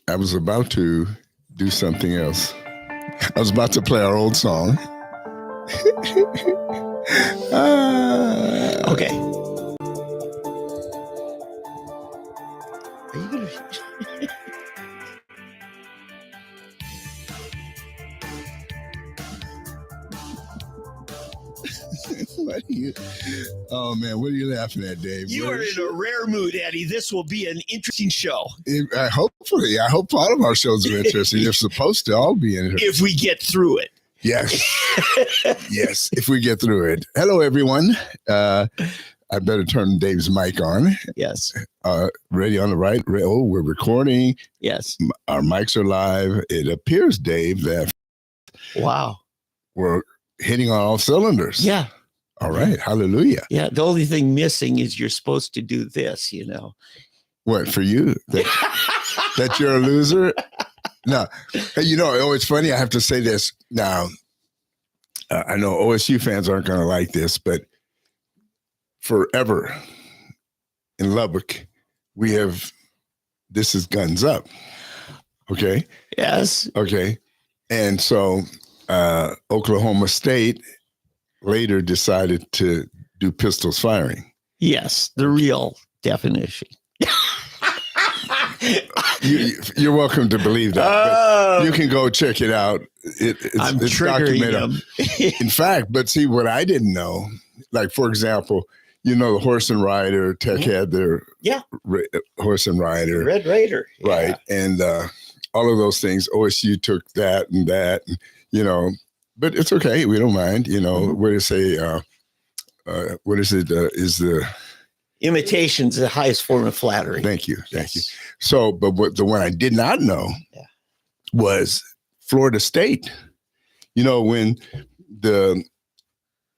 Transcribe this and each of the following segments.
I was about to do something else. I was about to play our old song. Okay. Are you gonna? What are you? Oh man, what are you laughing at, Dave? You are in a rare mood, Eddie. This will be an interesting show. I hope all of our shows are interesting. They're supposed to all be interesting. If we get through it. Yes. Yes, if we get through it. Hello, everyone. I better turn Dave's mic on. Yes. Ready on the right. Oh, we're recording. Yes. Our mics are live. It appears, Dave, that we're hitting on all cylinders. Yeah. All right. Hallelujah. Yeah. The only thing missing is you're supposed to do this, you know. What, for you? That you're a loser? No. Hey, you know, it's funny. I have to say this now. I know OSU fans aren't going to like this, but forever in Lubbock, this is guns up. Okay. Yes. Okay. And so Oklahoma State later decided to do pistols firing. Yes. The real definition. You're welcome to believe that. You can go check it out. It's documented. In fact, but see what I didn't know, like, for example, you know, the horse and rider, Tech had their horse and rider. Red Raider. Right. Yeah. And all of those things, OSU took that, and, you know, but it's okay. We don't mind, you know, what do say, what is it? Is the Imitation's the highest form of flattery. Thank you. Thank you. So, but the one I did not know was Florida State. You know, when the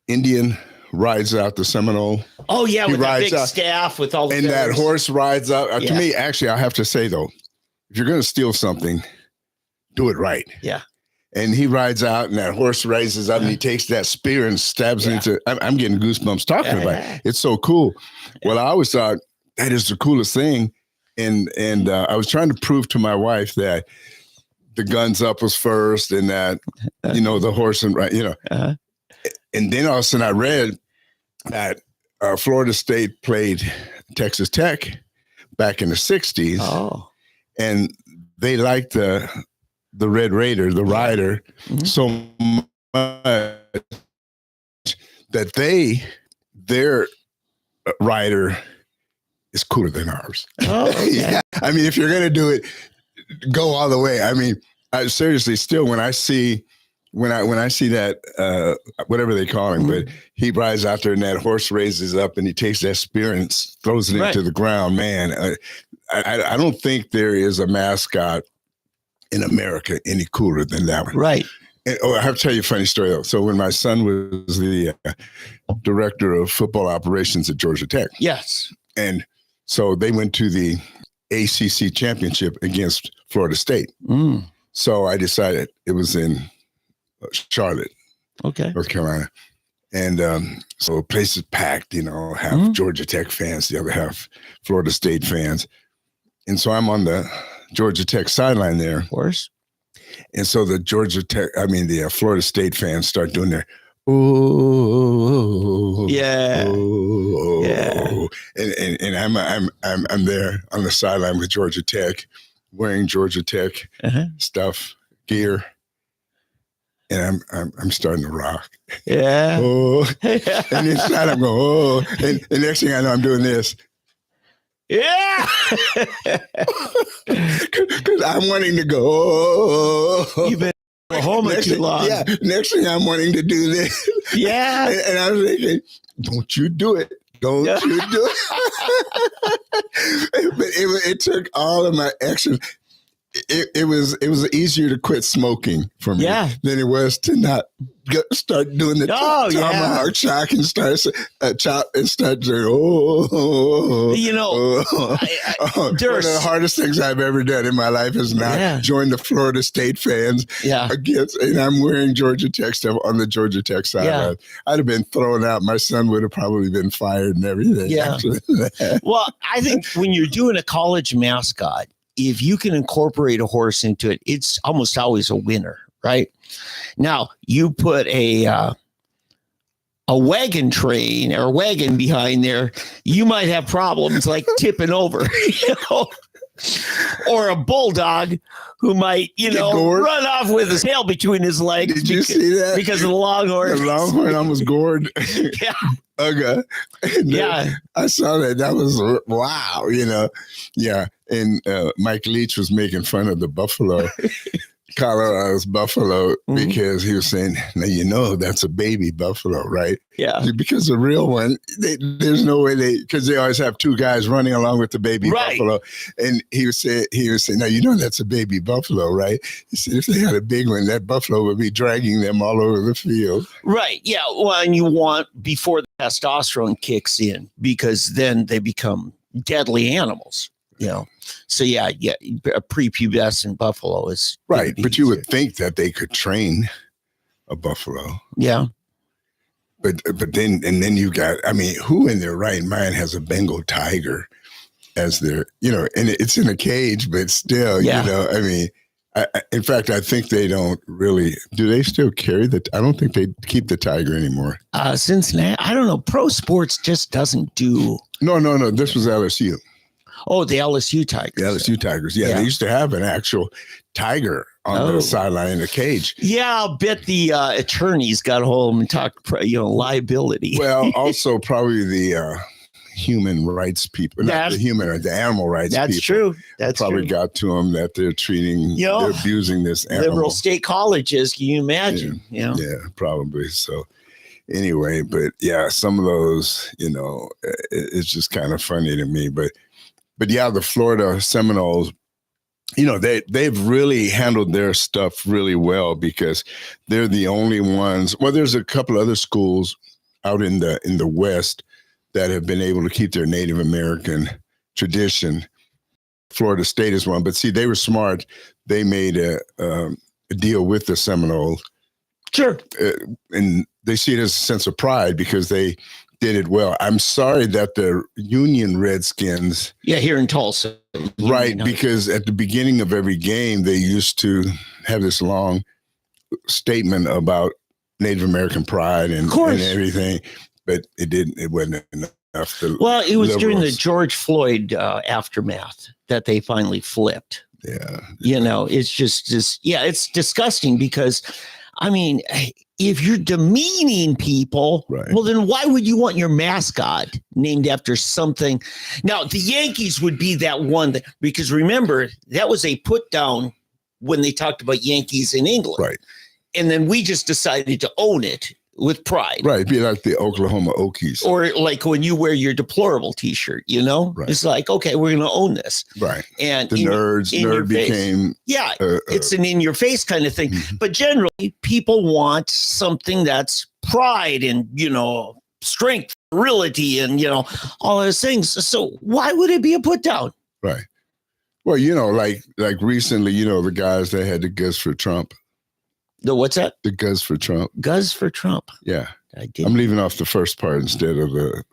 Indian rides out the Seminole. Oh, yeah, with the big staff with all the and feathers. that horse rides out. To me, actually, I have to say, though, if you're going to steal something, do it right. Yeah. And he rides out, and that horse raises up, and he takes that spear and stabs it into. I'm getting goosebumps talking about it. It's so cool. Well, I always thought that is the coolest thing, and I was trying to prove to my wife that the guns up was first, and that you know the horse and right, you know. And then all of a sudden, I read that Florida State played Texas Tech back in the '60s. Oh, and they liked the Red Raider, the rider, so much that their rider is cooler than ours. Oh, okay. Yeah. I mean, if you're going to do it, go all the way. I mean, I seriously, still, when I see that, whatever they call him, but he rides out there and that horse raises up and he takes that spear and throws it into the ground, man. I don't think there is a mascot in America any cooler than that one. Right. And, I have to tell you a funny story, though. So when my son was the director of football operations at Georgia Tech. Yes. And so they went to the ACC championship against Florida State. So I decided it was in Charlotte, North Carolina. And so the place is packed, you know, half Georgia Tech fans, the other half Florida State fans. And so I'm on the Georgia Tech sideline there. Of course. And so the Florida State fans start doing their, oh, yeah. Oh, yeah. And I'm there on the sideline with Georgia Tech, wearing Georgia Tech stuff, gear. And I'm starting to rock. Yeah. Oh. And inside I'm going, oh. And the next thing I know, I'm doing this. Yeah. Because I'm wanting to go, oh. You've been home too long. Yeah. Next thing I'm wanting to do this. Yeah. And I was thinking, don't you do it. Don't you do it. But it took all of my action. It was easier to quit smoking for me than it was to not start doing the tomahawk shock and start chop and start doing, you know, one of the hardest things I've ever done in my life is not join the Florida State fans against, and I'm wearing Georgia Tech stuff on the Georgia Tech side. I'd have been thrown out. My son would have probably been fired and everything. Yeah. Well, I think when you're doing a college mascot, if you can incorporate a horse into it, it's almost always a winner, right? Now, you put a wagon train or a wagon behind there, you might have problems like tipping over, or a bulldog who might, run off with his tail between his legs. Did you see that? Because of the longhorn. The longhorn almost gored. Yeah. Okay. Yeah. I saw that. That was wow, Yeah. And Mike Leach was making fun of the buffalo, Colorado's buffalo, because he was saying, now, that's a baby buffalo, right? Yeah. Because the real one, there's no way because they always have two guys running along with the baby buffalo. And he was saying, now, that's a baby buffalo, right? He said, if they had a big one, that buffalo would be dragging them all over the field. Right. Yeah. Well, and you want before the testosterone kicks in, because then they become deadly animals. So a prepubescent buffalo is right. But you would think that they could train a buffalo. Yeah. But then you got, who in their right mind has a Bengal tiger as their, and it's in a cage, but still, in fact, I think they don't really, do they still carry I don't think they keep the tiger anymore. Cincinnati, I don't know. Pro sports just doesn't do. No. This was LSU. Oh, the LSU Tigers. The LSU Tigers. Yeah, they used to have an actual tiger on the sideline in a cage. Yeah, I'll bet the attorneys got home and talked, liability. Well, also probably the human rights people, not the human or the animal rights people. That's true. That's probably true. Got to them that they're they're abusing this animal. Liberal state colleges, can you imagine? Yeah, probably. So anyway, but yeah, some of those, it's just kind of funny to me, but yeah, the Florida Seminoles, they've really handled their stuff really well, because they're the only ones. Well, there's a couple other schools out in the West that have been able to keep their Native American tradition. Florida State is one, but see, they were smart. They made a deal with the Seminoles. Sure. And they see it as a sense of pride because they did it well. I'm sorry that the Union Redskins. Yeah, here in Tulsa. Right, because at the beginning of every game, they used to have this long statement about Native American pride and everything, but it wasn't enough. Well, it was during the George Floyd aftermath that they finally flipped. Yeah. It's just it's disgusting because, if you're demeaning people, well, then why would you want your mascot named after something? Now, the Yankees would be that one because remember, that was a put down when they talked about Yankees in England. Right. And then we just decided to own it with pride. Right. Be like the Oklahoma Okies. Or like when you wear your deplorable t-shirt, Right. It's like, okay, we're going to own this. Right. And the nerd became. Yeah. It's an in your face kind of thing. But generally people want something that's pride and, strength, virility, and, all those things. So why would it be a put down? Right. Well, like recently, the guys that had the goods for Trump. The what's that? The Guz for Trump. Guz for Trump. Yeah. I'm leaving off the first part instead of the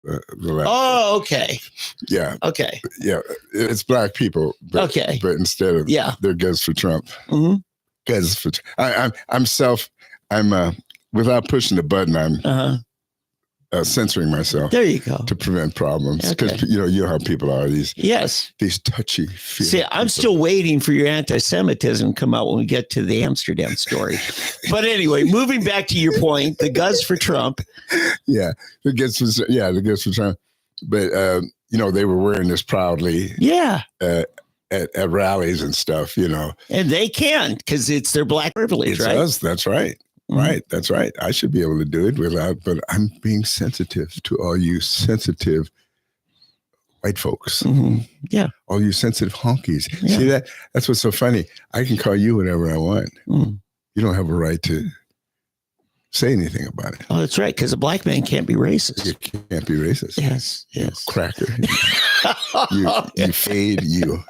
last. Oh, okay. Yeah. Okay. Yeah. It's black people. But, okay. But instead of they're Guz for Trump. Mm-hmm. Guz for I'm without pushing the button, I'm censoring myself. There you go. To prevent problems. Because you know how people are, these touchy feelings. See, I'm still waiting for your anti-Semitism to come out when we get to the Amsterdam story. But anyway, moving back to your point, the Guz for Trump. Yeah, the Guz for Trump. But they were wearing this proudly. Yeah. At rallies and stuff, And they can, because it's their black privilege, right? That's right. Right. That's right. I should be able to do it but I'm being sensitive to all you sensitive white folks. Mm-hmm. Yeah. All you sensitive honkies. Yeah. See that? That's what's so funny. I can call you whatever I want. You don't have a right to say anything about it. Oh, that's right. Because a black man can't be racist. You can't be racist. Yes. Cracker. you fade, you,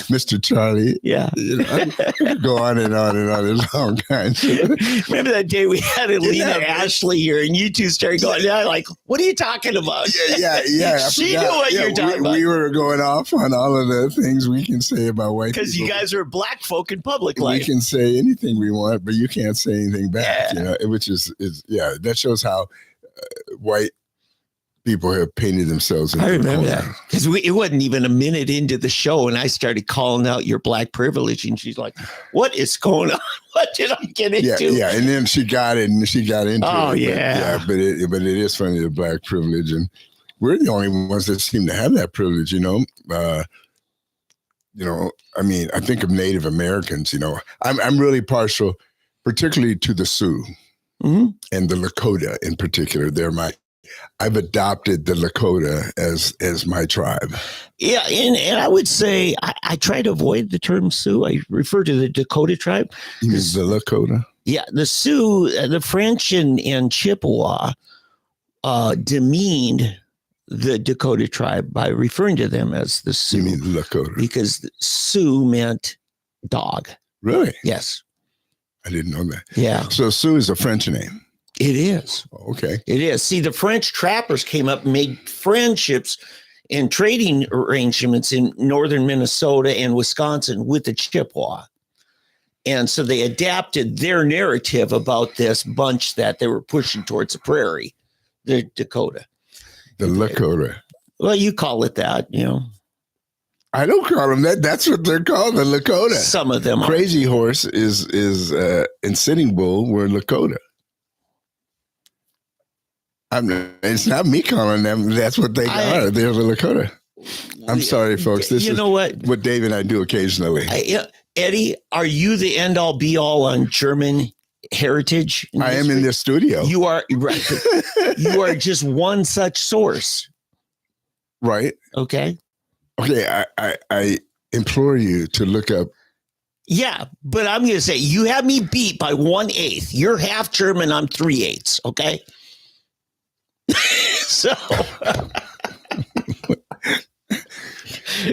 Mr. Charlie. Yeah. You know, I could go on and on and on. There's all kinds. Remember that day we had Alina Ashley here and you two started going, yeah, like, what are you talking about? Yeah. She knew what you're talking about. We were going off on all of the things we can say about white people. Because you guys are black folk in public life. We can say anything we want, but you can't say anything back, Yeah. which is that shows how white people have painted themselves. I remember that because it wasn't even a minute into the show and I started calling out your black privilege and she's like, what is going on? What did I get into? Yeah. And then she got it and she got into it. Oh, yeah. But it is funny, the black privilege. And we're the only ones that seem to have that privilege, I mean, I think of Native Americans, I'm really partial, particularly to the Sioux and the Lakota in particular. I've adopted the Lakota as my tribe. Yeah, and I would say I try to avoid the term Sioux. I refer to the Dakota tribe. You mean the Lakota? Yeah, the Sioux, the French and Chippewa demeaned the Dakota tribe by referring to them as the Sioux. You mean Lakota? Because Sioux meant dog. Really? Yes. I didn't know that. Yeah. So Sioux is a French name. It is. Okay. It is. See, the French trappers came up and made friendships and trading arrangements in northern Minnesota and Wisconsin with the Chippewa. And so they adapted their narrative about this bunch that they were pushing towards the prairie, the Dakota. The Lakota. Well, you call it that, I don't call them that. That's what they're called, the Lakota. Some of them Crazy Horse is and Sitting Bull were Lakota. It's not me calling them. That's what they are. They're the Lakota. I'm sorry, folks. This is what Dave and I do occasionally. Eddie, are you the end all be all on German heritage? I am in this studio. You are right. You are just one such source. Right. Okay. I implore you to look up. Yeah, but I'm going to say you have me beat by 1/8. You're half German. I'm 3/8. Okay. So,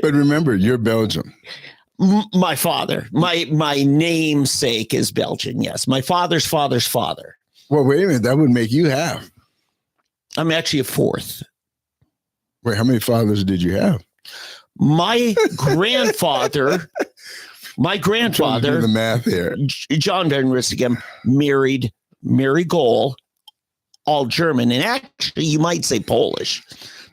but remember, you're Belgium. My father, my namesake is Belgian. Yes, my father's father's father. Well, wait a minute. That would make you half. I'm actually a fourth. Wait, how many fathers did you have? My grandfather. Do the math here. John Van Rissigem married Mary Goal. All German, and actually you might say Polish,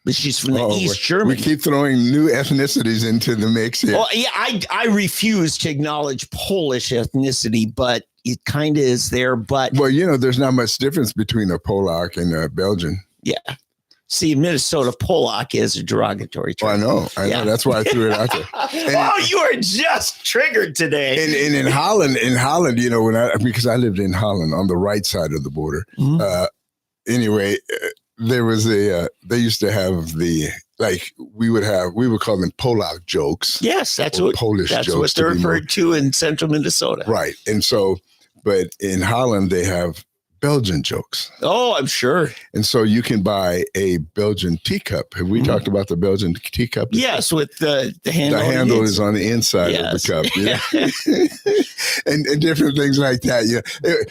but she's from the East Germany. We keep throwing new ethnicities into the mix here. Well, yeah, I refuse to acknowledge Polish ethnicity, but it kind of is there. But well, there's not much difference between a Polak and a Belgian. Yeah. See, Minnesota, Polak is a derogatory term. Well, I know. That's why I threw it out there. And, you are just triggered today. And in Holland, because I lived in Holland on the right side of the border. Mm-hmm. Anyway, there was they used to have we would call them Polak jokes. Yes, that's what Polish jokes. That's what they're referred to in central Minnesota. Right. And so, but in Holland, they have Belgian jokes. Oh, I'm sure. And so you can buy a Belgian teacup. Have we talked about the Belgian teacup? Yes, with the handle. The handle is on the inside of the cup. And different things like that. Yeah,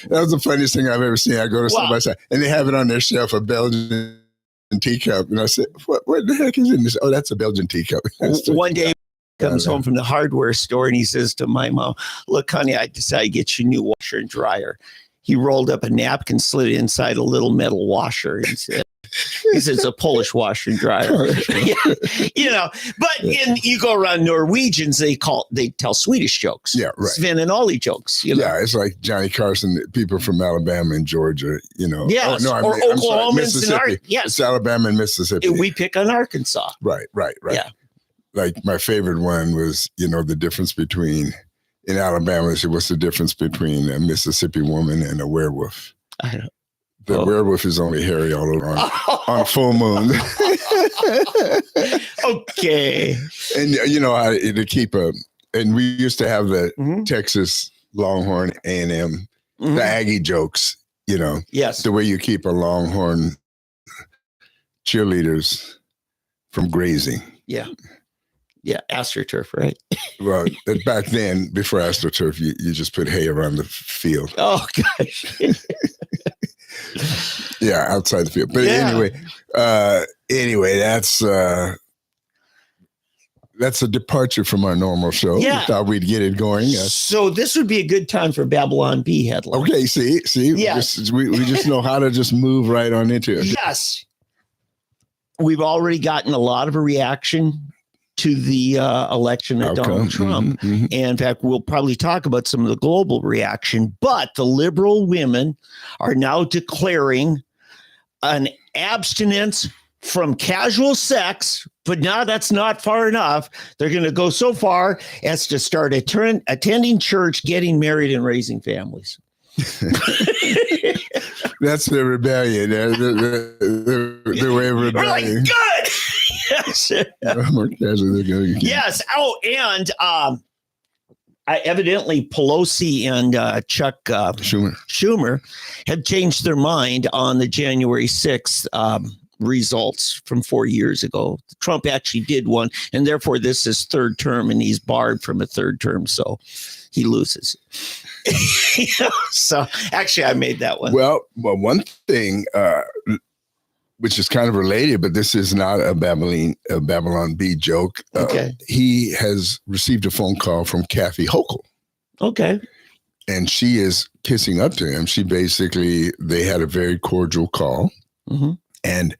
that was the funniest thing I've ever seen. I go to somebody's side and they have it on their shelf, a Belgian teacup. And I said, what the heck is in this? Oh, that's a Belgian teacup. One day comes home from the hardware store and he says to my mom, look, honey, I decided to get you a new washer and dryer. He rolled up a napkin, slid it inside a little metal washer, and said, it's a Polish washer and dryer. But you go around Norwegians, they tell Swedish jokes. Yeah, right. Sven and Ollie jokes. Yeah, it's like Johnny Carson, people from Alabama and Georgia, Yes, or Oklahoma, Mississippi. Yes. It's Alabama and Mississippi. We pick on Arkansas. Right. Yeah. Like my favorite one was, the difference between, in Alabama, what's the difference between a Mississippi woman and a werewolf? I don't. The werewolf is only hairy all over on a full moon. Okay. And to keep and we used to have the Texas Longhorn A&M, the Aggie jokes, Yes. the way you keep a Longhorn cheerleaders from grazing. Yeah. Yeah. AstroTurf, right? Well, back then, before AstroTurf, you just put hay around the field. Oh, gosh. Yeah, outside the field. But anyway, that's a departure from our normal show. Yeah. We thought we'd get it going. So this would be a good time for Babylon Bee headline. Okay, see, Yeah. we just know how to just move right on into it. Yes. We've already gotten a lot of a reaction to the election of Donald Trump. And in fact, we'll probably talk about some of the global reaction, but the liberal women are now declaring an abstinence from casual sex, but now that's not far enough. They're going to go so far as to start attending church, getting married, and raising families. That's the rebellion. The way of rebellion. We're like, good. Yes. Yes. Oh, and evidently Pelosi and Chuck Schumer have changed their mind on the January 6th results from 4 years ago. Trump actually did one, and therefore this is third term, and he's barred from a third term, so he loses. So actually, I made that one. Well, one thing, which is kind of related, but this is not a Babylon Bee joke. Okay. He has received a phone call from Kathy Hochul. Okay. And she is kissing up to him. They had a very cordial call. Mm-hmm. And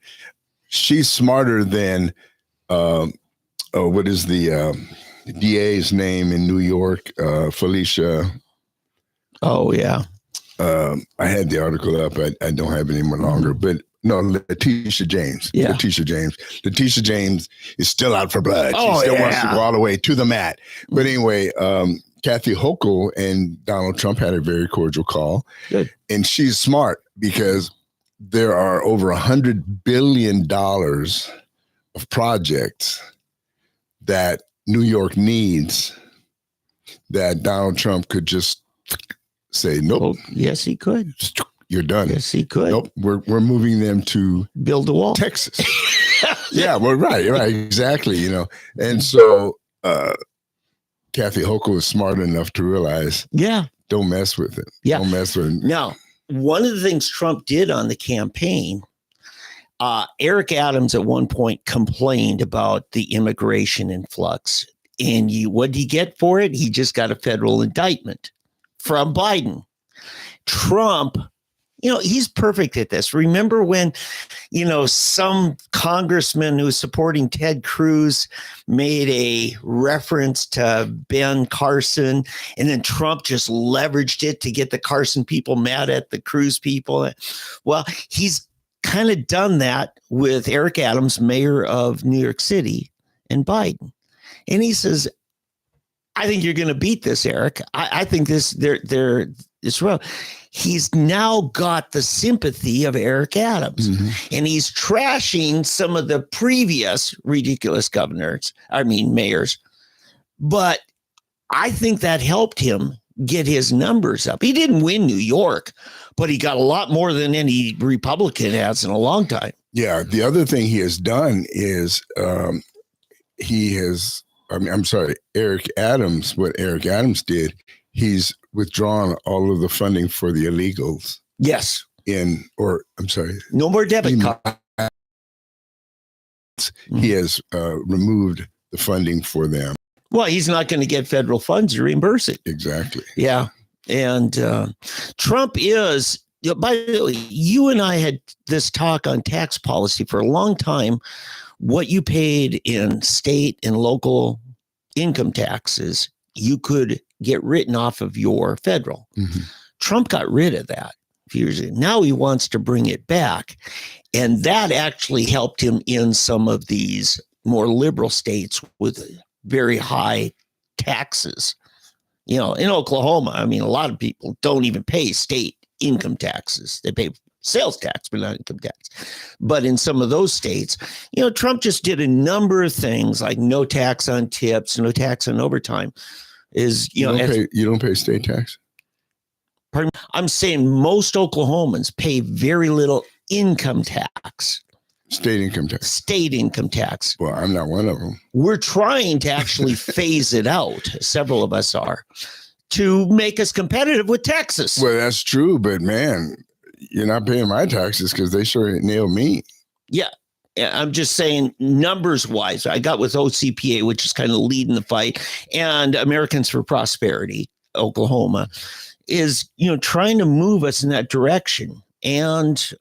she's smarter than, what is the DA's name in New York? Felicia. Oh, yeah. I had the article up. I don't have it any more longer, but no, Letitia James. Yeah. Letitia James is still out for blood. Oh, she still wants to go all the way to the mat. But anyway, Kathy Hochul and Donald Trump had a very cordial call. Good. And she's smart because there are over $100 billion of projects that New York needs that Donald Trump could just say, nope. Oh, yes, he could. You're done. Yes, he could. Nope. We're moving them to build a wall. Texas. Yeah, well, right, exactly. And so Kathy Hochul is smart enough to realize, don't mess with it. Yeah. Don't mess with it. Now, one of the things Trump did on the campaign, Eric Adams at one point complained about the immigration influx. And what did he get for it? He just got a federal indictment from Biden. Trump, he's perfect at this. Remember when, some congressman who was supporting Ted Cruz made a reference to Ben Carson, and then Trump just leveraged it to get the Carson people mad at the Cruz people. Well, he's kind of done that with Eric Adams, mayor of New York City, and Biden. And he says, I think you're going to beat this, Eric. I think it's wrong. He's now got the sympathy of Eric Adams, and he's trashing some of the previous ridiculous mayors. But I think that helped him get his numbers up. He didn't win New York, but he got a lot more than any Republican has in a long time. Yeah. The other thing he has done is Eric Adams, what Eric Adams did, he's withdrawn all of the funding for the illegals. Yes. No more debit cards. He has removed the funding for them. Well, he's not going to get federal funds to reimburse it. Exactly. Yeah. And Trump is, by the way, you and I had this talk on tax policy for a long time. What you paid in state and local income taxes, you could get written off of your federal. Trump got rid of that a few years ago. Now he wants to bring it back. And that actually helped him in some of these more liberal states with very high taxes. In Oklahoma, a lot of people don't even pay state income taxes. They pay sales tax, but not income tax. But in some of those states, Trump just did a number of things like no tax on tips, no tax on overtime. You don't pay state tax? Pardon? I'm saying most Oklahomans pay very little income tax. State income tax. State income tax. Well, I'm not one of them. We're trying to actually phase it out. Several of us are, to make us competitive with Texas. Well, that's true, but man, you're not paying my taxes because they sure nailed me. Yeah. I'm just saying, numbers wise, I got with OCPA, which is kind of leading the fight, and Americans for Prosperity, Oklahoma, is, trying to move us in that direction. And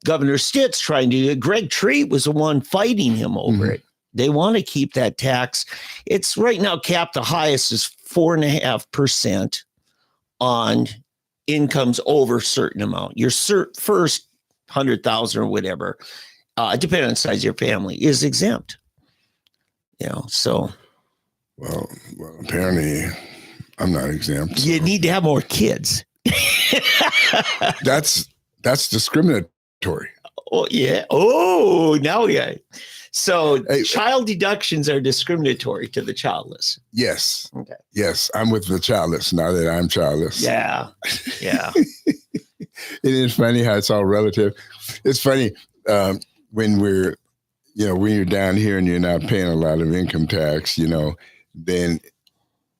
Governor Stitt's trying to do it. Greg Treat was the one fighting him over it. They want to keep that tax. It's right now capped. The highest is 4.5% on incomes over a certain amount. Your first 100,000 or whatever, depending on the size of your family, is exempt. So. Well, apparently I'm not exempt. You need to have more kids. That's discriminatory. Oh, yeah. Oh, now yeah. So child deductions are discriminatory to the childless. Yes. Okay. Yes. I'm with the childless now that I'm childless. Yeah. Yeah. It is funny how it's all relative. It's funny when when you're down here and you're not paying a lot of income tax, then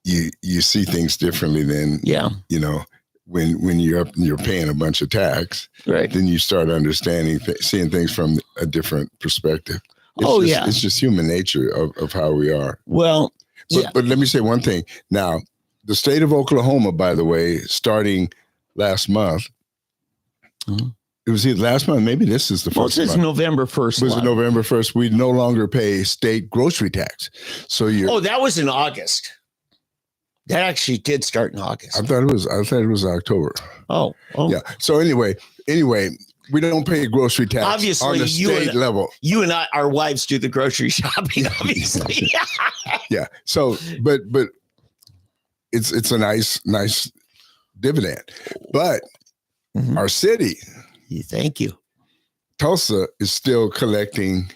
you see things differently than, when you're up and you're paying a bunch of tax, right? Then you start understanding, seeing things from a different perspective. It's just human nature of how we are. Well, but let me say one thing. Now, the state of Oklahoma, by the way, starting last month, it was either last month, maybe this is the first month. It's November 1st. Was it November 1st? We no longer pay state grocery tax. So that was in August. That actually did start in August. I thought it was October. Oh. Yeah. So anyway, we don't pay grocery tax obviously, on the state level. You and our wives do the grocery shopping, obviously. Yeah. So, but it's a nice dividend. But our city, thank you, Tulsa, is still collecting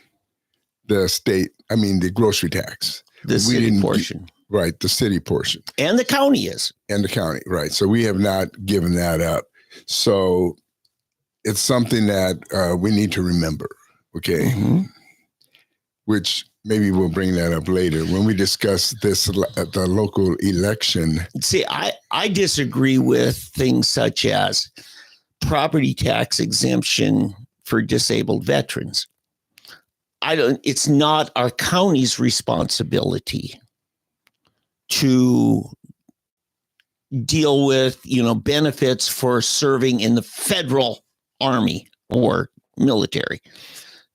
the grocery tax. The city portion. Right, the city portion. And the county is. And the county, right. So we have not given that up. So it's something that we need to remember, okay? Which maybe we'll bring that up later when we discuss this at the local election. See, I disagree with things such as property tax exemption for disabled veterans. It's not our county's responsibility to deal with, benefits for serving in the federal army or military.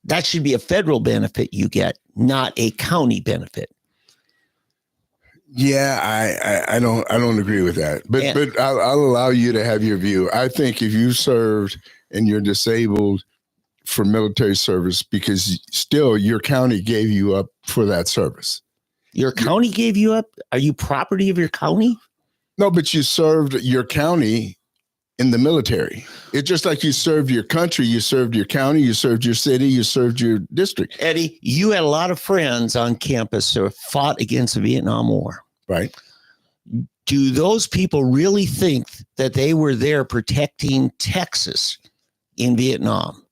That should be a federal benefit you get, not a county benefit. Yeah, I don't agree with that, but I'll allow you to have your view. I think if you served and you're disabled for military service, because still your county gave you up for that service. Your county gave you up? Are you property of your county? No, but you served your county in the military. It's just like you served your country, you served your county, you served your city, you served your district. Eddie, you had a lot of friends on campus who fought against the Vietnam War. Right. Do those people really think that they were there protecting Texas in Vietnam?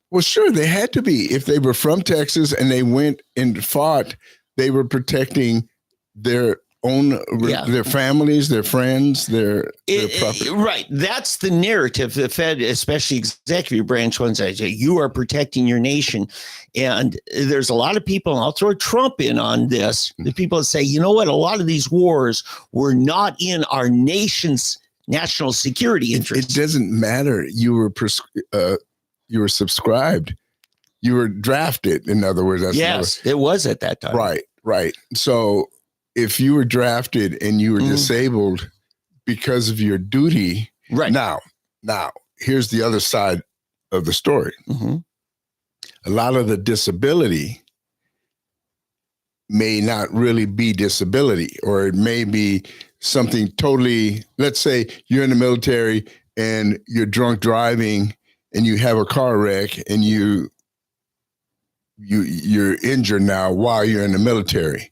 Well, sure, they had to be. If they were from Texas and they went and fought, they were protecting their own, their families, their friends, their property. Right. That's the narrative. The Fed, especially executive branch ones, I say, you are protecting your nation. And there's a lot of people, and I'll throw Trump in on this, the people that say, you know what, a lot of these wars were not in our nation's national security interest. It doesn't matter. You were subscribed. You were drafted, in other words. It was at that time. Right. So if you were drafted and you were disabled because of your duty, right. Now, here's the other side of the story. A lot of the disability may not really be disability, or it may be something totally, let's say you're in the military and you're drunk driving and you have a car wreck and you're injured now while you're in the military.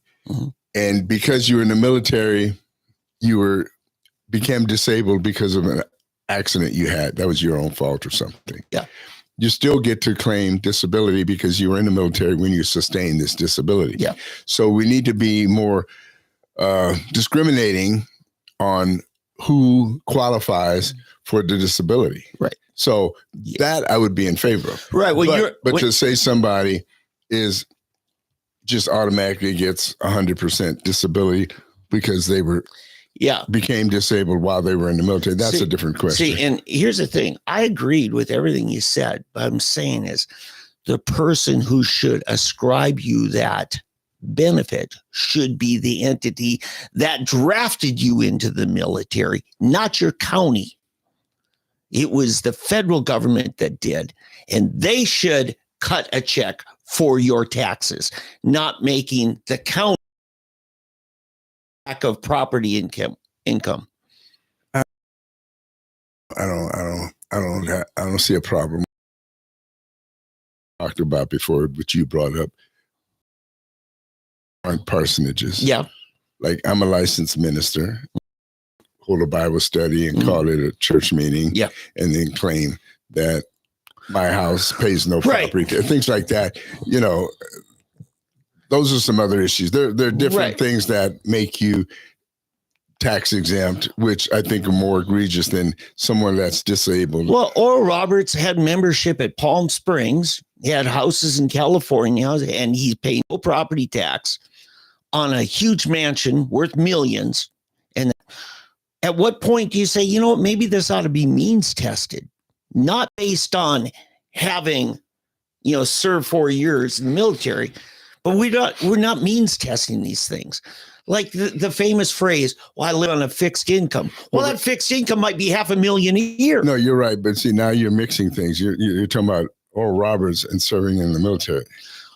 And because you were in the military, you became disabled because of an accident you had, that was your own fault or something. Yeah. You still get to claim disability because you were in the military when you sustained this disability. Yeah. So we need to be more discriminating on who qualifies for the disability. Right. So that I would be in favor of. Right. Well, but to say somebody is just automatically gets 100% disability because they became disabled while they were in the military, that's a different question. See, and here's the thing. I agreed with everything you said, but I'm saying is the person who should ascribe you that benefit should be the entity that drafted you into the military, not your county. It was the federal government that did, and they should cut a check for your taxes, not making the county lack of property income. I don't see a problem. Talked about before, which you brought up, aren't parsonages. Yeah. Like, I'm a licensed minister, hold a Bible study and call it a church meeting, and then claim that my house pays no property, things like that. You know, those are some other issues. There are different things that make you tax exempt, which I think are more egregious than someone that's disabled. Well, Oral Roberts had membership at Palm Springs. He had houses in California, and he paid no property tax on a huge mansion worth millions. And at what point do you say, you know what, maybe this ought to be means tested, not based on having, served 4 years in the military, but we're not means testing these things. Like the famous phrase, well, I live on a fixed income. Well, that fixed income might be $500,000 a year. No, you're right. But see, now you're mixing things. You're talking about Oral Roberts and serving in the military.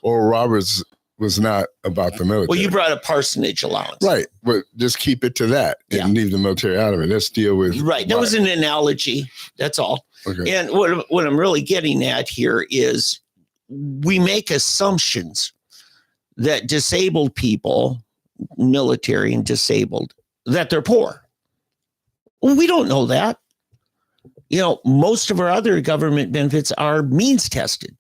Oral Roberts was not about the military. Well, you brought a parsonage allowance. Right. But just keep it to that and leave the military out of it. Let's deal with. Right. That was an analogy. That's all. Okay. And what I'm really getting at here is we make assumptions that disabled people, military and disabled, that they're poor. Well, we don't know that. Most of our other government benefits are means tested,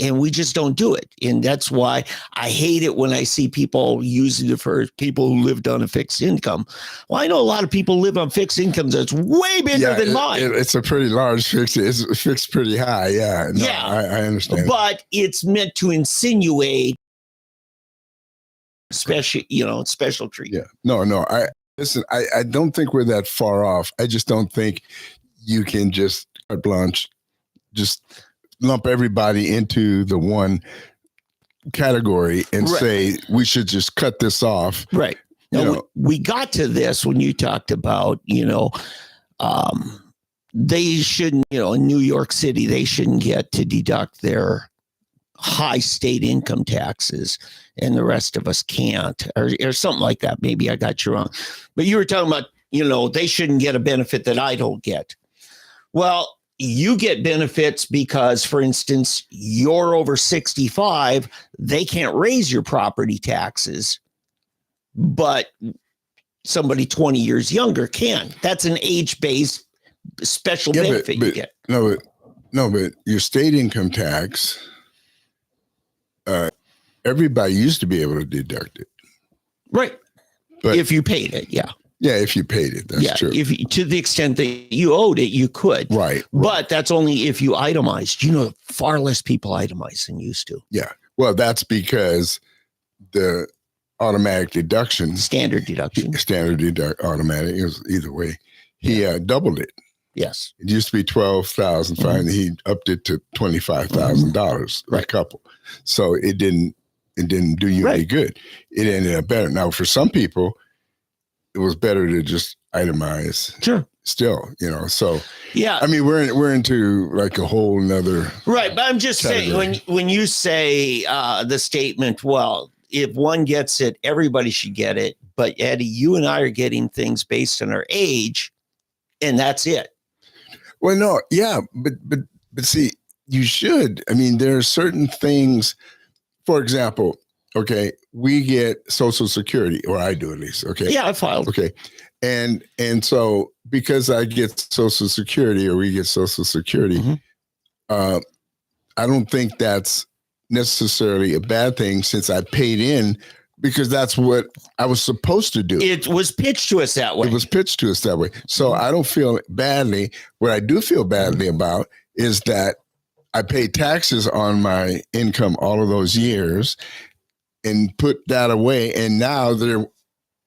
and we just don't do it. And that's why I hate it when I see people using it for people who lived on a fixed income. Well, I know a lot of people live on fixed incomes that's way bigger than mine. It's a pretty large fix. It's fixed pretty high. Yeah. No, yeah. I understand. But it's meant to insinuate special treatment. Yeah. No. I don't think we're that far off. I just don't think you can just carte blanche, just lump everybody into the one category and say we should just cut this off. Right. Now, we got to this when you talked about, they shouldn't, in New York City, they shouldn't get to deduct their high state income taxes and the rest of us can't, or something like that. Maybe I got you wrong, but you were talking about, they shouldn't get a benefit that I don't get. Well, you get benefits because, for instance, you're over 65, they can't raise your property taxes, but somebody 20 years younger can. That's an age-based special benefit you get. No, but your state income tax, everybody used to be able to deduct it. Right. But if you paid it, yeah. Yeah, if you paid it, that's true. If to the extent that you owed it, you could. Right. But that's only if you itemized. Far less people itemize than used to. Yeah. Well, that's because the automatic deduction. Standard deduction. Automatic. It was either way. He doubled it. Yes. It used to be $12,500. And he upped it to $25,000 a couple. So it didn't do you any good. It ended up better. Now, for some people, it was better to just itemize. Sure. Still, so yeah. I mean, we're into like a whole nother. Right, but I'm just saying when you say the statement, well, if one gets it, everybody should get it. But Eddie, you and I are getting things based on our age, and that's it. Well, no, yeah, but see, you should. I mean, there are certain things. For example. Okay, we get Social Security, or I do at least. Okay. Yeah, I filed. Okay, And so because I get Social Security, or we get Social Security, I don't think that's necessarily a bad thing, since I paid in, because that's what I was supposed to do. It was pitched to us that way. It was pitched to us that way. So I don't feel badly. What I do feel badly about is that I paid taxes on my income all of those years and put that away. And now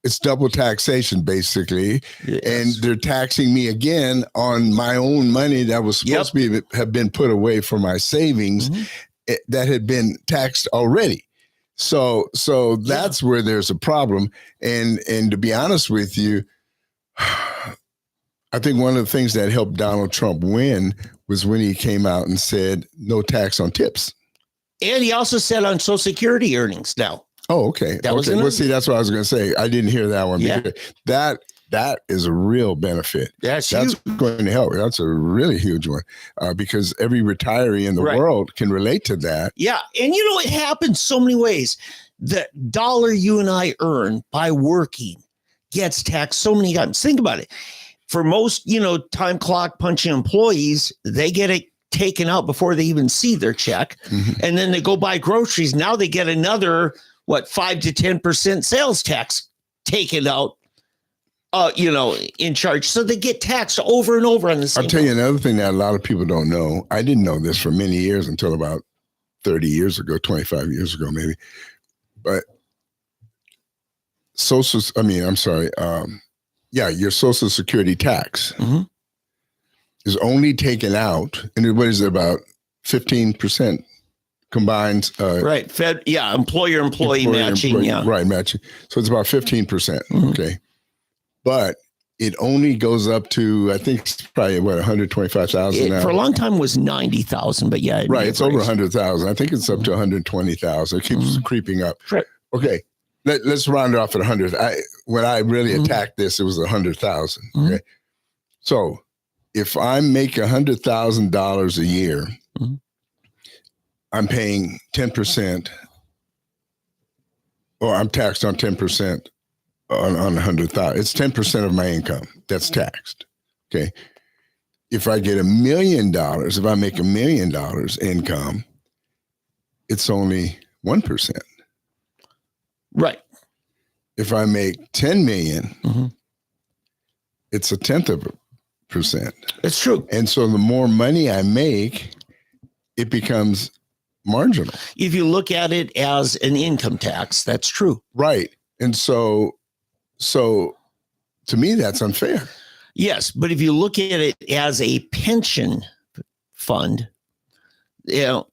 it's double taxation, basically. Yes. And they're taxing me again on my own money that was supposed to have been put away for my savings that had been taxed already. So that's where there's a problem. And to be honest with you, I think one of the things that helped Donald Trump win was when he came out and said no tax on tips. And he also said on Social Security earnings now. Oh, okay. Well, see, that's what I was going to say. I didn't hear that one. Yeah. That is a real benefit. That's going to help. That's a really huge one, because every retiree in the world can relate to that. Yeah. And it happens so many ways. The dollar you and I earn by working gets taxed so many times. Think about it. For most, time clock punching employees, they get it taken out before they even see their check. And then they go buy groceries. Now they get another, 5 to 10% sales tax taken out, in charge. So they get taxed over and over on the same. I'll tell you another thing that a lot of people don't know. I didn't know this for many years until about 30 years ago, 25 years ago, maybe. But your Social Security tax is only taken out, and what is it, about 15% combined? Right. Employer-employee matching. Right, matching. So it's about 15%. Okay. But it only goes up to, I think it's probably 125,000 now. For a long time was 90,000, but right. It's over 100,000. I think it's up to 120,000. It keeps creeping up. Right. Okay. Let's round it off at 100. When I really attacked this, it was 100,000. Okay. So if I make $100,000 a year, I'm paying 10%, or I'm taxed on 10% on 100,000. It's 10% of my income that's taxed. Okay. If I get $1 million, if I make $1 million income, it's only 1%. Right. If I make 10 million, it's 0.1%. It's true. And so the more money I make, it becomes marginal. If you look at it as an income tax, that's true. Right. And so to me, that's unfair. Yes. But if you look at it as a pension fund, we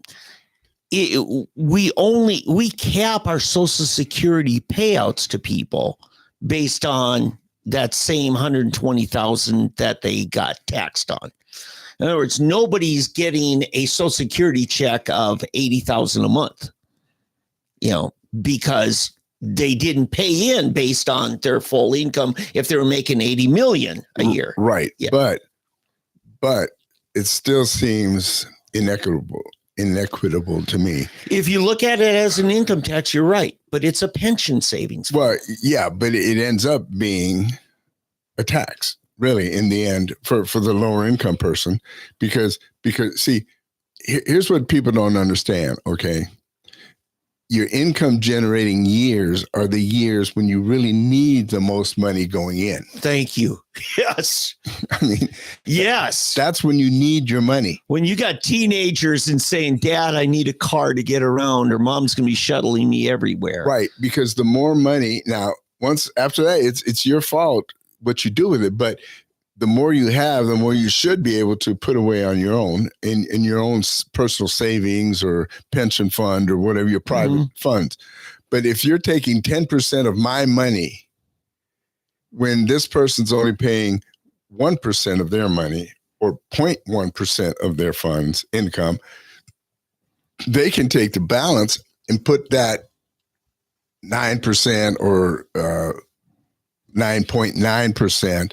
cap our Social Security payouts to people based on that same 120,000 that they got taxed on. In other words, nobody's getting a Social Security check of 80,000 a month, because they didn't pay in based on their full income if they were making 80 million a year. Right. Yeah. But it still seems inequitable to me. If you look at it as an income tax, you're right, but it's a pension savings fund. Well, yeah, but it ends up being a tax, really, in the end, for the lower income person, because see, here's what people don't understand. Okay. Your income generating years are the years when you really need the most money going in. Thank you. Yes. I mean, yes. That's when you need your money. When you got teenagers and saying, Dad, I need a car to get around, or Mom's going to be shuttling me everywhere. Right. Because the more money, now, once after that, it's your fault what you do with it. But the more you have, the more you should be able to put away on your own in your own personal savings or pension fund or whatever, your private funds. But if you're taking 10% of my money when this person's only paying 1% of their money or 0.1% of their funds income, they can take the balance and put that 9% or 9.9%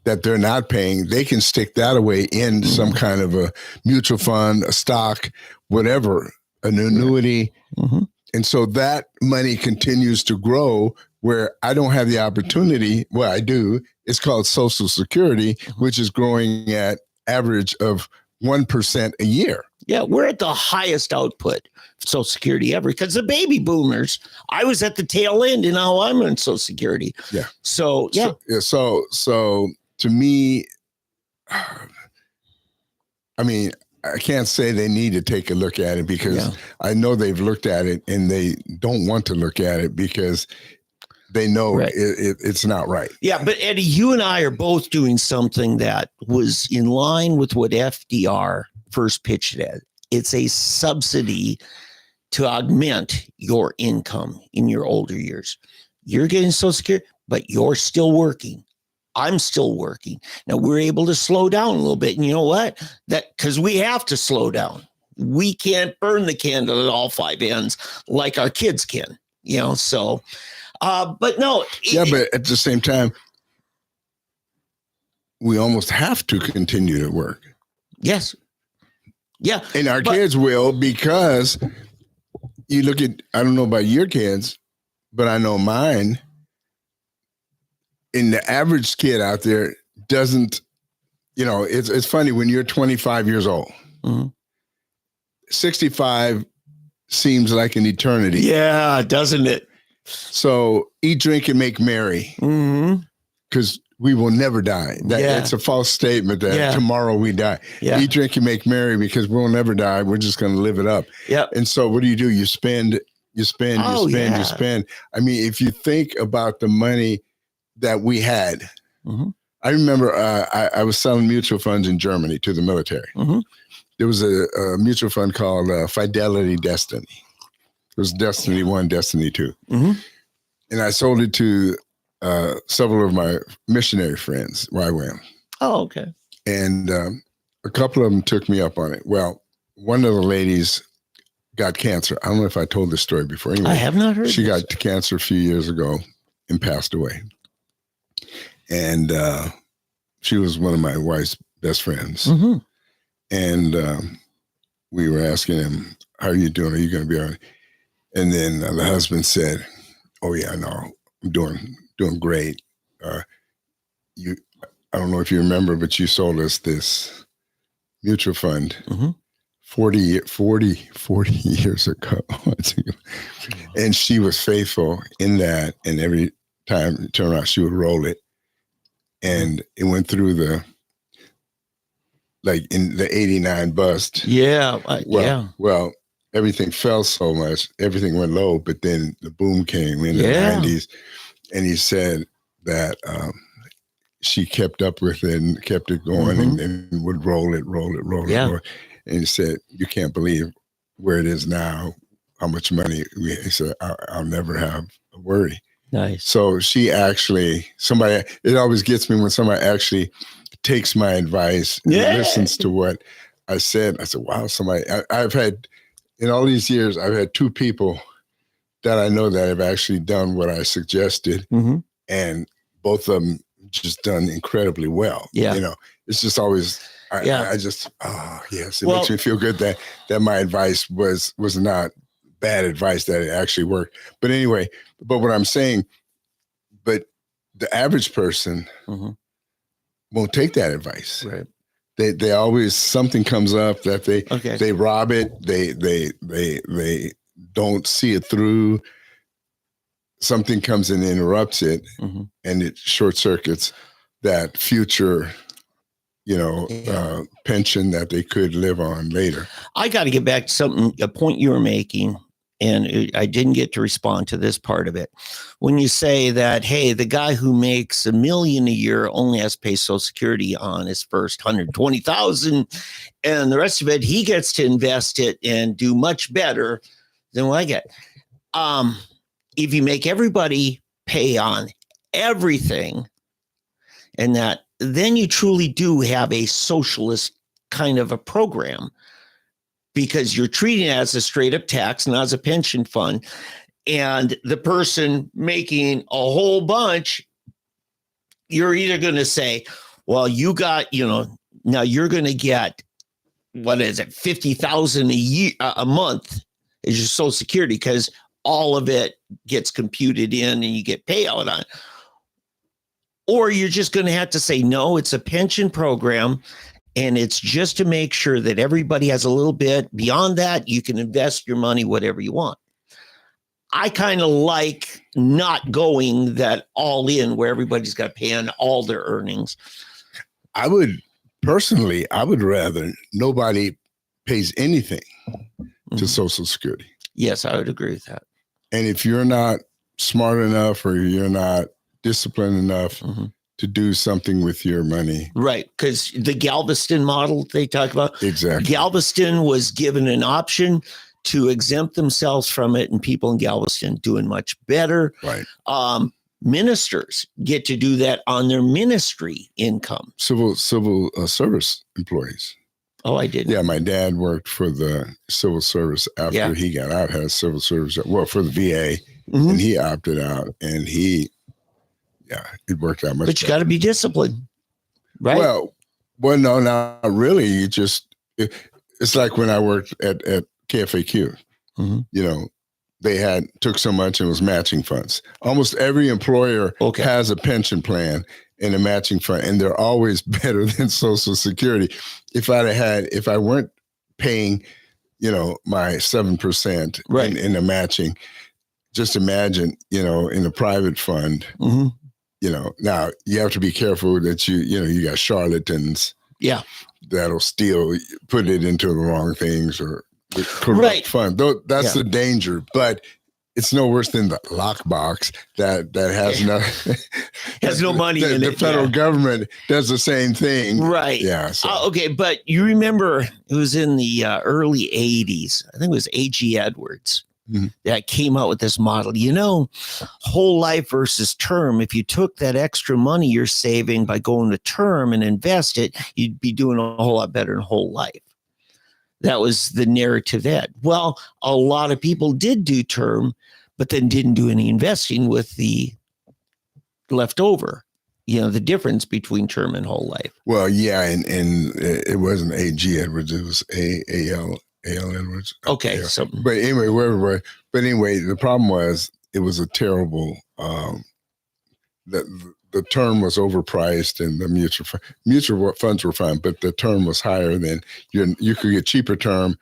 that they're not paying, they can stick that away in some kind of a mutual fund, a stock, whatever, an annuity. And so that money continues to grow where I don't have the opportunity. Well, I do. It's called Social Security, which is growing at average of 1% a year. Yeah, we're at the highest output Social Security ever because the baby boomers. I was at the tail end, and now I'm on Social Security. Yeah. So yeah. So to me, I mean, I can't say they need to take a look at it because I know they've looked at it and they don't want to look at it because they know it's not right. Yeah, but Eddie, you and I are both doing something that was in line with what FDR first pitched it as. It's a subsidy to augment your income in your older years. You're getting Social Security, but you're still working. I'm still working. Now we're able to slow down a little bit. And you know what? That because we have to slow down. We can't burn the candle at all five ends like our kids can, so but no. But at the same time, we almost have to continue to work. Yes. Yeah. And our kids will, because you look at, I don't know about your kids, but I know mine. And the average kid out there doesn't, it's funny when you're 25 years old, 65 seems like an eternity. Yeah, doesn't it? So eat, drink, and make merry, because we will never die. It's a false statement that tomorrow we die. Yeah. Eat, drink, and make merry because we'll never die. We're just going to live it up. Yep. And so what do? You spend, you spend. I mean, if you think about the money that we had, I remember I was selling mutual funds in Germany to the military. There was a mutual fund called Fidelity Destiny. It was Destiny 1, Destiny 2. And I sold it to several of my missionary friends where I went. Oh, okay. And a couple of them took me up on it. Well, one of the ladies got cancer. I don't know if I told this story before. Anyway, I have not heard. She got cancer a few years ago and passed away. And she was one of my wife's best friends. And we were asking him, how are you doing? Are you going to be all right? And then the husband said, oh, yeah, no, I'm doing great. I don't know if you remember, but you sold us this mutual fund 40 years ago. And she was faithful in that. And every time it turned out, she would roll it. And it went through in the 89 bust. Yeah. Well, everything fell so much, everything went low, but then the boom came in the 90s. And he said that she kept up with it and kept it going and would roll it. And he said, you can't believe where it is now, how much money he said, I'll never have a worry. Nice. So she actually, it always gets me when somebody actually takes my advice and listens to what I said. I said, wow, I've had, in all these years, I've had two people that I know that have actually done what I suggested, and both of them just done incredibly well. Yeah. It's just always, it makes me feel good that my advice was not bad advice, that it actually worked. But anyway, what I'm saying, but the average person won't take that advice. Right. They always, something comes up that they rob it. They don't see it through. Something comes and interrupts it, and it short circuits that future, pension that they could live on later. I got to get back to a point you were making, and I didn't get to respond to this part of it. When you say that, hey, the guy who makes $1 million a year only has to pay Social Security on his first $120,000, and the rest of it, he gets to invest it and do much better than what I get. If you make everybody pay on everything, and that, then you truly do have a socialist kind of a program, because you're treating it as a straight up tax, not as a pension fund. And the person making a whole bunch, you're either going to say, well, you got, now you're going to get, what is it, $50,000 a month is your Social Security, because all of it gets computed in and you get payout on it. Or you're just going to have to say, no, it's a pension program. And it's just to make sure that everybody has a little bit. Beyond that, you can invest your money whatever you want. I kind of like not going that all in where everybody's got to pay on all their earnings. I would rather nobody pays anything to Social Security. Yes, I would agree with that. And if you're not smart enough or you're not disciplined enough to do something with your money. Right. Because the Galveston model they talk about. Exactly. Galveston was given an option to exempt themselves from it, and people in Galveston doing much better. Right. Ministers get to do that on their ministry income. Civil service employees. Oh, I didn't. Yeah, my dad worked for the civil service after he got out, had a civil service, for the VA, and he opted out, and it worked out much better. But you got to be disciplined, right? Well, no, not really. It's like when I worked at KFAQ, they took so much and it was matching funds. Almost every employer has a pension plan and a matching fund, and they're always better than Social Security. If I weren't paying, my 7% in the matching, just imagine, in a private fund, now you have to be careful that you got charlatans that'll put it into the wrong things or corrupt fund. That's the danger, but it's no worse than the lockbox that has no money in it. The federal government does the same thing. Right. Yeah. So. Okay. But you remember it was in the early 80s. I think it was A.G. Edwards that came out with this model. Whole life versus term. If you took that extra money you're saving by going to term and invest it, you'd be doing a whole lot better in whole life. That was the narrative that, well, a lot of people did do term, but then didn't do any investing with the leftover, the difference between term and whole life. Well, yeah. And it wasn't A.G. Edwards. It was A.L. Edwards. Okay. Yeah. So, but anyway, the problem was it was a terrible, the term was overpriced and the mutual funds were fine, but the term was higher than you could get cheaper term,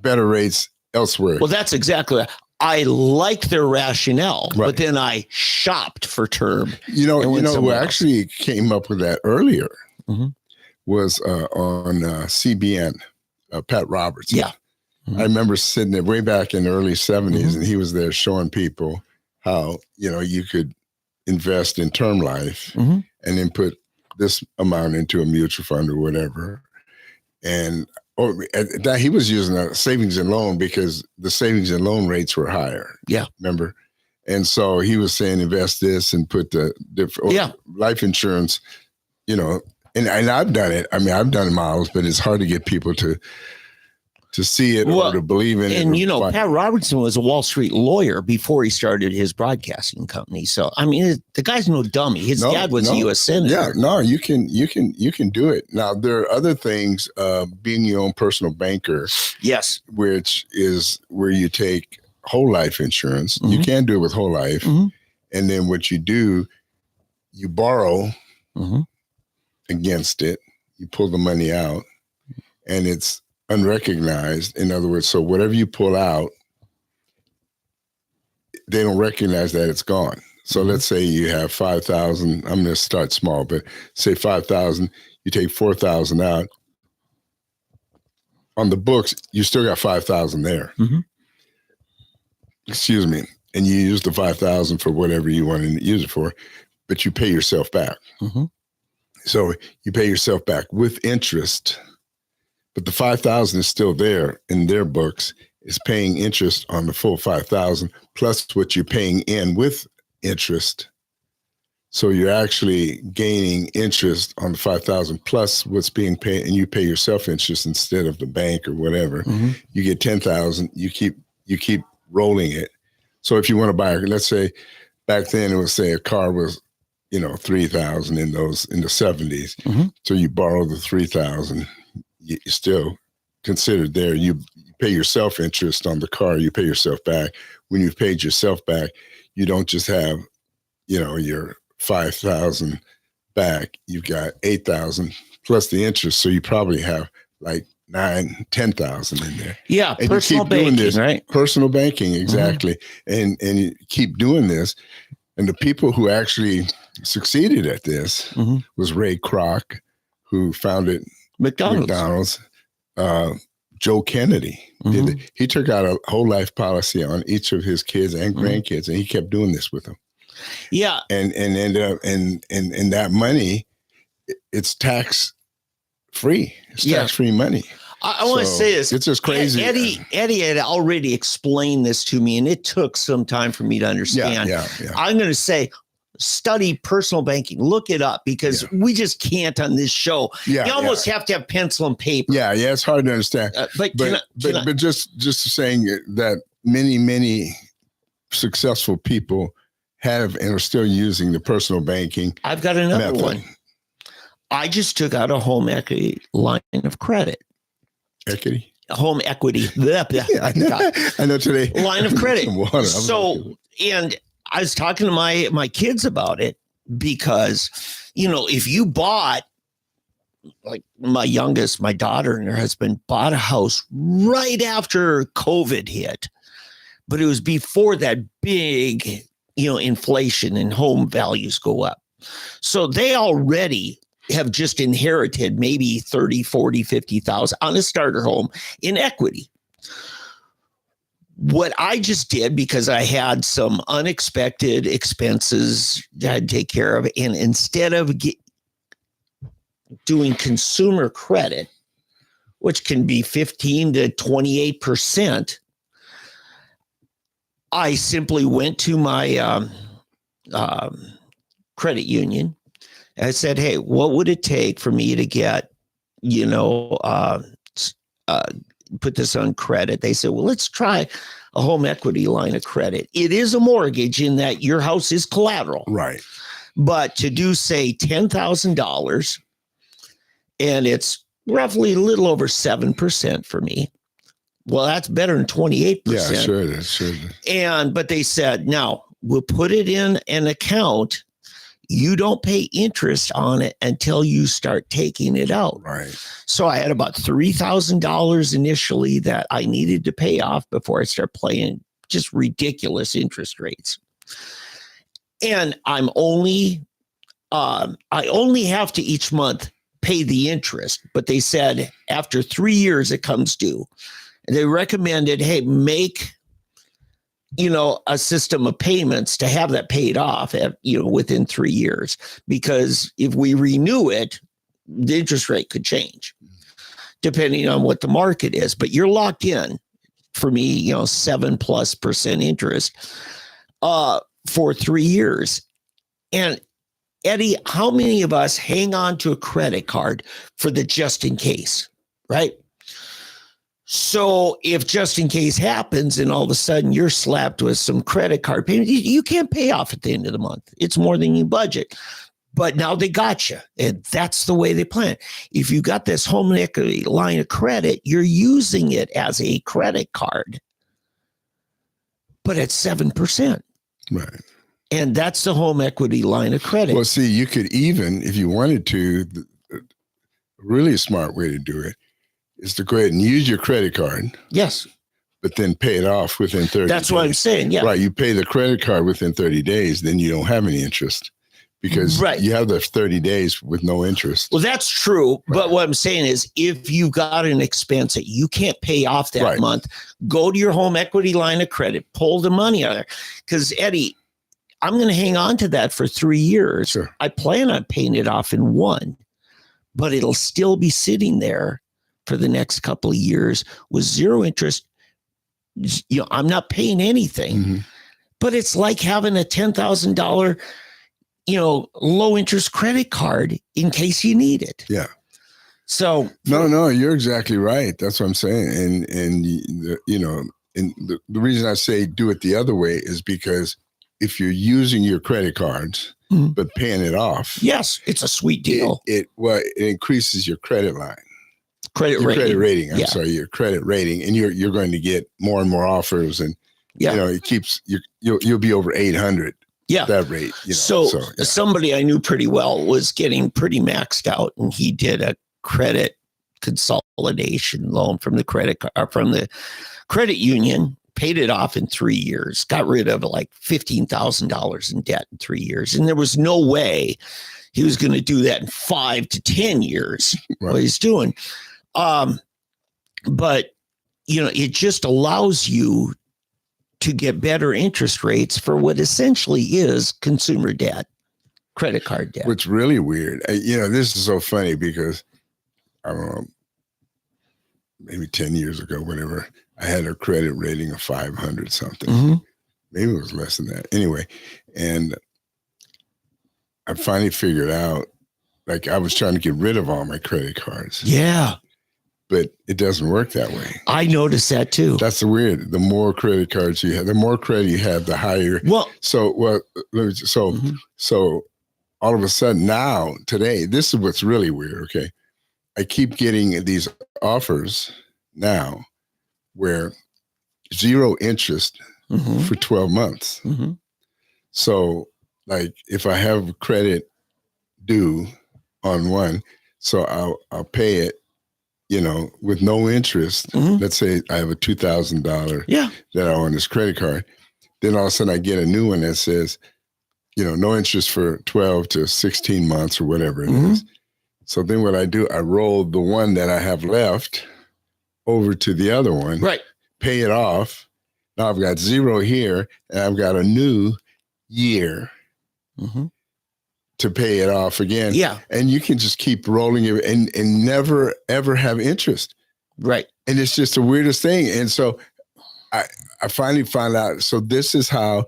better rates elsewhere. Well, that's exactly. I like their rationale, but then I shopped for term. Who actually came up with that earlier was on CBN, Pat Roberts. Yeah. I remember sitting there way back in the early 70s and he was there showing people how, you could invest in term life and then put this amount into a mutual fund or whatever. And that he was using a savings and loan because the savings and loan rates were higher. Yeah. Remember? And so he was saying, invest this and put the life insurance, and I've done it. I mean, I've done models, but it's hard to get people to see it or to believe in it. And, Pat Robertson was a Wall Street lawyer before he started his broadcasting company. So, I mean, the guy's no dummy. His dad was a U.S. Senator. Yeah, no, you can do it. Now, there are other things, being your own personal banker. Yes. Which is where you take whole life insurance. You can do it with whole life. And then what you do, you borrow against it. You pull the money out and it's unrecognized. In other words, so whatever you pull out, they don't recognize that it's gone. So let's say you have 5,000. I'm going to start small, but say 5,000. You take 4,000 out. On the books, you still got 5,000 there. Excuse me. And you use the 5,000 for whatever you want to use it for, but you pay yourself back. So you pay yourself back with interest. But the 5,000 is still there in their books, is paying interest on the full 5,000 plus what you're paying in with interest. So you're actually gaining interest on the 5,000 plus what's being paid, and you pay yourself interest instead of the bank or whatever. You get 10,000. You keep rolling it. So if you want to buy, let's say back then it was say a car was 3,000 in the 70s. So you borrow the 3,000. You still considered there. You pay yourself interest on the car, you pay yourself back. When you've paid yourself back, you don't just have, your 5,000 back. You've got 8,000 plus the interest. So you probably have like 10,000 in there. Yeah. And personal you keep doing banking, this, right? Personal banking. Exactly. And you keep doing this. And the people who actually succeeded at this was Ray Kroc, who founded McDonald's. Joe Kennedy did it. He took out a whole life policy on each of his kids and grandkids, and he kept doing this with them. Yeah, and ended up and that money, it's tax free. It's tax free money. I want to say this. It's just crazy. Eddie had already explained this to me, and it took some time for me to understand. Yeah. I'm going to say, study personal banking. Look it up, because we just can't on this show. You almost have to have pencil and paper. Yeah, it's hard to understand. But just saying that many successful people have and are still using the personal banking. I've got another method. one. I just took out a home equity line of credit. Equity? Home equity. I know today. Line of credit. So, and I was talking to my kids about it, because, if you bought, like my daughter and her husband bought a house right after COVID hit, but it was before that big, inflation and home values go up. So they already have just inherited maybe 30, 40, 50,000 on a starter home in equity. What I just did, because I had some unexpected expenses that I had to take care of, and instead of doing consumer credit, which can be 15 to 28%, I simply went to my credit union. I said, hey, what would it take for me to get, put this on credit? They said, well, let's try a home equity line of credit. It is a mortgage in that your house is collateral. Right. But to do, say, $10,000, and it's roughly a little over 7% for me. Well, that's better than 28%. Yeah, sure. But they said, now we'll put it in an account. You don't pay interest on it until you start taking it out. Right. So I had about $3,000 initially that I needed to pay off before I start paying just ridiculous interest rates. And I only have to each month pay the interest, but they said after 3 years it comes due. And they recommended, hey, make a system of payments to have that paid off within 3 years, because if we renew it, the interest rate could change depending on what the market is, but you're locked in for me, 7+% interest, for 3 years. And Eddie, how many of us hang on to a credit card for the just in case, right? So if just in case happens and all of a sudden you're slapped with some credit card payment, you can't pay off at the end of the month. It's more than you budget. But now they got you, and that's the way they plan. If you got this home equity line of credit, you're using it as a credit card, but at 7%. Right. And that's the home equity line of credit. Well, see, you could even, if you wanted to, a really smart way to do it is to go ahead and use your credit card. Yes. But then pay it off within 30 days. That's what I'm saying, yeah. Right, you pay the credit card within 30 days, then you don't have any interest because you have the 30 days with no interest. Well, that's true. Right. But what I'm saying is if you've got an expense that you can't pay off that month, go to your home equity line of credit, pull the money out of there. Because, Eddie, I'm going to hang on to that for 3 years. Sure. I plan on paying it off in 1, but it'll still be sitting there for the next couple of years with zero interest. I'm not paying anything, but it's like having a $10,000, low interest credit card in case you need it. Yeah. So no, you're exactly right. That's what I'm saying. And the reason I say do it the other way is because if you're using your credit cards, but paying it off. Yes. It's a sweet deal. It increases your credit line. credit your rating. Credit rating. I'm sorry, your credit rating, and you're going to get more and more offers, and it keeps you'll be over 800. Yeah, that rate. So somebody I knew pretty well was getting pretty maxed out, and he did a credit consolidation loan from the credit union, paid it off in 3 years, got rid of like $15,000 in debt in 3 years, and there was no way he was going to do that in 5 to 10 years. Right. What he's doing, but it just allows you to get better interest rates for what essentially is consumer debt, credit card debt. What's really weird, this is so funny because I don't know, maybe 10 years ago, whatever, I had a credit rating of 500 something. Mm-hmm. Maybe it was less than that. Anyway, and I finally figured out, like, I was trying to get rid of all my credit cards. Yeah. But it doesn't work that way. I noticed that too. That's the weird. The more credit cards you have, the more credit you have, the higher. So all of a sudden now, today, this is what's really weird. Okay. I keep getting these offers now where 0 interest for 12 months. Mm-hmm. So like if I have credit due on one, so I'll pay it, with no interest. Mm-hmm. Let's say I have a $2,000 that I owe on this credit card. Then all of a sudden I get a new one that says, no interest for 12 to 16 months or whatever it is. So then what I do, I roll the one that I have left over to the other one, right? Pay it off. Now I've got 0 here, and I've got a new year to pay it off again. Yeah. And you can just keep rolling it and never, ever have interest. Right. And it's just the weirdest thing. And so I finally found out, so this is how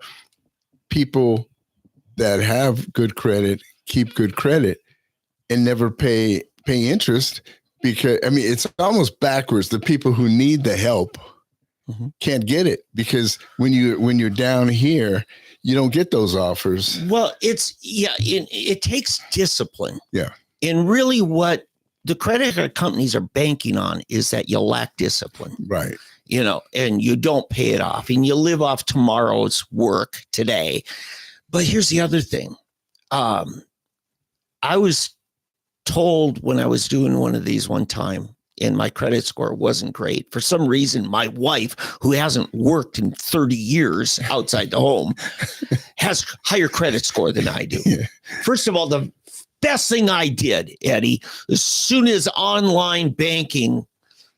people that have good credit keep good credit and never pay interest, because it's almost backwards. The people who need the help can't get it, because when you're down here, you don't get those offers. Well, it takes discipline. Yeah. And really what the credit card companies are banking on is that you lack discipline. Right. And you don't pay it off, and you live off tomorrow's work today. But here's the other thing. I was told when I was doing one of these one time, and my credit score wasn't great. For some reason, my wife, who hasn't worked in 30 years outside the home, has higher credit score than I do. Yeah. First of all, the best thing I did, Eddie, as soon as online banking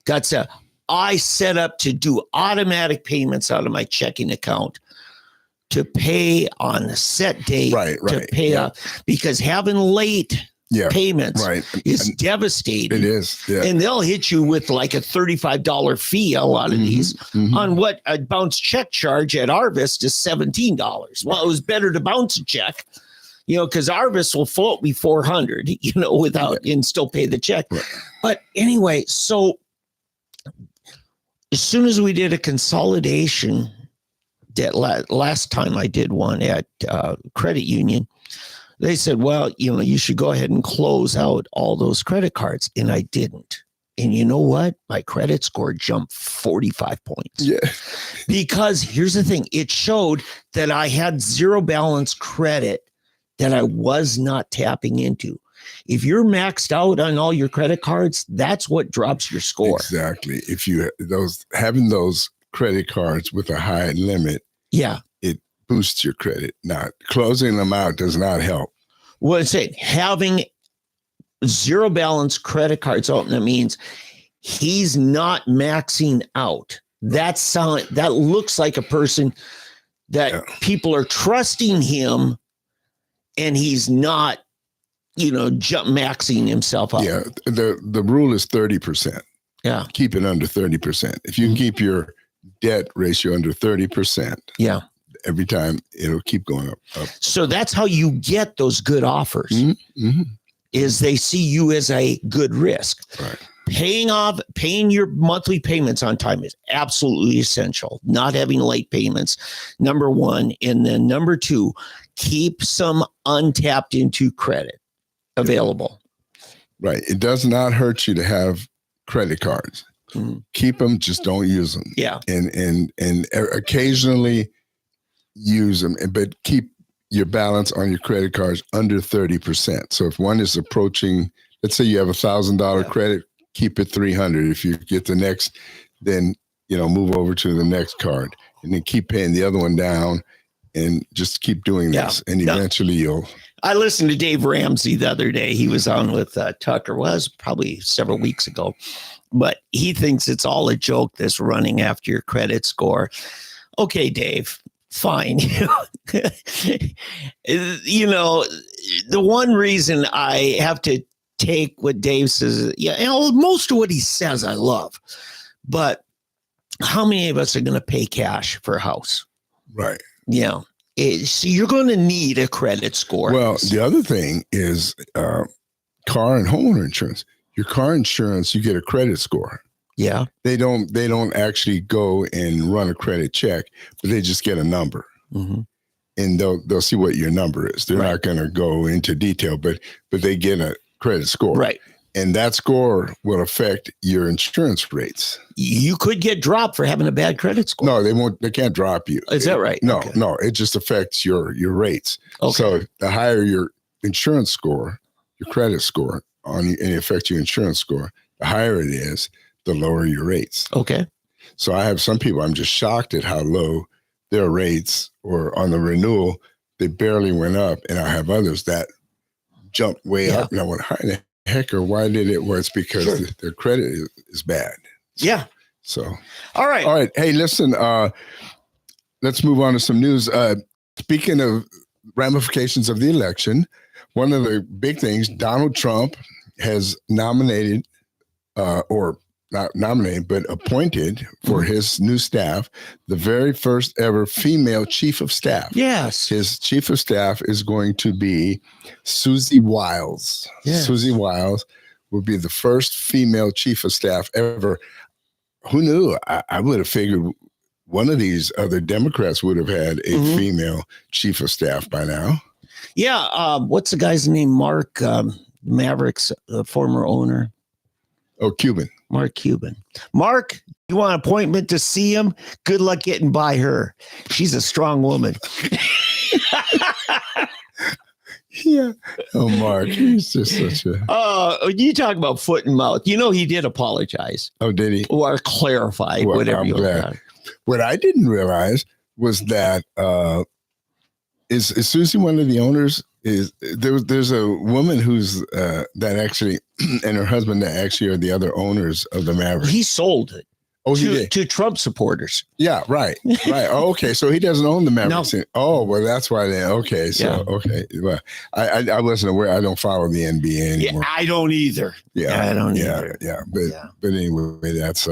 got set, I set up to do automatic payments out of my checking account to pay on a set date to pay off, because having late payments is devastating. It is. Yeah. And they'll hit you with like a $35 fee, a lot of these, on what a bounce check charge at Arvest is $17. Well, it was better to bounce a check, because Arvest will float me $400, without and still pay the check. Right. But anyway, so as soon as we did a consolidation, that last time I did one at credit union, they said, well, you should go ahead and close out all those credit cards. And I didn't. And you know what? My credit score jumped 45 points. Yeah. Because here's the thing. It showed that I had 0 balance credit that I was not tapping into. If you're maxed out on all your credit cards, that's what drops your score. Exactly. If you having those credit cards with a high limit, it boosts your credit. Now, closing them out does not help. Well, it's having 0 balance credit cards open, that means he's not maxing out. That looks like a person that people are trusting him, and he's not, maxing himself up. Yeah, the rule is 30%. Yeah, keep it under 30%. If you can keep your debt ratio under 30%, every time it'll keep going up. So that's how you get those good offers. Is they see you as a good risk. Right. Paying your monthly payments on time is absolutely essential. Not having late payments, number one. And then number 2, keep some untapped into credit available. Right. It does not hurt you to have credit cards. Keep them, just don't use them. Yeah. And occasionally use them, but keep your balance on your credit cards under 30%. So if one is approaching, let's say you have $1,000 credit, keep it 300. If you get the next, then, move over to the next card and then keep paying the other one down and just keep doing this. And eventually you'll. I listened to Dave Ramsey the other day. He was on with Tucker, probably several weeks ago. But he thinks it's all a joke, this running after your credit score. Okay, Dave, fine. The one reason I have to take what Dave says, most of what he says I love. But how many of us are going to pay cash for a house? Right. Yeah. So you're going to need a credit score. Well, the other thing is car and homeowner insurance. Your car insurance, you get a credit score. Yeah. They don't actually go and run a credit check, but they just get a number. Mm-hmm. And they'll see what your number is. They're not going to go into detail, but they get a credit score. Right. And that score will affect your insurance rates. You could get dropped for having a bad credit score. No, they won't. They can't drop you. Is that right? No. It just affects your rates. Okay. So the higher your insurance score, your credit score, and it affects your insurance score, the higher it is, the lower your rates. Okay. So I have some people, I'm just shocked at how low their rates, or on the renewal, they barely went up. And I have others that jumped way up. And I went, how the heck, or why did it? Well, it's because their credit is bad. Yeah. So. All right. Hey, listen, let's move on to some news. Speaking of ramifications of the election, one of the big things, Donald Trump has nominated, or not nominated, but appointed for his new staff, the very first ever female chief of staff. Yes. His chief of staff is going to be Susie Wiles. Yes. Susie Wiles will be the first female chief of staff ever. Who knew? I would have figured one of these other Democrats would have had a female chief of staff by now. Yeah. What's the guy's name? Mark, Mavericks, former owner. Oh, Cuban. Mark Cuban. Mark, you want an appointment to see him? Good luck getting by her. She's a strong woman. Yeah. Oh, Mark, he's just such a. You talk about foot and mouth. He did apologize. Oh, did he? Or clarify, whatever you want. What I didn't realize was that is Susie one of the owners? There's a woman who's that actually, and her husband that actually are the other owners of the Mavericks. He sold it. Oh, he did? To Trump supporters. Yeah, right. Oh, okay. So he doesn't own the Mavericks. No. Oh, well, that's why then. Okay. So, okay. Well, I wasn't aware. I don't follow the NBA anymore. Yeah, I don't either. Yeah. I don't either. Yeah. But anyway, that's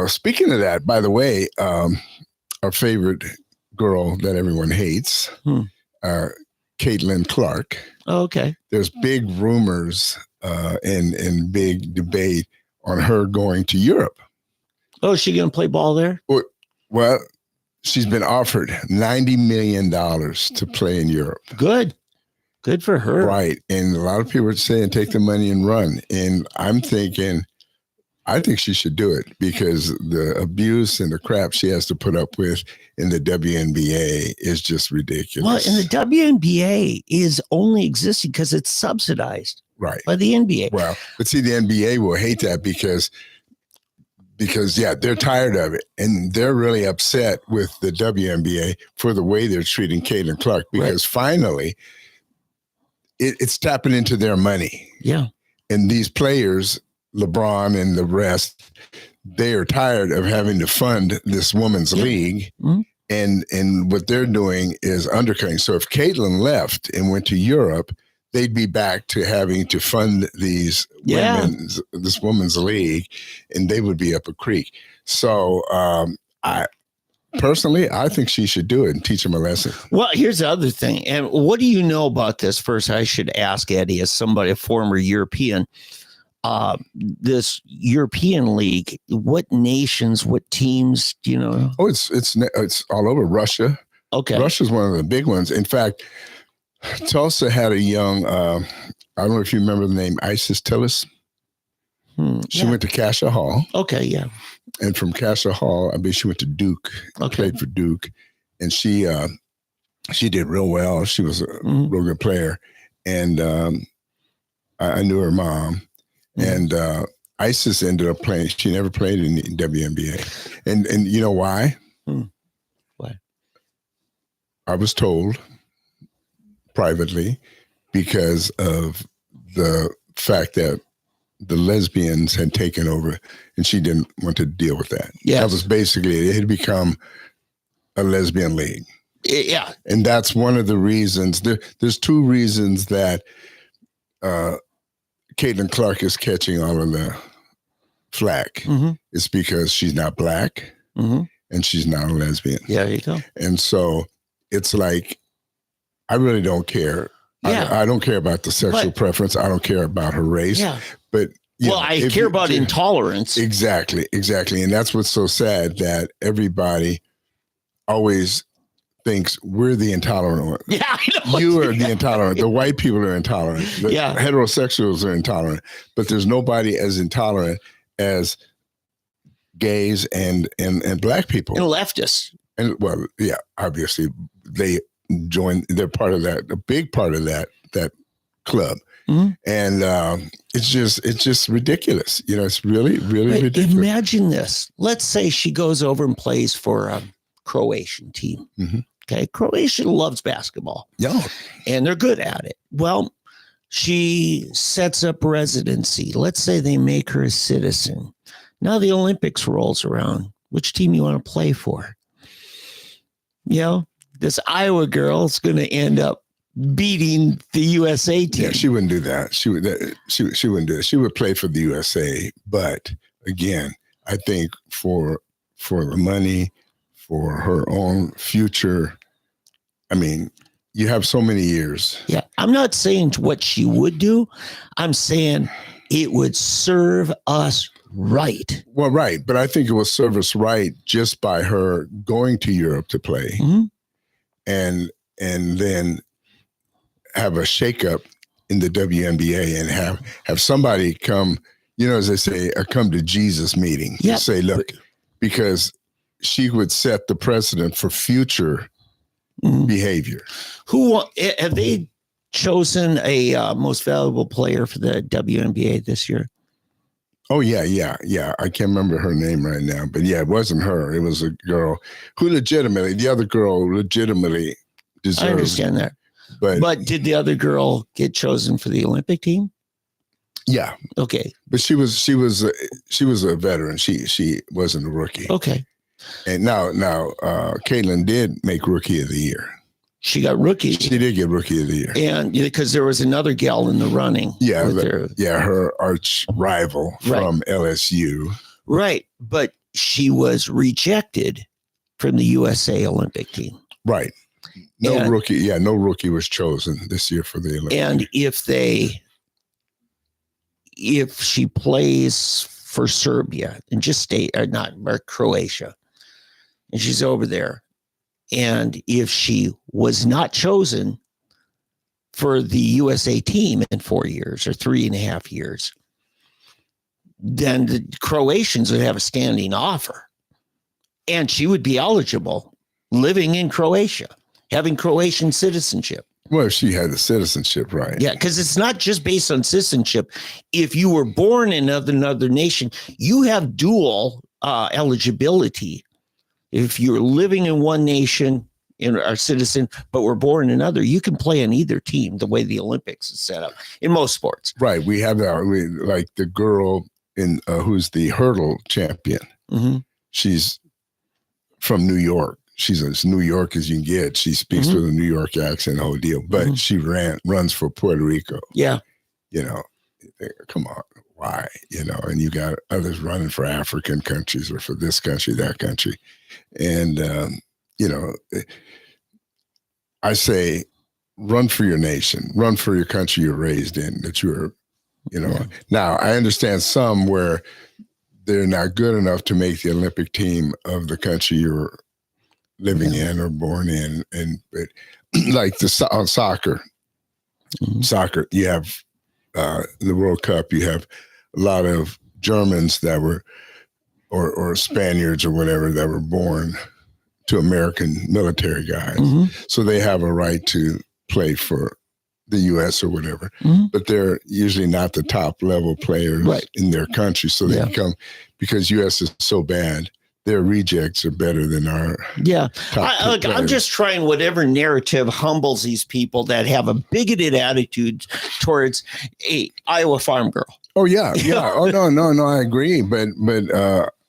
speaking of that, by the way, our favorite girl that everyone hates, Caitlin Clark. Oh, okay. There's big rumors and big debate on her going to Europe. Oh, is she going to play ball there? Well, she's been offered $90 million to play in Europe. Good for her. Right. And a lot of people are saying, take the money and run. And I'm thinking, I think she should do it because the abuse and the crap she has to put up with in the WNBA is just ridiculous. Well, and the WNBA is only existing because it's subsidized by the NBA. Well, but see, the NBA will hate that because they're tired of it. And they're really upset with the WNBA for the way they're treating Caitlin Clark because finally it's tapping into their money. Yeah. And these players, LeBron and the rest, they are tired of having to fund this women's league. Mm-hmm. And what they're doing is undercutting. So if Caitlin left and went to Europe, they'd be back to having to fund this women's league, and they would be up a creek. So I think she should do it and teach them a lesson. Well, here's the other thing. And what do you know about this? First, I should ask Eddie, as somebody, a former European, this European league, what nations, what teams, do you know? Oh, it's all over. Russia. Okay. Russia's one of the big ones. In fact, Tulsa had a young, I don't know if you remember the name, Isis Tillis. She went to Cassia Hall. Okay, yeah. And from Cassia Hall, she went to Duke, played for Duke. And she did real well. She was a real good player. And I knew her mom. And Isis ended up playing. She never played in the WNBA. And you know why? Why? I was told privately because of the fact that the lesbians had taken over and she didn't want to deal with that. Yes. That was basically, it had become a lesbian league. Yeah. And that's one of the reasons. There's two reasons that Caitlin Clark is catching all of the flack. It's because she's not Black and she's not a lesbian. Yeah, there you go. And so it's like, I really don't care. Yeah. I don't care about the sexual preference. I don't care about her race. Yeah. But I care about intolerance. Exactly. And that's what's so sad, that everybody always thinks we're the intolerant one. Yeah, I know. You are the intolerant. The white people are intolerant. The heterosexuals are intolerant. But there's nobody as intolerant as gays and Black people. And leftists. And well, yeah, obviously they join. They're part of that. A big part of that club. And it's just ridiculous. It's really, really ridiculous. Imagine this. Let's say she goes over and plays for a Croatian team. Okay. Croatia loves basketball. Yeah. And they're good at it. Well, she sets up residency. Let's say they make her a citizen. Now the Olympics rolls around. Which team you want to play for? This Iowa girl is going to end up beating the USA team. Yeah, she wouldn't do that. She wouldn't do it. She would play for the USA. But again, I think for the money, for her own future, you have so many years. Yeah. I'm not saying what she would do. I'm saying it would serve us right. Well, right. But I think it will serve us right just by her going to Europe to play and then have a shakeup in the WNBA and have somebody come, as they say, a come to Jesus meeting. Yeah. Say, look, because she would set the precedent for future behavior. Who have they chosen a most valuable player for the WNBA this year? Oh, yeah. I can't remember her name right now, but yeah, it wasn't her. It was a girl who the other girl legitimately deserved. I understand that. But did the other girl get chosen for the Olympic team? Yeah. Okay. But she was a veteran. She wasn't a rookie. Okay. And now Caitlin did make Rookie of the Year. She got Rookie. She did get Rookie of the Year. And because there was another gal in the running. Yeah. Her arch rival from LSU. Right. But she was rejected from the USA Olympic team. Right. No rookie was chosen this year for the Olympics. And if she plays for Serbia and or Croatia, and she's over there, and if she was not chosen for the USA team in 4 years or 3.5 years, then the Croatians would have a standing offer, and she would be eligible living in Croatia, having Croatian citizenship. Well, she had the citizenship, right? Yeah, because it's not just based on citizenship. If you were born in another nation, you have dual eligibility. If you're living in one nation and are citizen, but were born in another, you can play on either team the way the Olympics is set up in most sports. Right. We have that. Like the girl in who's the hurdle champion. She's from New York. She's as New York as you can get. She speaks with a New York accent, the whole deal. But she runs for Puerto Rico. Yeah. Come on, why? And you got others running for African countries or for this country, that country. And, I say, run for your nation, run for your country you're raised in, that you're, Now, I understand some where they're not good enough to make the Olympic team of the country you're living in or born in. But like soccer, you have the World Cup, you have a lot of Germans that were, or Spaniards or whatever that were born to American military guys. So they have a right to play for the U.S. or whatever, but they're usually not the top level players in their country. So they come, because U.S. is so bad, their rejects are better than our top I'm just trying whatever narrative humbles these people that have a bigoted attitude towards a Iowa farm girl. Oh yeah. Oh no, I agree. But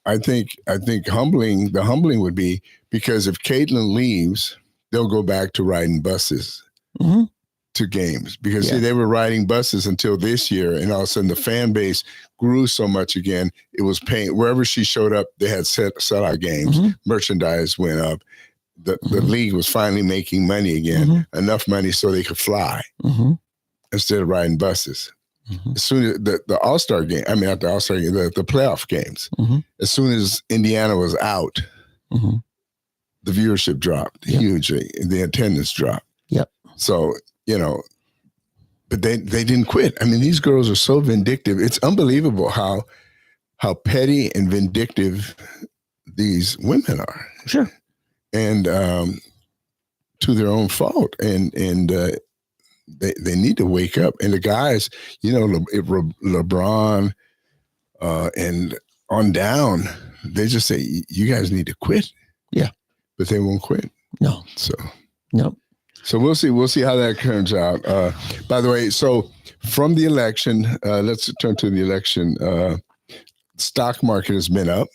I think the humbling would be, because if Caitlin leaves, they'll go back to riding buses to games, because see, they were riding buses until this year, and all of a sudden the fan base grew so much again. It was paying wherever she showed up. They had sellout games. Merchandise went up. The league was finally making money again, enough money so they could fly instead of riding buses. As soon as the All-Star game, I mean not the All-Star game, the playoff games. As soon as Indiana was out, the viewership dropped hugely. The attendance dropped. So, but they didn't quit. I mean, these girls are so vindictive. It's unbelievable how petty and vindictive these women are. Sure. And to their own fault. And they need to wake up. And the guys, LeBron and on down, they just say, you guys need to quit. Yeah. But they won't quit. No. So. No. So we'll see how that turns out. By the way, so from the election, let's turn to the election. Stock market has been up.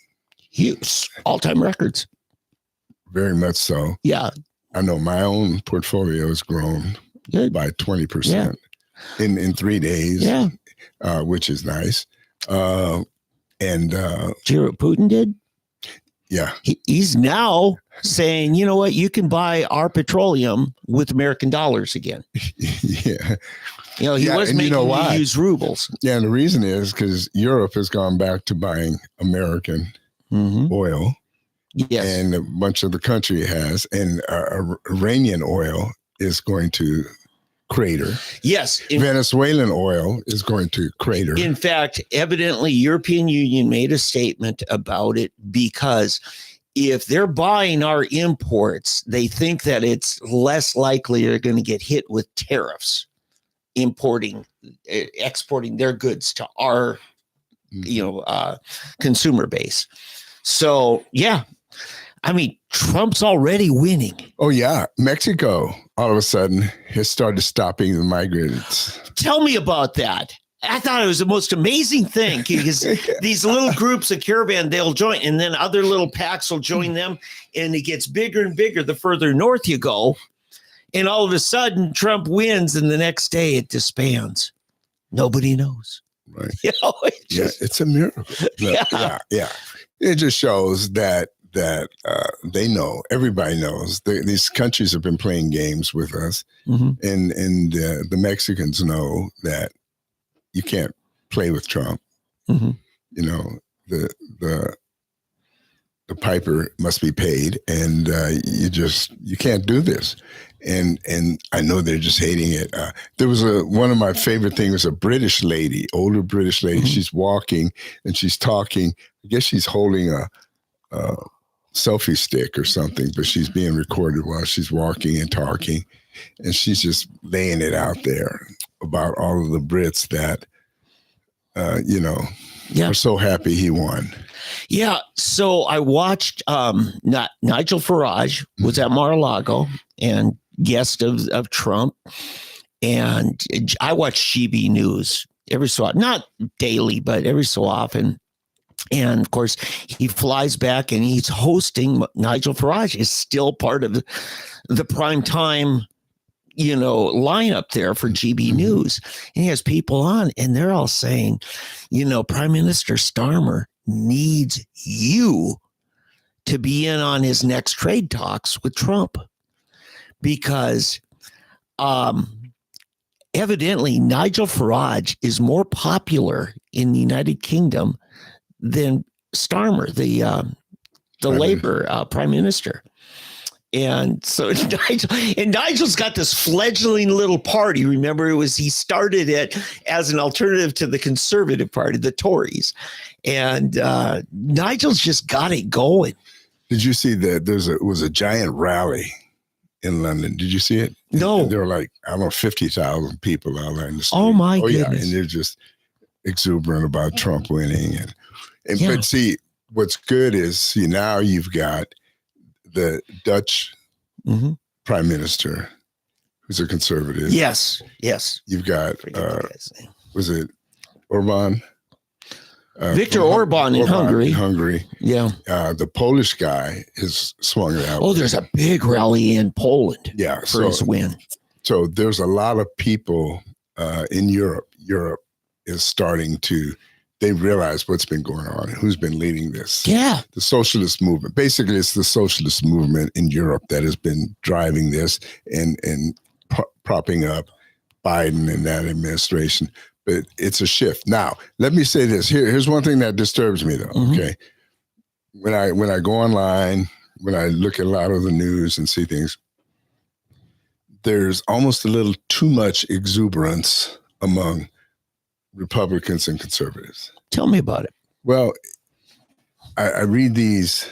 Huge. All-time records. Very much so. Yeah. I know my own portfolio has grown by 20% in 3 days, which is nice. And did you hear what Putin did? Yeah. He's now saying, you know what, you can buy our petroleum with American dollars again. Yeah. He was making you use rubles. Yeah, and the reason is because Europe has gone back to buying American oil. Yes. And a bunch of the country has. And Iranian oil is going to crater. Yes. Venezuelan oil is going to crater. In fact, evidently, European Union made a statement about it, because if they're buying our imports, they think that it's less likely they're going to get hit with tariffs, exporting their goods to our, consumer base. So, yeah. I mean, Trump's already winning. Oh, yeah. Mexico, all of a sudden, has started stopping the migrants. Tell me about that. I thought it was the most amazing thing, because these little groups of caravan, they'll join, and then other little packs will join them, and it gets bigger and bigger the further north you go. And all of a sudden, Trump wins, and the next day it disbands. Nobody knows. Right. It's a miracle. Yeah. It just shows that they know, everybody knows. These countries have been playing games with us, and the Mexicans know that you can't play with Trump. The piper must be paid, and you can't do this. And I know they're just hating it. There was one of my favorite things was a British lady, older British lady. She's walking and she's talking. I guess she's holding a selfie stick or something, but she's being recorded while she's walking and talking, and she's just laying it out there about all of the Brits that are so happy he won. Yeah. So I watched Nigel Farage was at Mar-a-Lago and guest of Trump, and I watch GB News every so often, not daily, but every so often. And of course, he flies back and he's hosting. Nigel Farage is still part of the prime time, lineup there for GB News. And he has people on, and they're all saying, Prime Minister Starmer needs you to be in on his next trade talks with Trump, because evidently Nigel Farage is more popular in the United Kingdom than Starmer, the Labour prime minister. And so Nigel's got this fledgling little party. Remember, he started it as an alternative to the Conservative Party, the Tories. And Nigel's just got it going. Did you see that it was a giant rally in London? Did you see it? No. And there were like, I don't know, 50,000 people out there in the street. Oh my goodness. Yeah. And they're just exuberant about Trump winning. But see, what's good is, now you've got the Dutch prime minister, who's a conservative. Yes. You've got, was it Orban? Viktor Orban in Hungary. Yeah. The Polish guy has swung it out. Oh, there's a big rally in Poland for his win. So there's a lot of people in Europe. Europe is starting to, they realize what's been going on and who's been leading this. Yeah. The socialist movement. Basically, it's the socialist movement in Europe that has been driving this and propping up Biden and that administration. But it's a shift. Now, let me say this. Here's one thing that disturbs me, though. Okay. When I go online, when I look at a lot of the news and see things, there's almost a little too much exuberance among Republicans and conservatives. Tell me about it. Well, I read these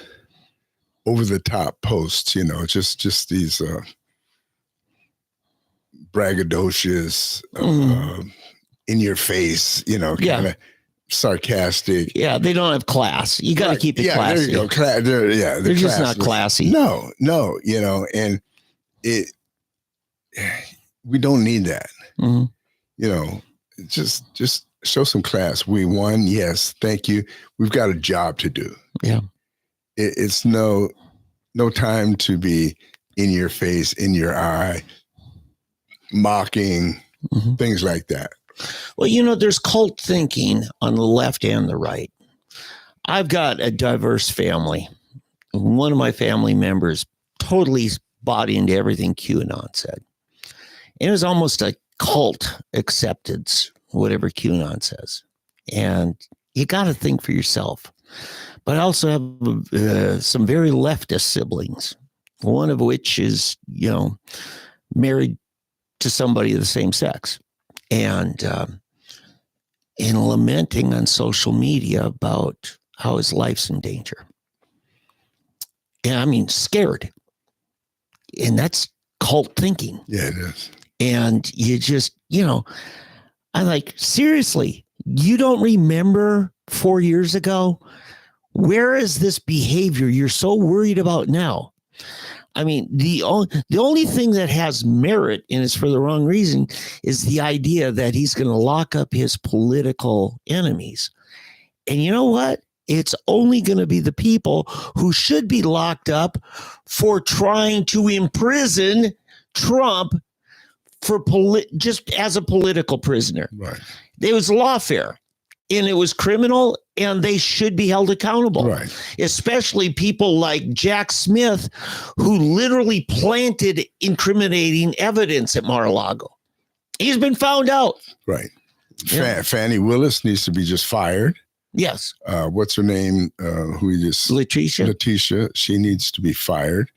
over-the-top posts, just these braggadocious, in your face, kind of sarcastic. Yeah, they don't have class. You got to keep it classy. There you go. They're just not classy. No, and we don't need that. Just show some class. We won. Yes. Thank you. We've got a job to do. Yeah. It's no time to be in your face, in your eye, mocking, things like that. Well, there's cult thinking on the left and the right. I've got a diverse family. One of my family members totally bought into everything QAnon said. It was almost a cult acceptance, whatever QAnon says. And you got to think for yourself. But I also have some very leftist siblings, one of which is, married to somebody of the same sex. And lamenting on social media about how his life's in danger. And scared. And that's cult thinking. Yeah, it is. And you just, I'm like, seriously, you don't remember 4 years ago? Where is this behavior you're so worried about now? The only thing that has merit, and it's for the wrong reason, is the idea that he's going to lock up his political enemies. And you know what? It's only going to be the people who should be locked up for trying to imprison Trump for just as a political prisoner. Right. It was lawfare. And it was criminal, and they should be held accountable. Right. Especially people like Jack Smith, who literally planted incriminating evidence at Mar-a-Lago. He's been found out. Right. Fannie Willis needs to be just fired. Yes. What's her name? Letitia. She needs to be fired.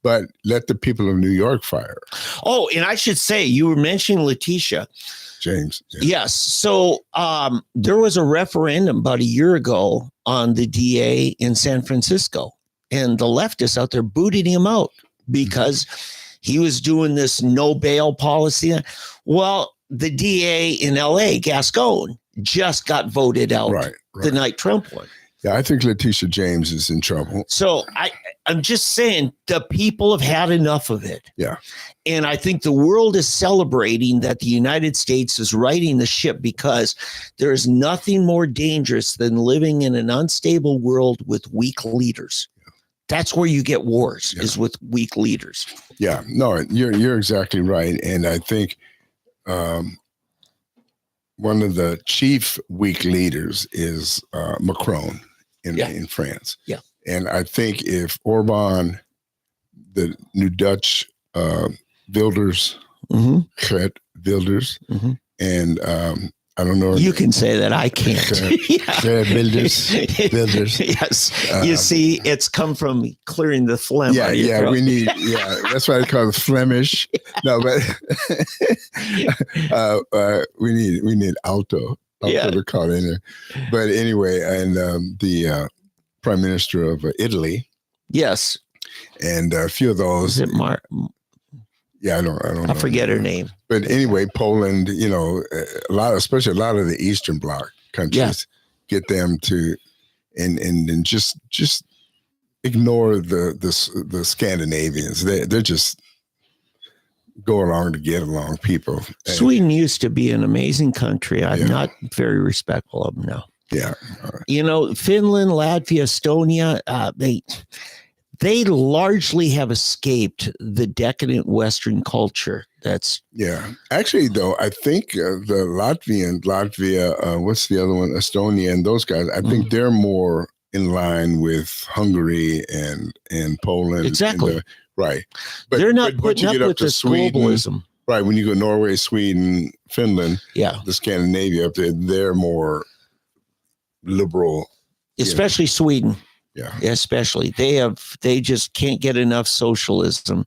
But let the people of New York fire her. Oh, and I should say, you were mentioning Letitia James. Yeah. Yes. So there was a referendum about a year ago on the DA in San Francisco, and the leftists out there booted him out because he was doing this no bail policy. Well, the DA in LA, Gascon, just got voted out the night Trump won. Yeah, I think Letitia James is in trouble. So I'm just saying the people have had enough of it. Yeah. And I think the world is celebrating that the United States is righting the ship, because there is nothing more dangerous than living in an unstable world with weak leaders. Yeah. That's where you get wars, is with weak leaders. Yeah, no, you're exactly right. And I think one of the chief weak leaders is Macron in France. Yeah. And I think if Orban, the new Dutch Wilders, Geert Wilders, and I don't know. You can say that. I can't. Builders. Yes. You see, it's come from clearing the phlegm. Yeah, we need. Yeah, that's why I call it Flemish. No, but we need alto to call in there. But anyway, and the Prime Minister of Italy. Yes. And a few of those. Is it Yeah, I don't know. I forget her name. But anyway, Poland, especially a lot of the Eastern Bloc countries, get them to, and just ignore the Scandinavians. They're just go along to get along people. Sweden used to be an amazing country. I'm not very respectful of them now. Yeah. Finland, Latvia, Estonia, they largely have escaped the decadent Western culture. Actually, though, I think the Latvia, what's the other one? Estonia and those guys, I think they're more in line with Hungary and Poland. Exactly. Right. But they're not putting up with this globalism. Right. When you go Norway, Sweden, Finland, the Scandinavia up there, they're more liberal. Especially Sweden. Yeah, especially they just can't get enough socialism.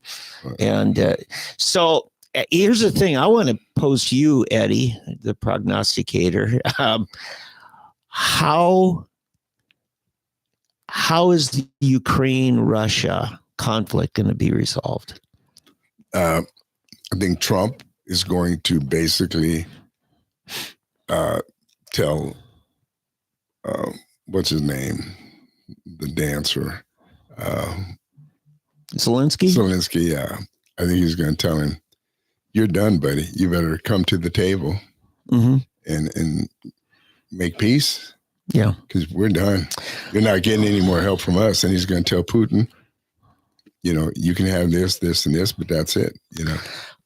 And so here's the thing I want to pose to you, Eddie, the prognosticator. How is the Ukraine-Russia conflict going to be resolved? I think Trump is going to basically tell what's his name? The dancer, Zelensky. Yeah, I think he's going to tell him, "You're done, buddy. You better come to the table and make peace. Yeah, because we're done. You're not getting any more help from us." And he's going to tell Putin, you can have this, this, and this, but that's it.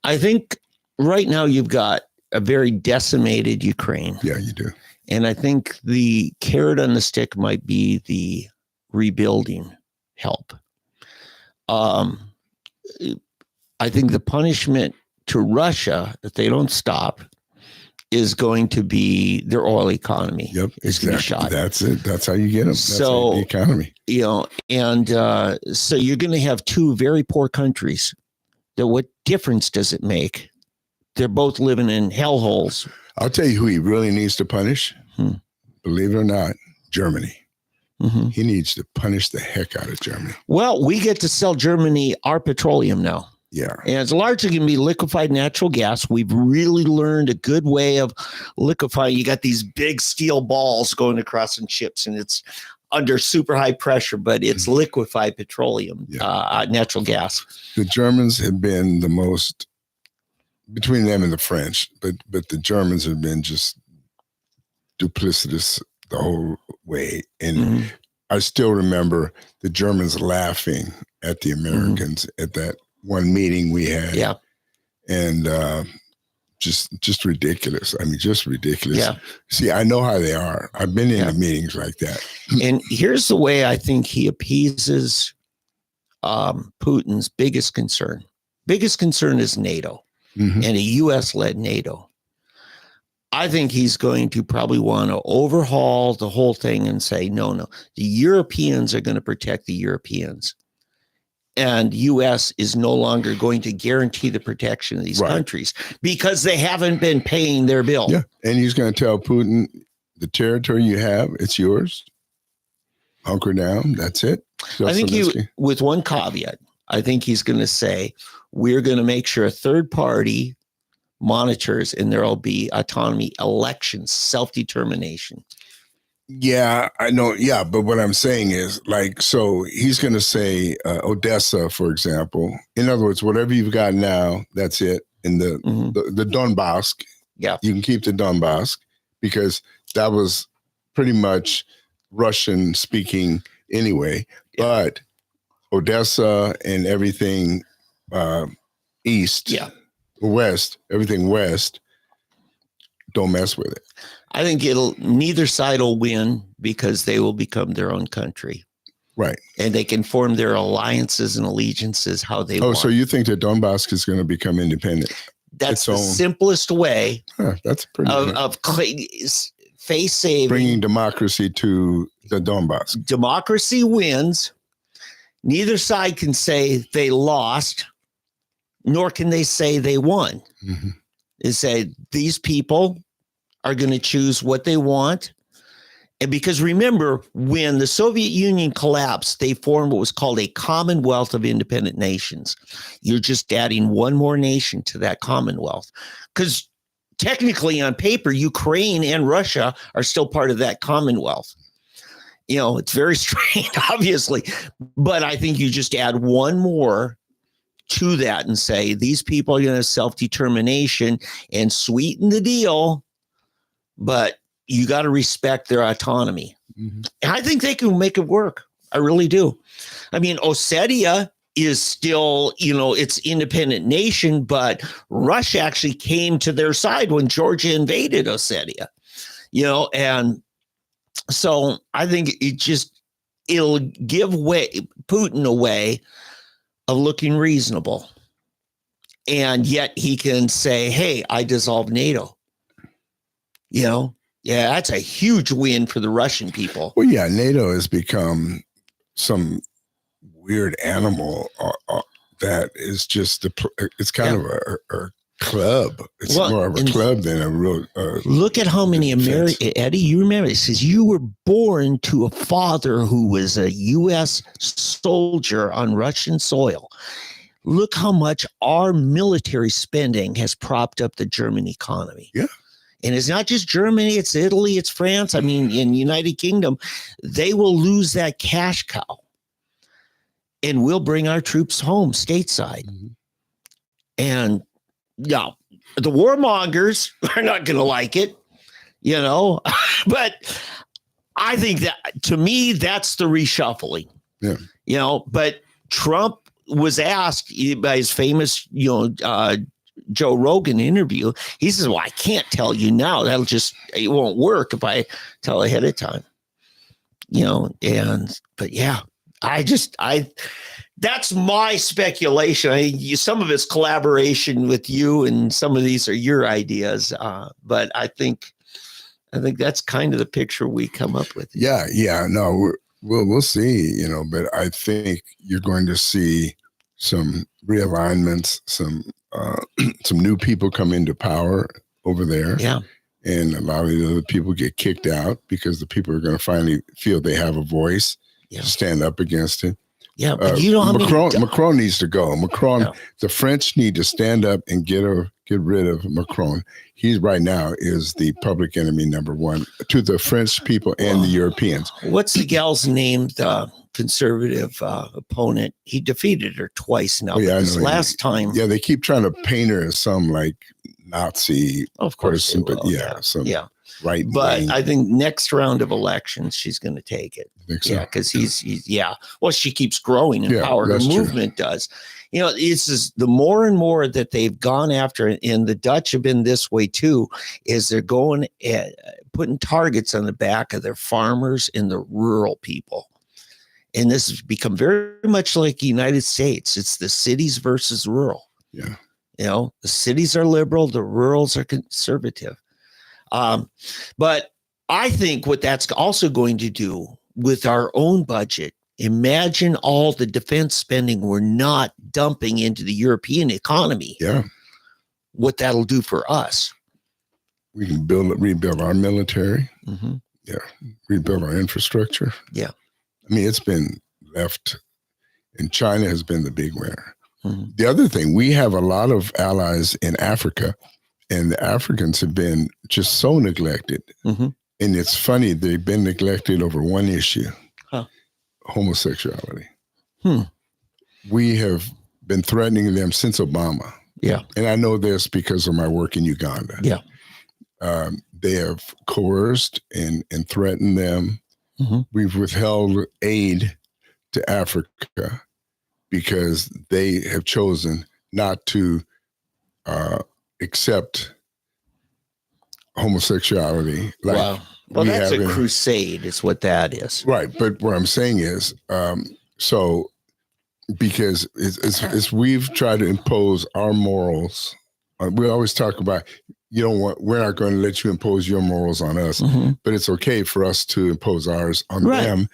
I think right now you've got a very decimated Ukraine. Yeah, you do. And I think the carrot on the stick might be the rebuilding help. I think the punishment to Russia, if they don't stop, is going to be their oil economy. Yep, is going to be shot. That's it. That's how you get them. That's the economy. And so you're going to have two very poor countries. What difference does it make? They're both living in hellholes. I'll tell you who he really needs to punish. Believe it or not, Germany. He needs to punish the heck out of Germany. Well, we get to sell Germany our petroleum now. Yeah. And it's largely going to be liquefied natural gas. We've really learned a good way of liquefying. You got these big steel balls going across in ships, and it's under super high pressure, but it's liquefied petroleum, natural gas. The Germans have been the most, between them and the French, but the Germans have been just duplicitous the whole way. And I still remember the Germans laughing at the Americans at that one meeting we had. Yeah. And just ridiculous. I mean, just ridiculous. Yeah. See, I know how they are. I've been in the meetings like that. And here's the way I think he appeases Putin's biggest concern. Biggest concern is NATO and a U.S.-led NATO. I think he's going to probably want to overhaul the whole thing and say, no, the Europeans are going to protect the Europeans. And U.S. is no longer going to guarantee the protection of these countries because they haven't been paying their bill. Yeah. And he's going to tell Putin, the territory you have, it's yours. Hunker down. That's it. I think with one caveat, I think he's going to say, we're going to make sure a third party monitors and there will be autonomy, elections, self-determination. Yeah, I know. Yeah. But what I'm saying is so he's going to say Odessa, for example. In other words, whatever you've got now, that's it. In the Donbass. Yeah. You can keep the Donbass because that was pretty much Russian speaking anyway. Yeah. But Odessa and everything east, west, everything west, don't mess with it. I think neither side will win because they will become their own country. Right. And they can form their alliances and allegiances how they want. Oh, so you think that Donbass is going to become independent? That's the simplest way that's pretty of face saving. Bringing democracy to the Donbass. Democracy wins. Neither side can say they lost, nor can they say they won. Mm-hmm. They say these people are going to choose what they want. And because remember, when the Soviet Union collapsed, they formed what was called a Commonwealth of Independent Nations. You're just adding one more nation to that Commonwealth. Because technically on paper, Ukraine and Russia are still part of that Commonwealth. You know, it's very strange, obviously. But I think you just add one more to that and say, these people are going to have self-determination and sweeten the deal. But you got to respect their autonomy. Mm-hmm. And I think they can make it work. I really do. I mean, Ossetia is still, it's independent nation, but Russia actually came to their side when Georgia invaded Ossetia, and so I think it'll give Putin a way of looking reasonable. And yet he can say, hey, I dissolved NATO, Yeah, that's a huge win for the Russian people. Well, yeah, NATO has become some weird animal that is just it's kind of a club. It's more of a club than a real. Look at how many Americans, Eddie. You remember it says you were born to a father who was a U.S. soldier on Russian soil. Look how much our military spending has propped up the German economy. Yeah. And it's not just Germany, it's Italy, it's France. I mean, in United Kingdom, they will lose that cash cow. And we'll bring our troops home stateside. Mm-hmm. And yeah, the warmongers are not going to like it, but I think that, to me, that's the reshuffling. Yeah. But Trump was asked by his famous, Joe Rogan interview. He says, well, I can't tell you now. It won't work if I tell ahead of time, but yeah, that's my speculation. Some of it's collaboration with you and some of these are your ideas. But I think that's kind of the picture we come up with. Yeah. No, we'll see, but I think you're going to see some realignments, some new people come into power over there. Yeah. And a lot of the other people get kicked out because the people are going to finally feel they have a voice to stand up against it. Yeah. But Macron needs to go. The French need to stand up and get rid of Macron. He right now is the public enemy number one to the French people and the Europeans. What's the gal's name? The conservative opponent. He defeated her twice now. This last time. Yeah, they keep trying to paint her as some like Nazi person, but right. But I think next round of elections, she's going to take it. So? Yeah, because he's well, she keeps growing in power. Her movement does. It's just the more and more that they've gone after, and the Dutch have been this way too, is they're going putting targets on the back of their farmers and the rural people. And this has become very much like the United States. It's the cities versus rural. Yeah. The cities are liberal, the rurals are conservative. But I think what that's also going to do with our own budget, imagine all the defense spending we're not dumping into the European economy. Yeah. What that'll do for us. We can rebuild our military. Mm-hmm. Yeah. Rebuild our infrastructure. Yeah. I mean, it's been left, and China has been the big winner. Mm-hmm. The other thing, we have a lot of allies in Africa, and the Africans have been just so neglected. Mm-hmm. And it's funny, they've been neglected over one issue, homosexuality. We have been threatening them since Obama. Yeah. And I know this because of my work in Uganda. Yeah. They have coerced and threatened them. Mm-hmm. We've withheld aid to Africa because they have chosen not to accept homosexuality. Wow. Well, that's a crusade is what that is. Right. But what I'm saying is, because it's we've tried to impose our morals we always talk about, we're not going to let you impose your morals on us, but it's okay for us to impose ours on them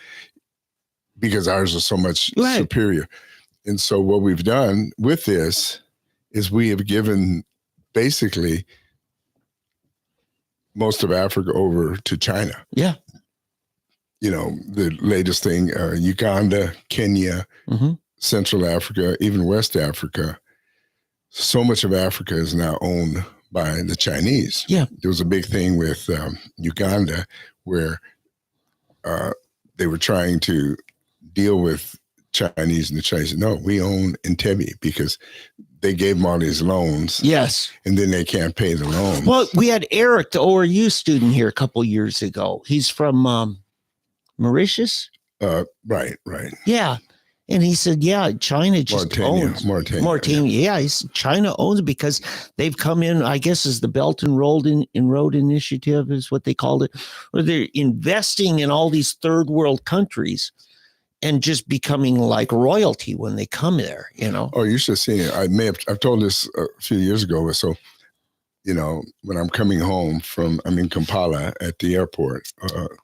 because ours are so much superior. And so what we've done with this is we have given basically most of Africa over to China. Yeah. The latest thing, Uganda, Kenya, Central Africa, even West Africa. So much of Africa is now owned by the Chinese. Yeah. There was a big thing with Uganda where they were trying to deal with Chinese, and the Chinese said, no, we own Entebbe because they gave them all these loans. Yes. And then they can't pay the loans. Well, we had Eric, the ORU student here a couple years ago. He's from Mauritius. Right. Yeah. And he said, yeah, China just owns Mauritania. Yeah, China owns it because they've come in, I guess, as the Belt and Road Initiative is what they called it, where they're investing in all these third world countries and just becoming like royalty when they come there, Oh, you should have seen it. I've told this a few years ago. So, when I'm coming home I'm in Kampala at the airport,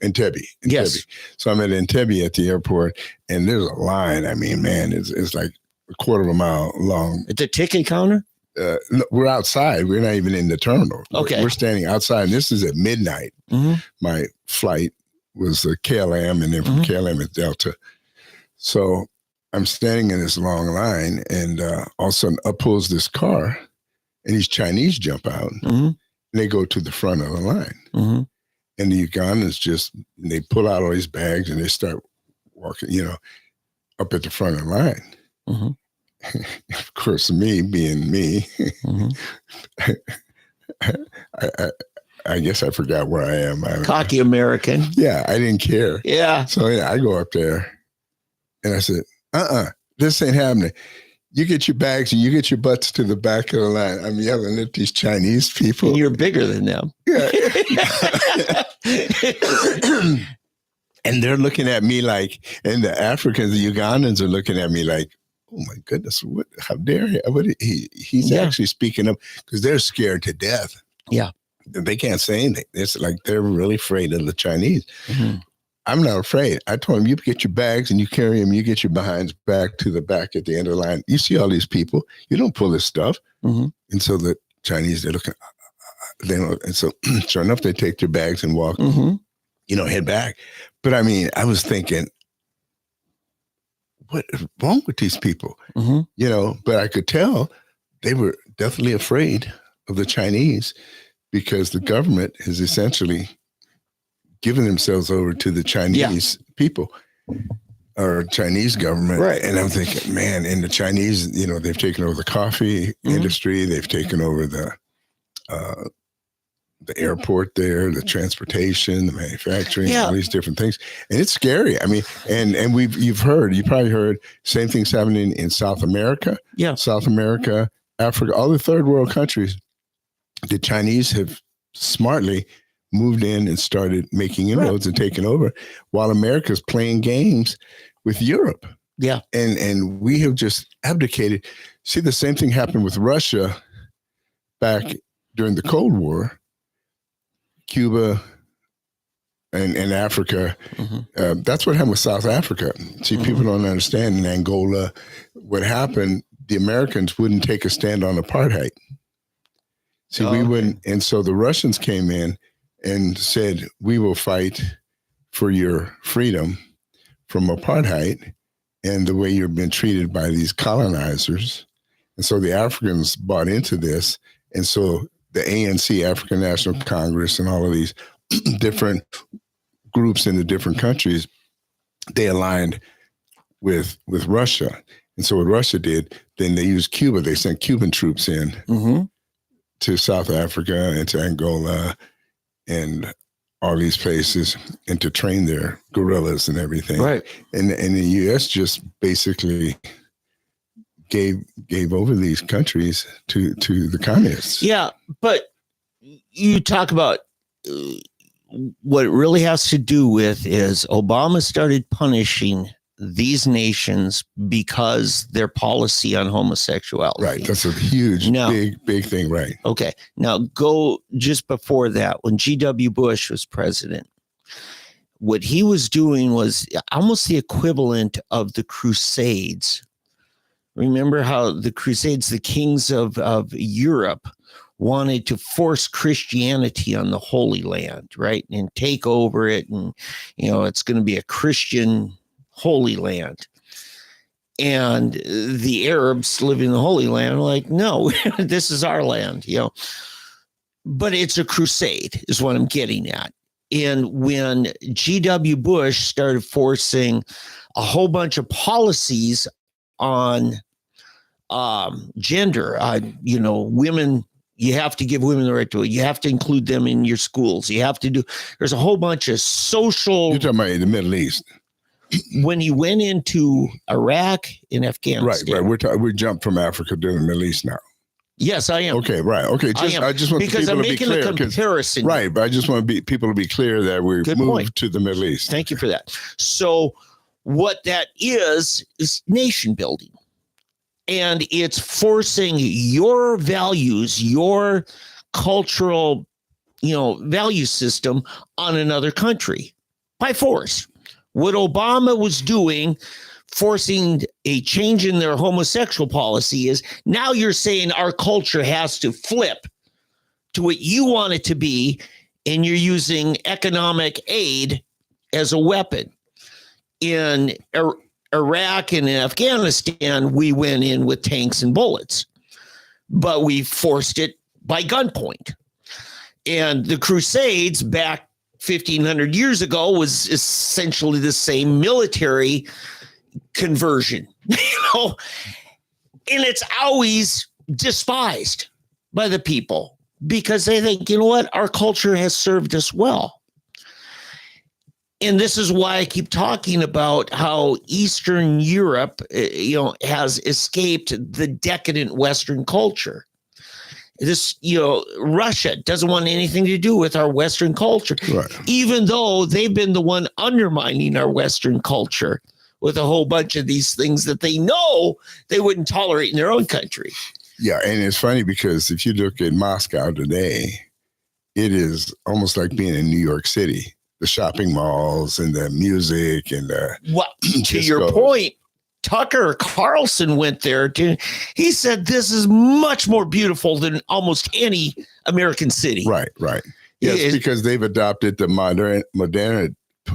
Entebbe. Yes. So I'm at Entebbe at the airport, and there's a line. I mean, man, it's like a quarter of a mile long. At the ticket counter? No, we're outside. We're not even in the terminal. Okay. We're standing outside, and this is at midnight. My flight was a KLM, and then from KLM at Delta. So I'm standing in this long line, and all of a sudden up pulls this car, and these Chinese jump out, and they go to the front of the line. And the Ugandans they pull out all these bags, and they start walking, up at the front of the line. Of course, me being me, I guess I forgot where I am. Cocky American. Yeah, I didn't care. Yeah. So I go up there, and I said, this ain't happening. You get your bags and you get your butts to the back of the line. I'm yelling at these Chinese people. And you're bigger than them. Yeah. And they're looking at me like, and the Africans, the Ugandans are looking at me like, oh my goodness, how dare he? He's actually speaking up because they're scared to death. Yeah. They can't say anything. It's like they're really afraid of the Chinese. I'm not afraid. I told him, you get your bags and you carry them, you get your behinds back to the back at the end of the line. You see all these people, you don't pull this stuff. And so the Chinese, they're looking, and so sure enough, they take their bags and walk, head back. But I mean, I was thinking, what is wrong with these people? But I could tell they were definitely afraid of the Chinese because the government has essentially given themselves over to the Chinese people or Chinese government. Right. And I'm thinking, man, and the Chinese, they've taken over the coffee industry. They've taken over the airport there, the transportation, the manufacturing, all these different things. And it's scary. I mean, and you probably heard same things happening in South America. Yeah. South America, Africa, all the third world countries. The Chinese have smartly moved in and started making inroads and taking over while America's playing games with Europe. Yeah. And we have just abdicated. See, the same thing happened with Russia back during the Cold War, Cuba and Africa. That's what happened with South Africa. See, people don't understand in Angola, what happened, the Americans wouldn't take a stand on apartheid. See, we wouldn't. And so the Russians came in and said, we will fight for your freedom from apartheid and the way you've been treated by these colonizers. And so the Africans bought into this. And so the ANC, African National Congress, and all of these different groups in the different countries, they aligned with Russia. And so what Russia did, then they used Cuba. They sent Cuban troops in to South Africa and to Angola and all these places, and to train their guerrillas and everything. Right. And the U.S. just basically gave over these countries to the communists. Yeah, but you talk about what it really has to do with is Obama started punishing these nations because their policy on homosexuality. Right. That's a huge, big thing. Right. Okay. Now go just before that, when G.W. Bush was president, what he was doing was almost the equivalent of the Crusades. Remember how the Crusades, the kings of Europe, wanted to force Christianity on the Holy Land, right? And take over it. And, it's going to be a Christian Holy Land. And the Arabs living in the Holy Land are like, no, this is our land, But it's a crusade is what I'm getting at. And when G.W. Bush started forcing a whole bunch of policies on gender, women, you have to give women the right to it. You have to include them in your schools. You have to there's a whole bunch of social. You're talking about in the Middle East. When he went into Iraq and Afghanistan. Right. We jumped from Africa to the Middle East now. Yes, I am. Okay, right. Okay, I just want because people I'm to be making clear. a comparison. Right, but I just want people to be clear that we moved to the Middle East. Thank you for that. So what that is nation building. And it's forcing your values, your cultural, value system on another country by force. What Obama was doing, forcing a change in their homosexual policy, is now you're saying our culture has to flip to what you want it to be, and you're using economic aid as a weapon. In Iraq and in Afghanistan, we went in with tanks and bullets, but we forced it by gunpoint. And the Crusades back 1,500 years ago was essentially the same military conversion, and it's always despised by the people because they think, our culture has served us well. And this is why I keep talking about how Eastern Europe, has escaped the decadent Western culture. This, Russia doesn't want anything to do with our Western culture, right, even though they've been the one undermining our Western culture with a whole bunch of these things that they know they wouldn't tolerate in their own country. Yeah, and it's funny because if you look at Moscow today, it is almost like being in New York City. The shopping malls and the music and the to your point, Tucker Carlson went there. He said this is much more beautiful than almost any American city. Right. Yes, because they've adopted the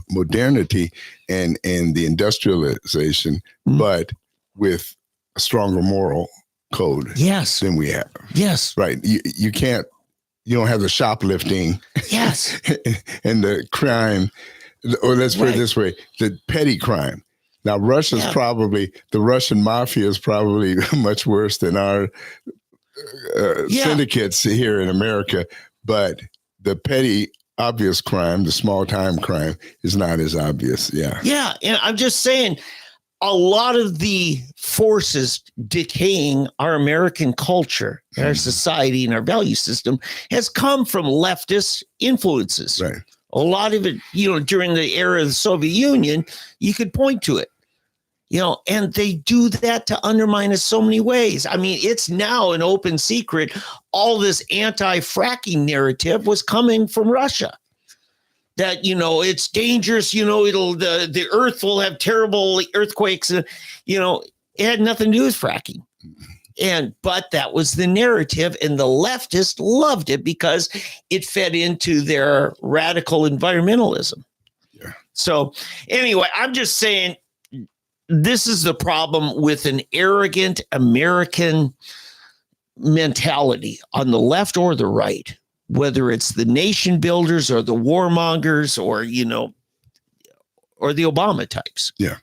modernity and the industrialization, but with a stronger moral code. Yes. Than we have. Yes. Right. You don't have the shoplifting. Yes. And the crime, or let's put it this way, the petty crime. Now, the Russian mafia is probably much worse than our syndicates here in America, but the petty, obvious crime, the small time crime is not as obvious. Yeah. Yeah. And I'm just saying, a lot of the forces decaying our American culture, our society, and our value system has come from leftist influences. Right. A lot of it, during the era of the Soviet Union, you could point to it, and they do that to undermine us so many ways. I mean, it's now an open secret. All this anti-fracking narrative was coming from Russia. That, it's dangerous, the earth will have terrible earthquakes. It had nothing to do with fracking. But that was the narrative, and the leftists loved it because it fed into their radical environmentalism. Yeah. So anyway, I'm just saying this is the problem with an arrogant American mentality on the left or the right. Whether it's the nation builders or the warmongers or, or the Obama types. Yeah.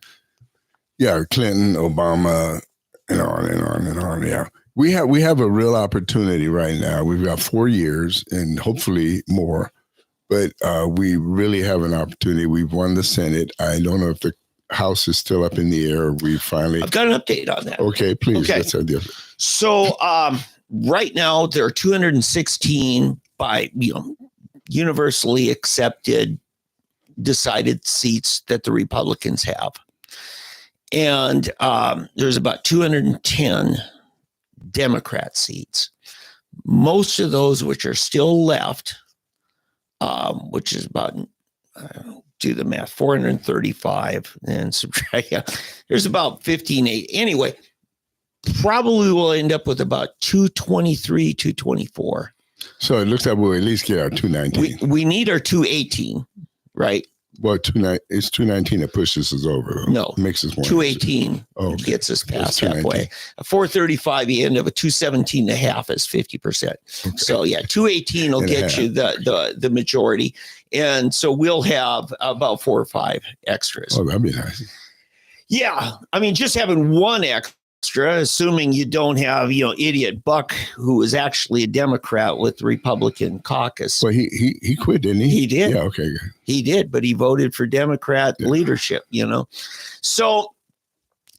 Yeah. Clinton, Obama, and on and on and on. Yeah. We have a real opportunity right now. We've got 4 years and hopefully more, but we really have an opportunity. We've won the Senate. I don't know if the House is still up in the air. I've got an update on that. Okay, please. Okay. Let's have the update. So right now there are 216 by universally accepted decided seats that the Republicans have. And there's about 210 Democrat seats. Most of those which are still left, which is about, do the math, 435 and subtract. Yeah, there's about 15. Anyway, probably will end up with about 223, 224. So it looks like we'll at least get our 219. We need our 218, right? Well, it's 219 that pushes us over. Though. No, makes us 218 gets us past halfway. A 435, you end up with 217 and a half is 50%. Okay. So yeah, 218 will get you the majority. And so we'll have about 4 or 5 extras. Oh, that'd be nice. Yeah. I mean, just having one extra, assuming you don't have, idiot Buck, who is actually a Democrat with the Republican caucus. Well, he quit, didn't he? He did. Yeah, okay. He did, but he voted for Democrat leadership, So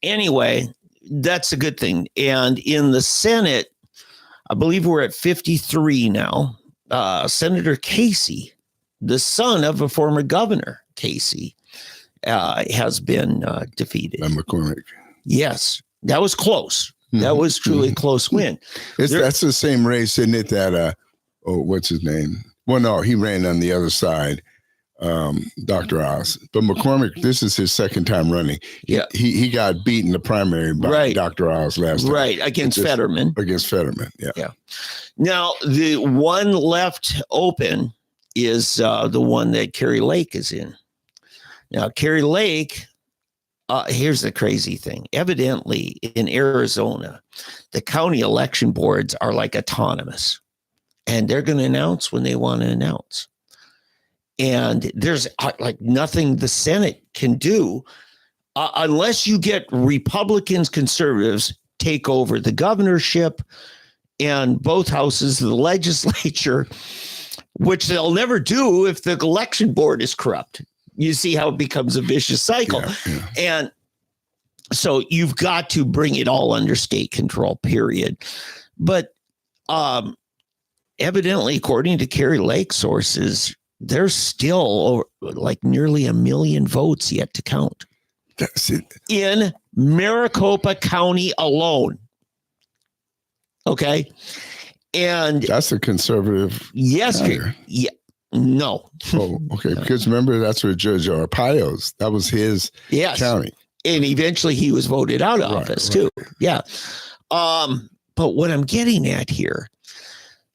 anyway, that's a good thing. And in the Senate, I believe we're at 53 now. Senator Casey, the son of a former governor, Casey, has been defeated. By McCormick. Yes. That was close. That was truly a close win. That's the same race, isn't it? That what's his name? Well, no, he ran on the other side, Dr. Oz. But McCormick, this is his second time running. Yeah, he got beaten the primary by Dr. Oz last time. Right, against Fetterman. Against Fetterman, yeah. Now the one left open is the one that Kari Lake is in. Now Kari Lake. Here's the crazy thing. Evidently, in Arizona, the county election boards are like autonomous, and they're going to announce when they want to announce. And there's like nothing the Senate can do unless you get Republicans, conservatives take over the governorship and both houses of the legislature, which they'll never do if the election board is corrupt. You see how it becomes a vicious cycle. Yeah. And so you've got to bring it all under state control, period. But evidently, according to Kari Lake sources, there's still like nearly 1 million votes yet to count. That's it. In Maricopa County alone. Okay. And that's a conservative. Yes. Yeah. No. Oh, okay. Because remember, that's where Judge Arpaio's. That was his county. And eventually he was voted out of office too. Yeah. But what I'm getting at here,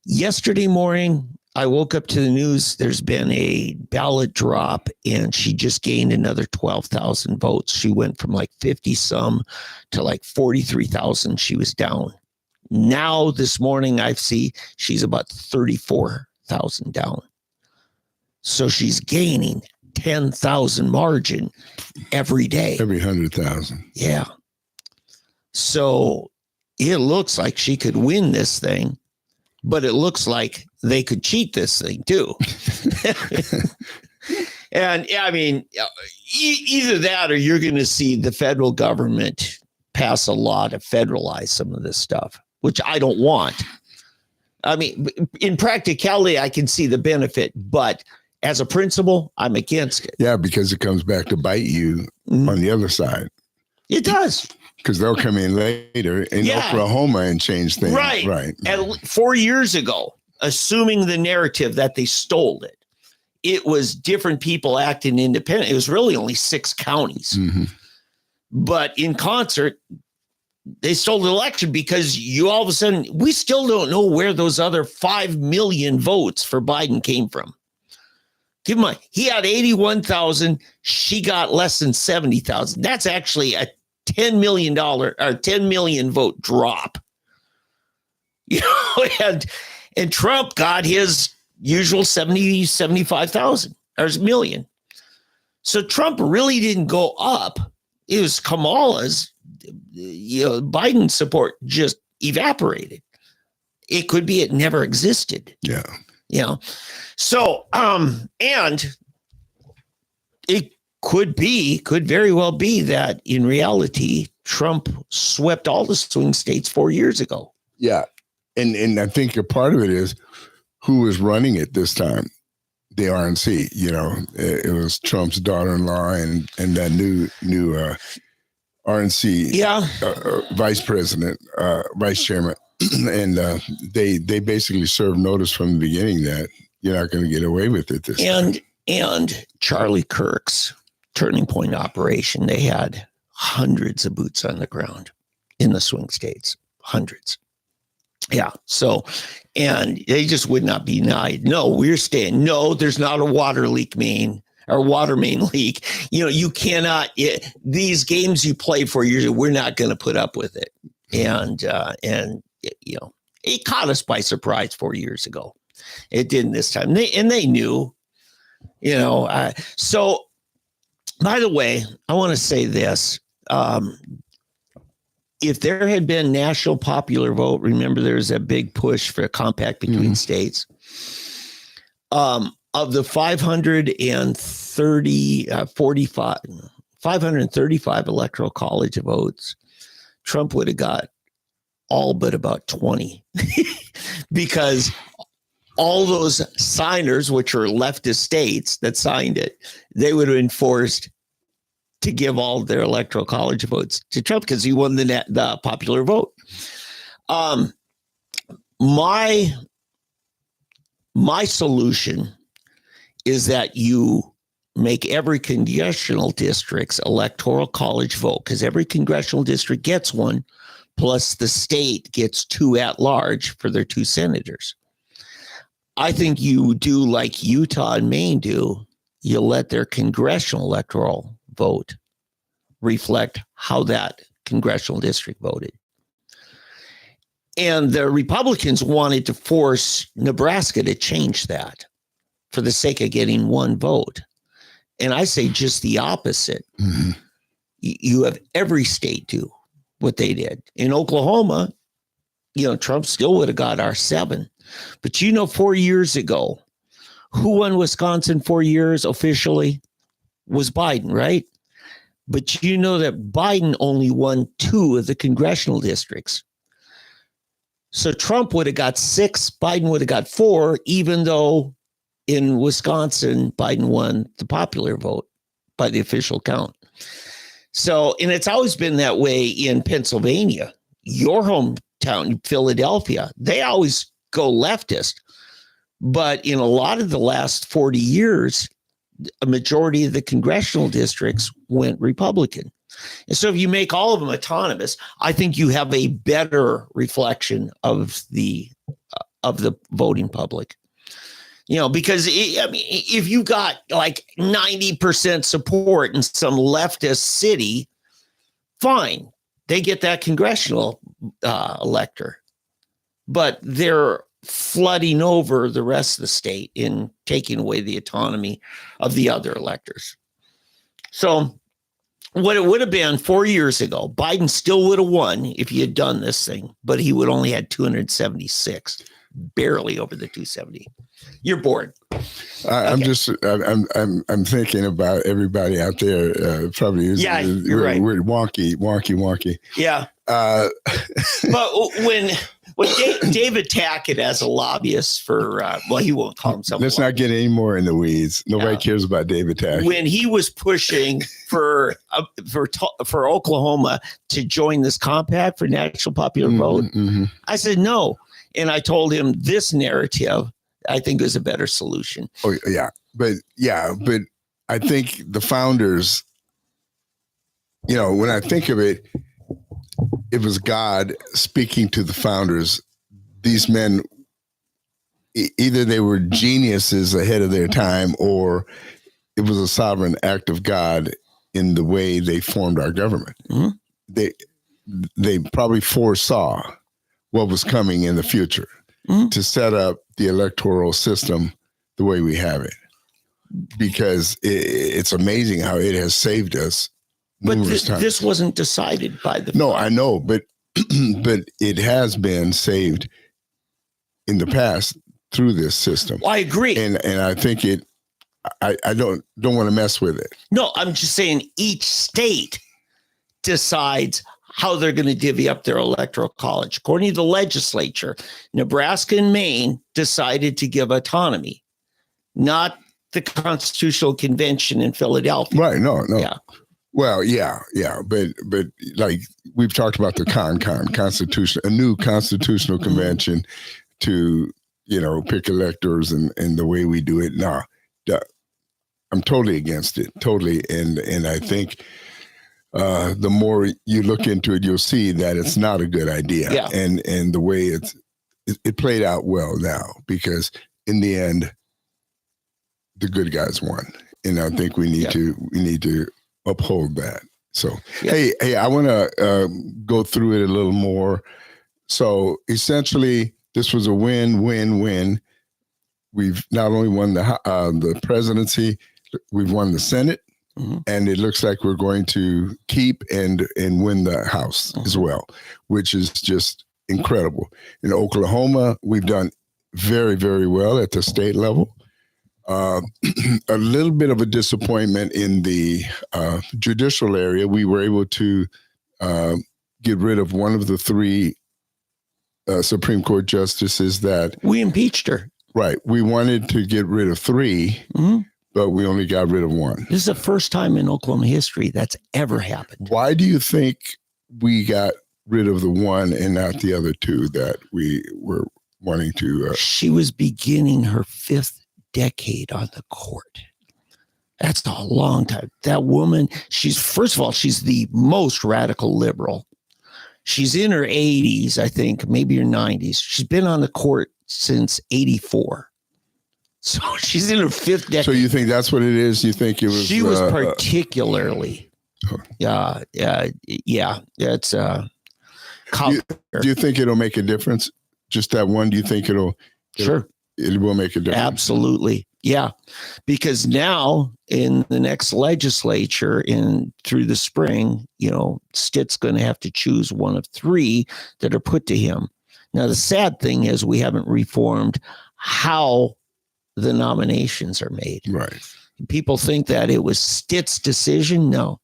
yesterday morning, I woke up to the news. There's been a ballot drop and she just gained another 12,000 votes. She went from like 50 some to like 43,000. She was down. Now this morning I see she's about 34,000 down. So she's gaining 10,000 margin every day. Every 100,000. Yeah. So it looks like she could win this thing, but it looks like they could cheat this thing too. And I mean, either that or you're going to see the federal government pass a law to federalize some of this stuff, which I don't want. I mean, in practicality, I can see the benefit, but as a principle, I'm against it. Yeah, because it comes back to bite you on the other side. It does. Because they'll come in later in Oklahoma and change things. Right. And 4 years ago, assuming the narrative that they stole it, it was different people acting independent. It was really only 6 counties. Mm-hmm. But in concert, they stole the election because you all of a sudden, we still don't know where those other 5 million votes for Biden came from. Keep in mind, he had 81,000. She got less than 70,000. That's actually a $10 million or 10 million vote drop. And Trump got his usual 75,000 or million. So Trump really didn't go up. It was Kamala's, Biden's support just evaporated. It could be it never existed. Yeah. So, and it could very well be that in reality, Trump swept all the swing states 4 years ago. Yeah. And I think a part of it is who was running it this time, the RNC, it was Trump's daughter-in-law and that new RNC vice president, vice chairman, and they basically served notice from the beginning that you're not going to get away with it this time. And Charlie Kirk's Turning Point operation, they had hundreds of boots on the ground in the swing states, hundreds. Yeah. So, and they just would not be denied. No, we're staying. No, there's not a water main leak. You cannot, these games you play for years, we're not going to put up with it. And it caught us by surprise 4 years ago. It didn't this time. They knew, so by the way, I want to say this. If there had been national popular vote, remember there's a big push for a compact between states. Of the 535 electoral college votes, Trump would have got all but about 20 because all those signers, which are leftist states that signed it, they would have been forced to give all their electoral college votes to Trump because he won the popular vote. My solution is that you make every congressional district's electoral college vote, because every congressional district gets one, plus the state gets 2 at large for their 2 senators. I think you do like Utah and Maine do. You let their congressional electoral vote reflect how that congressional district voted. And the Republicans wanted to force Nebraska to change that for the sake of getting 1 vote. And I say just the opposite. Mm-hmm. You have every state do what they did. In Oklahoma, Trump still would have got our 7. But 4 years ago, who won Wisconsin 4 years officially was Biden, right? But that Biden only won 2 of the congressional districts. So Trump would have got 6, Biden would have got 4, even though in Wisconsin, Biden won the popular vote by the official count. So, and it's always been that way in Pennsylvania, your hometown, Philadelphia, they always go leftist. But in a lot of the last 40 years, a majority of the congressional districts went Republican. And so if you make all of them autonomous, I think you have a better reflection of the voting public. Because if you got like 90% support in some leftist city, fine, they get that congressional elector, but they're flooding over the rest of the state in taking away the autonomy of the other electors. So what it would have been 4 years ago, Biden still would have won if he had done this thing, but he would only had 276, barely over the 270. You're bored. I'm thinking about everybody out there. Probably using you're right. Word wonky. Yeah. But when David Tackett as a lobbyist for, he won't call himself. Let's not get any more in the weeds. Nobody cares about David Tackett. When he was pushing for Oklahoma to join this compact for national popular vote, I said no. And I told him this narrative, I think, is a better solution. Oh, yeah. But I think the founders, when I think of it, it was God speaking to the founders. These men, either they were geniuses ahead of their time, or it was a sovereign act of God in the way they formed our government. Mm-hmm. They probably foresaw what was coming in the future to set up the electoral system the way we have it. Because it's amazing how it has saved us. But this wasn't decided by the. No, I know, but it has been saved in the past through this system. Well, I agree, and I think I don't want to mess with it. No, I'm just saying each state decides how they're going to divvy up their electoral college. According to the legislature, Nebraska and Maine decided to give autonomy, not the Constitutional Convention in Philadelphia. Right? No. Yeah. Well, yeah, but like we've talked about the a new constitutional convention to, pick electors and the way we do it. No, I'm totally against it, totally. And I think the more you look into it, you'll see that it's not a good idea. Yeah. And the way it played out well now, because in the end, the good guys won. And I think we need to uphold that. So, hey, I want to go through it a little more. So essentially, this was a win-win-win. We've not only won the presidency, we've won the Senate, and it looks like we're going to keep and win the House as well, which is just incredible. In Oklahoma, we've done very, very well at the state level. A little bit of a disappointment in the judicial area. We were able to get rid of one of the three Supreme Court justices that we impeached her. Right. We wanted to get rid of three, but we only got rid of one. This is the first time in Oklahoma history that's ever happened. Why do you think we got rid of the one and not the other two that we were wanting to? She was beginning her 5th decade on the court. That's a long time. That woman, first of all, she's the most radical liberal. She's in her 80s, I think, maybe her 90s. She's been on the court since 84. So she's in her 5th decade. So you think that's what it is? You think it was? She was particularly, it's do you think it'll make a difference? Just that one? Do you think Sure. It will make a difference? Absolutely. Yeah. Because now in the next legislature through the spring, Stitt's going to have to choose one of 3 that are put to him. Now, the sad thing is we haven't reformed how the nominations are made. Right. People think that it was Stitt's decision. No.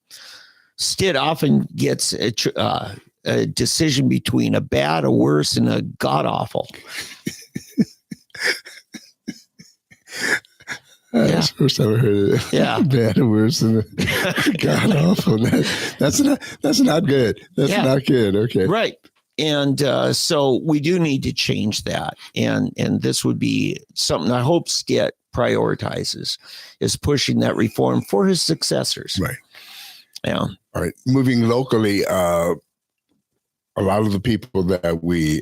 Stitt often gets a decision between a bad, a worse, and a god-awful. That's the first time I heard it. Yeah. Bad and worse than god awful. That's not good. That's not good. Okay. Right. And so we do need to change that. And this would be something I hope Stitt prioritizes, is pushing that reform for his successors. Right. Yeah. All right. Moving locally, a lot of the people that we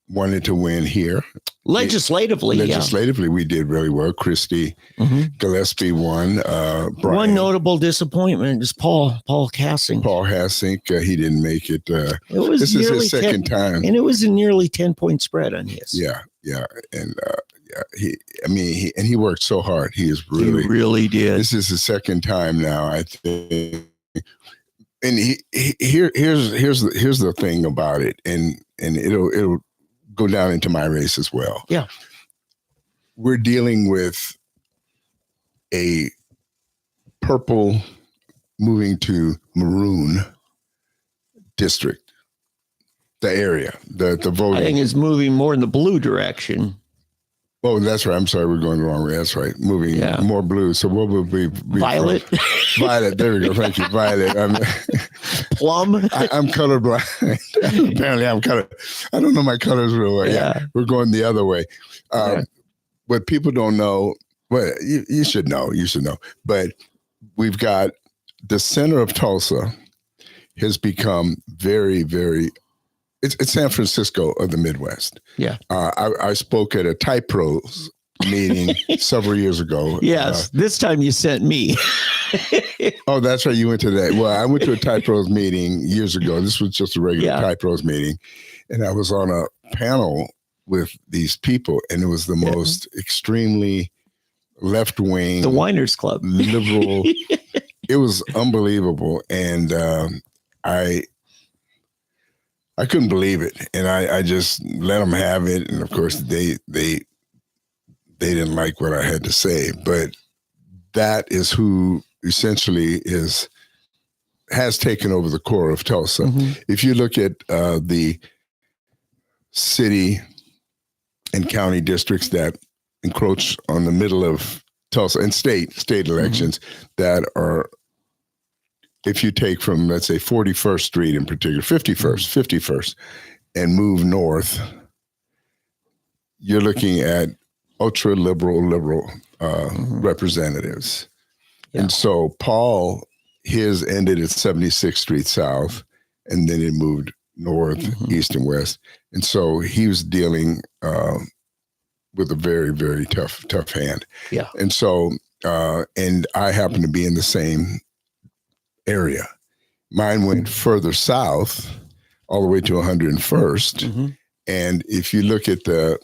wanted to win here. Legislatively, we did really well. Christy Gillespie won. One notable disappointment is Paul Hassink. Paul Hassink, he didn't make it. This is his second time. And it was a nearly 10-point spread on his. Yeah. And he worked so hard. He really did. This is his second time now, I think. And here's the thing about it, and it'll go down into my race as well. Yeah. We're dealing with a purple moving to maroon district, the area, the voting. I think it's moving more in the blue direction. Oh, that's right. I'm sorry. We're going the wrong way. That's right. Moving more blue. So what would we be? Violet. Violet. There we go. Thank you. Violet. Plum. I'm colorblind. Apparently I'm I don't know my colors real well. Yeah. We're going the other way. What people don't know, well, you should know. You should know. But we've got the center of Tulsa has become very, very, it's San Francisco of the Midwest. Yeah. I spoke at a Type Pros meeting several years ago. Yes. This time you sent me. Oh, that's right. You went to that. Well, I went to a Type Pros meeting years ago. This was just a regular Type Pros meeting. And I was on a panel with these people, and it was the most extremely left-wing. The Winers Club. Liberal. It was unbelievable. And I couldn't believe it. And I just let them have it. And of course they didn't like what I had to say, but that is who essentially has taken over the core of Tulsa. Mm-hmm. If you look at the city and county districts that encroach on the middle of Tulsa and state elections that are if you take from, let's say, 41st Street in particular, 51st, and move north, you're looking at ultra liberal representatives. Yeah. And so Paul, his ended at 76th Street South, and then it moved north, east, and west. And so he was dealing with a very, very tough hand. Yeah. And so, and I happened to be in the same area. Mine went further south, all the way to 101st. And if you look at the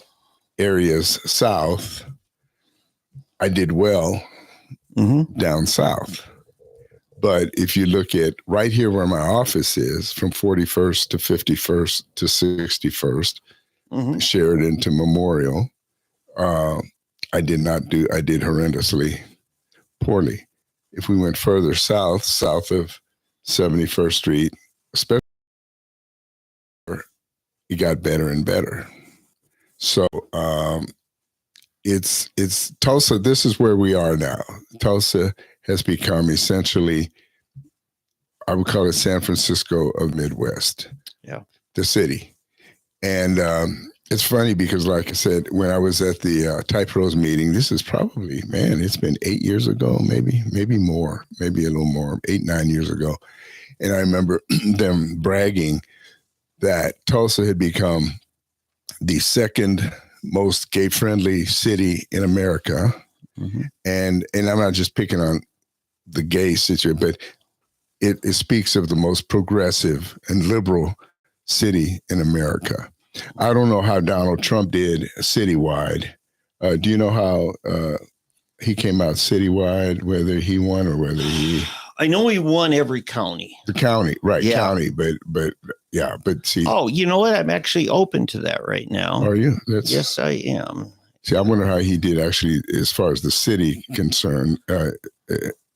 areas south, I did well down south. But if you look at right here where my office is, from 41st to 51st to 61st, Sheridan to Memorial, I did horrendously poorly. If we went further south of 71st Street, especially, it got better and better. So it's Tulsa. This is where we are now. Tulsa has become essentially, I would call it San Francisco of Midwest. Yeah, the city. And it's funny because, like I said, when I was at the Type Rose meeting, this is probably, man, it's been 8 years ago, maybe more, maybe a little more, 8, 9 years ago. And I remember them bragging that Tulsa had become the second most gay-friendly city in America. And I'm not just picking on the gay situation, but it speaks of the most progressive and liberal city in America. I don't know how Donald Trump did citywide. Do you know how he came out citywide, whether he won or whether he... I know he won every county. The county, right, yeah. County, but see... Oh, you know what? I'm actually open to that right now. Are you? Yes, I am. See, I wonder how he did actually as far as the city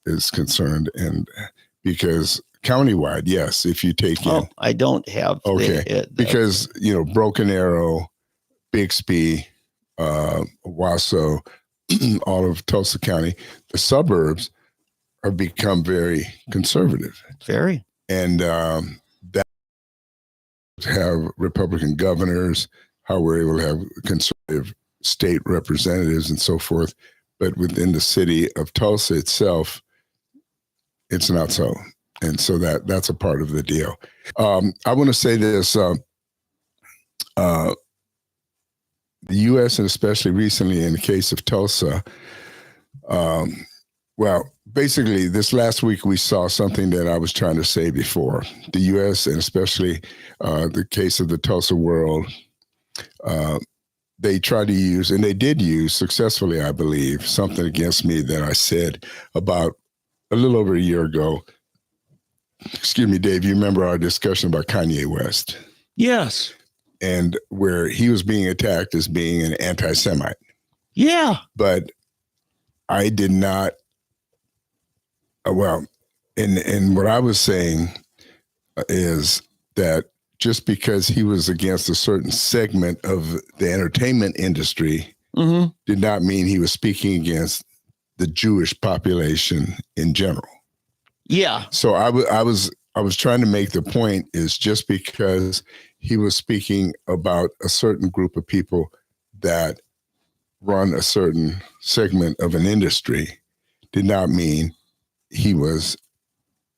is concerned, and because countywide, yes, if you take in... I don't have... Okay, because, Broken Arrow, Bixby, Owasso, all of Tulsa County, the suburbs have become very conservative. Very. And that have Republican governors, how we're able to have conservative state representatives and so forth. But within the city of Tulsa itself, it's not so. And so that's a part of the deal. I want to say this, the U.S. and especially recently in the case of Tulsa, well, basically this last week we saw something that I was trying to say before. The U.S. and especially the case of the Tulsa World, they tried to use, and they did use successfully, I believe, something against me that I said about a little over a year ago. Excuse me, Dave, you remember our discussion about Kanye West? Yes. And where he was being attacked as being an anti-Semite. Yeah. But I did not, and what I was saying is that just because he was against a certain segment of the entertainment industry did not mean he was speaking against the Jewish population in general. Yeah. So I was trying to make the point is just because he was speaking about a certain group of people that run a certain segment of an industry did not mean he was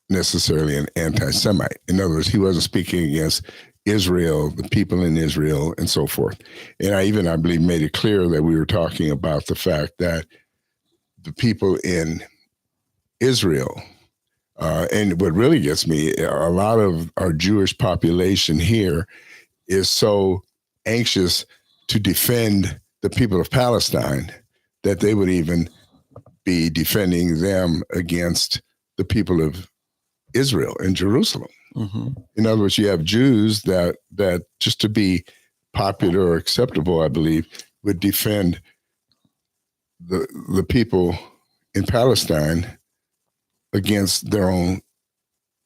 necessarily an anti-Semite. In other words, he wasn't speaking against Israel, the people in Israel, and so forth. And I believe, made it clear that we were talking about the fact that the people in Israel, and what really gets me, a lot of our Jewish population here is so anxious to defend the people of Palestine that they would even be defending them against the people of Israel in Jerusalem. In other words, you have Jews that just to be popular or acceptable, I believe, would defend the people in Palestine against their own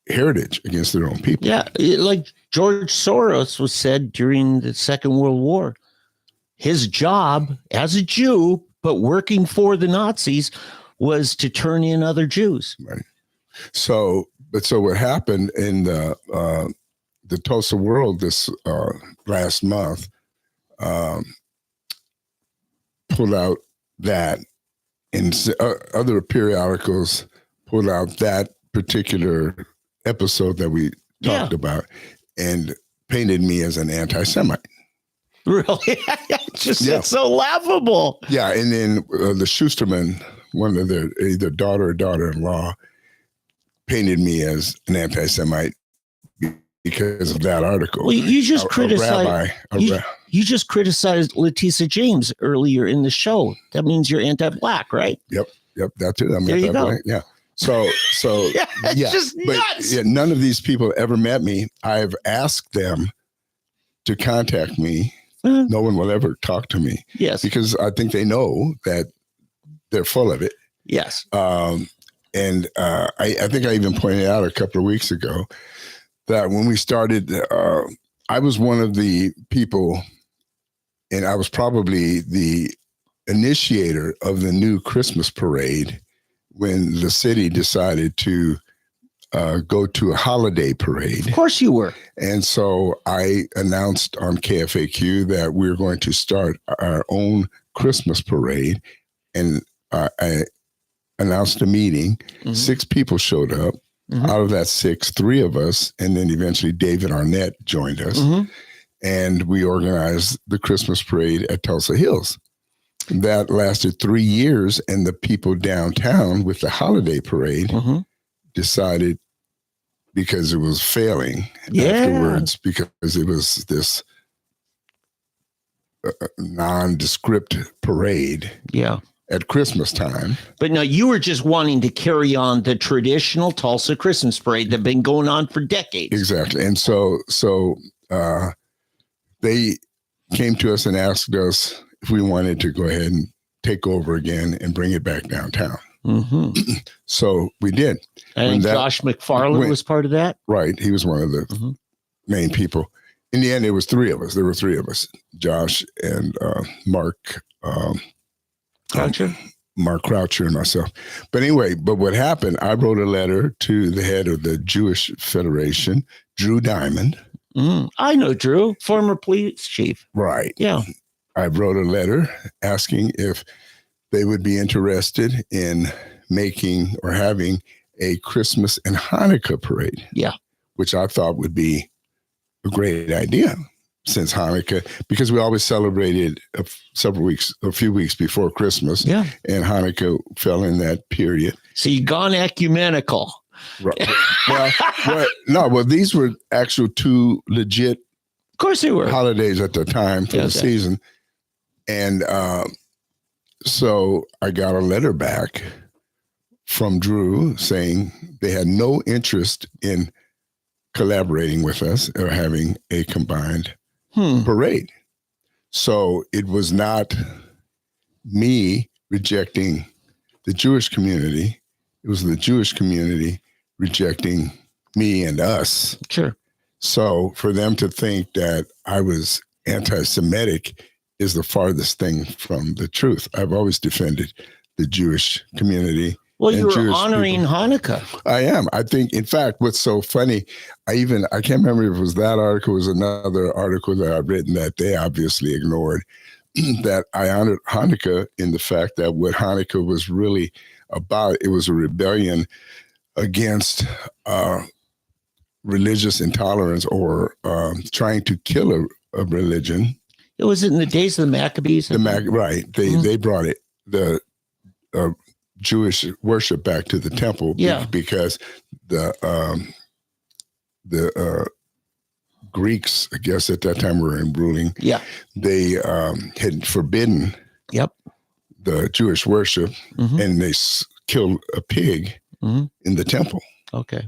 heritage, against their own people. Yeah, like George Soros was said during the Second World War. His job as a Jew, but working for the Nazis, was to turn in other Jews. Right. So but so what happened in the Tulsa World this last month pulled out that, and other periodicals pulled out that particular episode that we talked about and painted me as an anti-Semite. Really? It's so laughable. Yeah, and then the Schusterman, one of their either daughter or daughter-in-law, painted me as an anti-Semite because of that article. Well, you just criticized. You just criticized Leticia James earlier in the show. That means you're anti-Black, right? Yep, that's it. I'm there you go. Yeah. So it's just nuts. But none of these people ever met me. I've asked them to contact me. No one will ever talk to me. Yes, because I think they know that they're full of it. Yes. And I think I even pointed out a couple of weeks ago that when we started, I was one of the people, and I was probably the initiator of the new Christmas parade when the city decided to go to a holiday parade. Of course you were. And so I announced on KFAQ that we're going to start our own Christmas parade. And I announced a meeting. 6 people showed up. Out of that 6, 3 of us, and then eventually David Arnett joined us. And we organized the Christmas parade at Tulsa Hills. That lasted 3 years, and the people downtown with the holiday parade decided, because it was failing afterwards, because it was this nondescript parade. Yeah. At Christmas time. But no, you were just wanting to carry on the traditional Tulsa Christmas parade that had been going on for decades. Exactly. And so they came to us and asked us if we wanted to go ahead and take over again and bring it back downtown. So we did. And Josh McFarland was part of that? Right. He was one of the main people. In the end, it was 3 of us. There were 3 of us, Josh and Mark Croucher? Mark Croucher and myself. But anyway, what happened, I wrote a letter to the head of the Jewish Federation, Drew Diamond. I know Drew, former police chief. Right. Yeah. I wrote a letter asking if they would be interested in making or having a Christmas and Hanukkah parade. Yeah. Which I thought would be a great idea. Since Hanukkah, because we always celebrated a few weeks before Christmas. Yeah. And Hanukkah fell in that period. So you've gone ecumenical. Right. Well, these were actual 2 legit, of course they were, holidays at the time for the season. And so I got a letter back from Drew saying they had no interest in collaborating with us or having a combined parade. So it was not me rejecting the Jewish community. It was the Jewish community rejecting me and us. Sure. So for them to think that I was anti-Semitic is the farthest thing from the truth. I've always defended the Jewish community. Well, you were honoring Hanukkah. I am. I think, in fact, what's so funny, I can't remember if it was that article, it was another article that I've written that they obviously ignored, that I honored Hanukkah in the fact that what Hanukkah was really about, it was a rebellion against religious intolerance or trying to kill a religion. It was in the days of the Maccabees. Right. They brought it, the Jewish worship back to the temple because the Greeks, I guess at that time were ruling. Yeah. They had forbidden the Jewish worship and they killed a pig in the temple. Okay.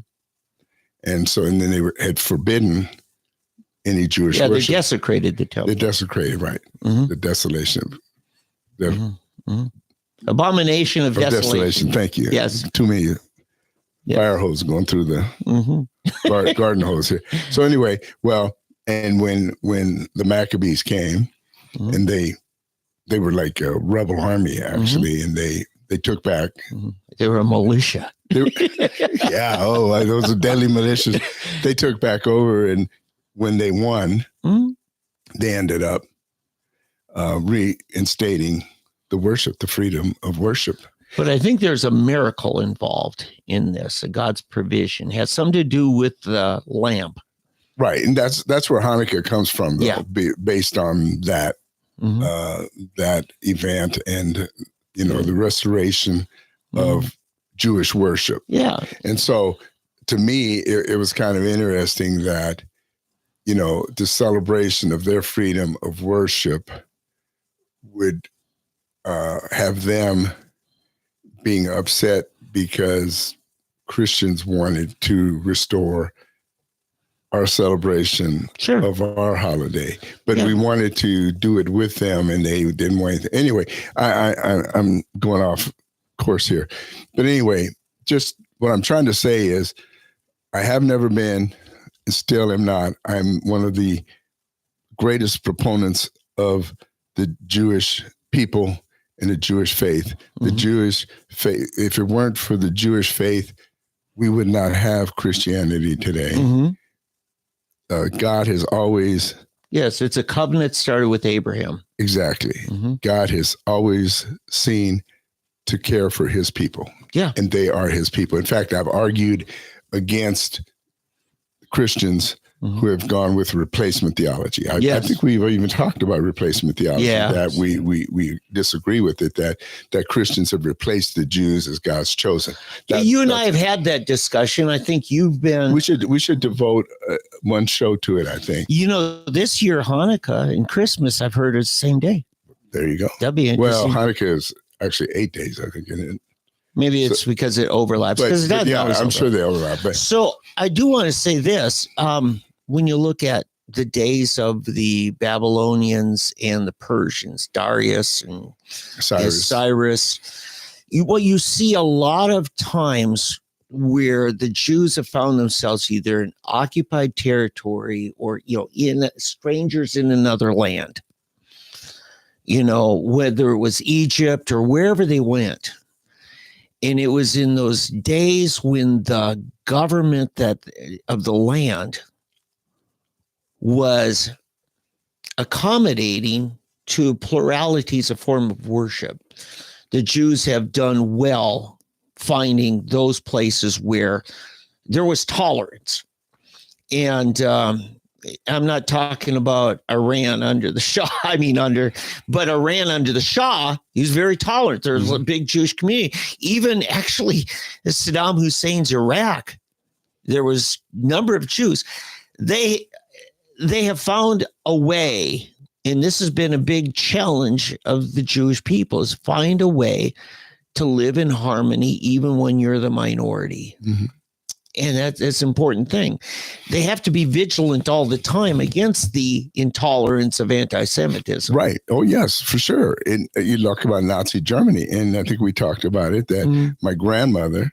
And then they had forbidden any Jewish worship. They desecrated the temple. They desecrated, right. The desolation. Abomination of desolation. Thank you. Yes. Too many fire hose going through the garden hose here. So anyway, and when the Maccabees came and they were like a rebel army actually, and they they took back. They were a militia. Yeah. Oh, those are deadly militias. They took back over, and when they won, they ended up reinstating the freedom of worship. But I think there's a miracle involved in this. God's provision it has something to do with the lamp. Right. And that's where Hanukkah comes from, though, based on that, that event and, the restoration of Jewish worship. Yeah. And so to me, it was kind of interesting that, the celebration of their freedom of worship would have them being upset because Christians wanted to restore our celebration of our holiday, but we wanted to do it with them, and they didn't want anything. Anyway, I'm going off course here, but anyway, just what I'm trying to say is, I have never been, and still am not. I'm one of the greatest proponents of the Jewish people and the Jewish faith. The Jewish faith. If it weren't for the Jewish faith, we would not have Christianity today. God has always... Yes, it's a covenant started with Abraham. Exactly. God has always seen to care for his people. Yeah. And they are his people. In fact, I've argued against Christians who have gone with replacement theology. I think we've even talked about replacement theology, that we disagree with it, that Christians have replaced the Jews as God's chosen. You and I have had that discussion. I think you've been... We should devote one show to it, I think. This year, Hanukkah and Christmas, I've heard, is the same day. There you go. That'd be interesting. Well, Hanukkah is actually 8 days, I think, isn't it? Maybe it's because it overlaps. I'm sure they overlap. But. So I do want to say this. When you look at the days of the Babylonians and the Persians, Darius and Cyrus, you see a lot of times where the Jews have found themselves either in occupied territory or, in strangers in another land, whether it was Egypt or wherever they went. And it was in those days when the government of the land was accommodating to pluralities of form of worship. The Jews have done well finding those places where there was tolerance. And I'm not talking about Iran under the Shah. But Iran under the Shah, he was very tolerant. There's a big Jewish community. Even actually, Saddam Hussein's Iraq, there was a number of Jews. They have found a way, and this has been a big challenge of the Jewish people, is find a way to live in harmony even when you're the minority. And that's an important thing. They have to be vigilant all the time against the intolerance of anti-Semitism. Right. Oh, yes, for sure. And you talk about Nazi Germany, and I think we talked about it, that my grandmother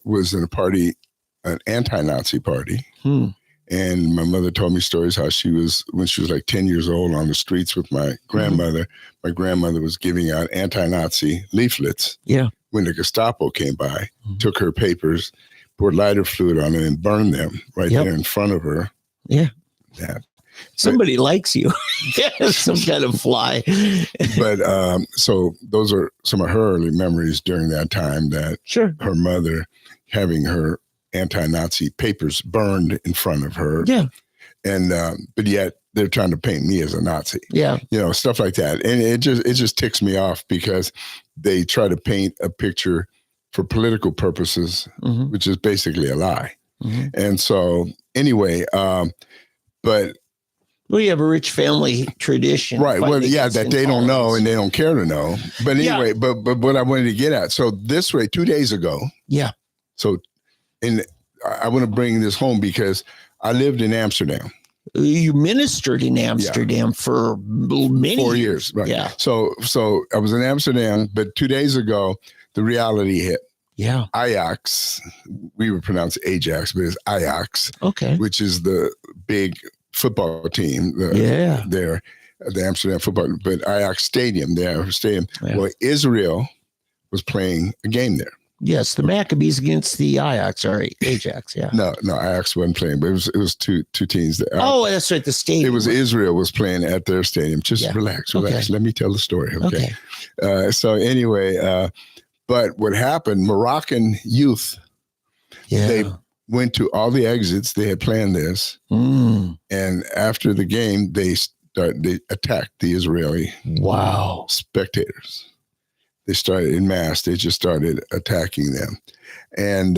was in a party, an anti-Nazi party. And my mother told me stories how she was, when she was like 10 years old, on the streets with my grandmother. My grandmother was giving out anti-Nazi leaflets. Yeah. When the Gestapo came by, took her papers, poured lighter fluid on it, and burned them right there in front of her. Yeah. Somebody likes you. Some kind of fly. But so those are some of her early memories during that time, that her mother having her anti-Nazi papers burned in front of her. Yeah. And but yet they're trying to paint me as a Nazi. Yeah. Stuff like that. And it just ticks me off, because they try to paint a picture for political purposes, which is basically a lie. And so anyway, but we have a rich family tradition. Right. Well, that they don't know and they don't care to know. But anyway, but what I wanted to get at. So this way, 2 days ago. Yeah. So I want to bring this home because I lived in Amsterdam. You ministered in Amsterdam for many 4 years. Right. Yeah. So I was in Amsterdam, but 2 days ago, the reality hit. Yeah. Ajax, we would pronounce Ajax, but it's Ajax. Okay. Which is the big football team. There, the Amsterdam football, but Ajax Stadium, Well, Israel was playing a game there. Yes, the Maccabees against the Ajax. Yeah. No, Ajax wasn't playing, but it was two teams. That's right. The stadium. It was Israel was playing at their stadium. Just relax. Okay. Let me tell the story. Okay. So anyway, but what happened? Moroccan youth. Yeah. They went to all the exits. They had planned this, and after the game, they attacked the Israeli spectators. They started en masse. They just started attacking them. And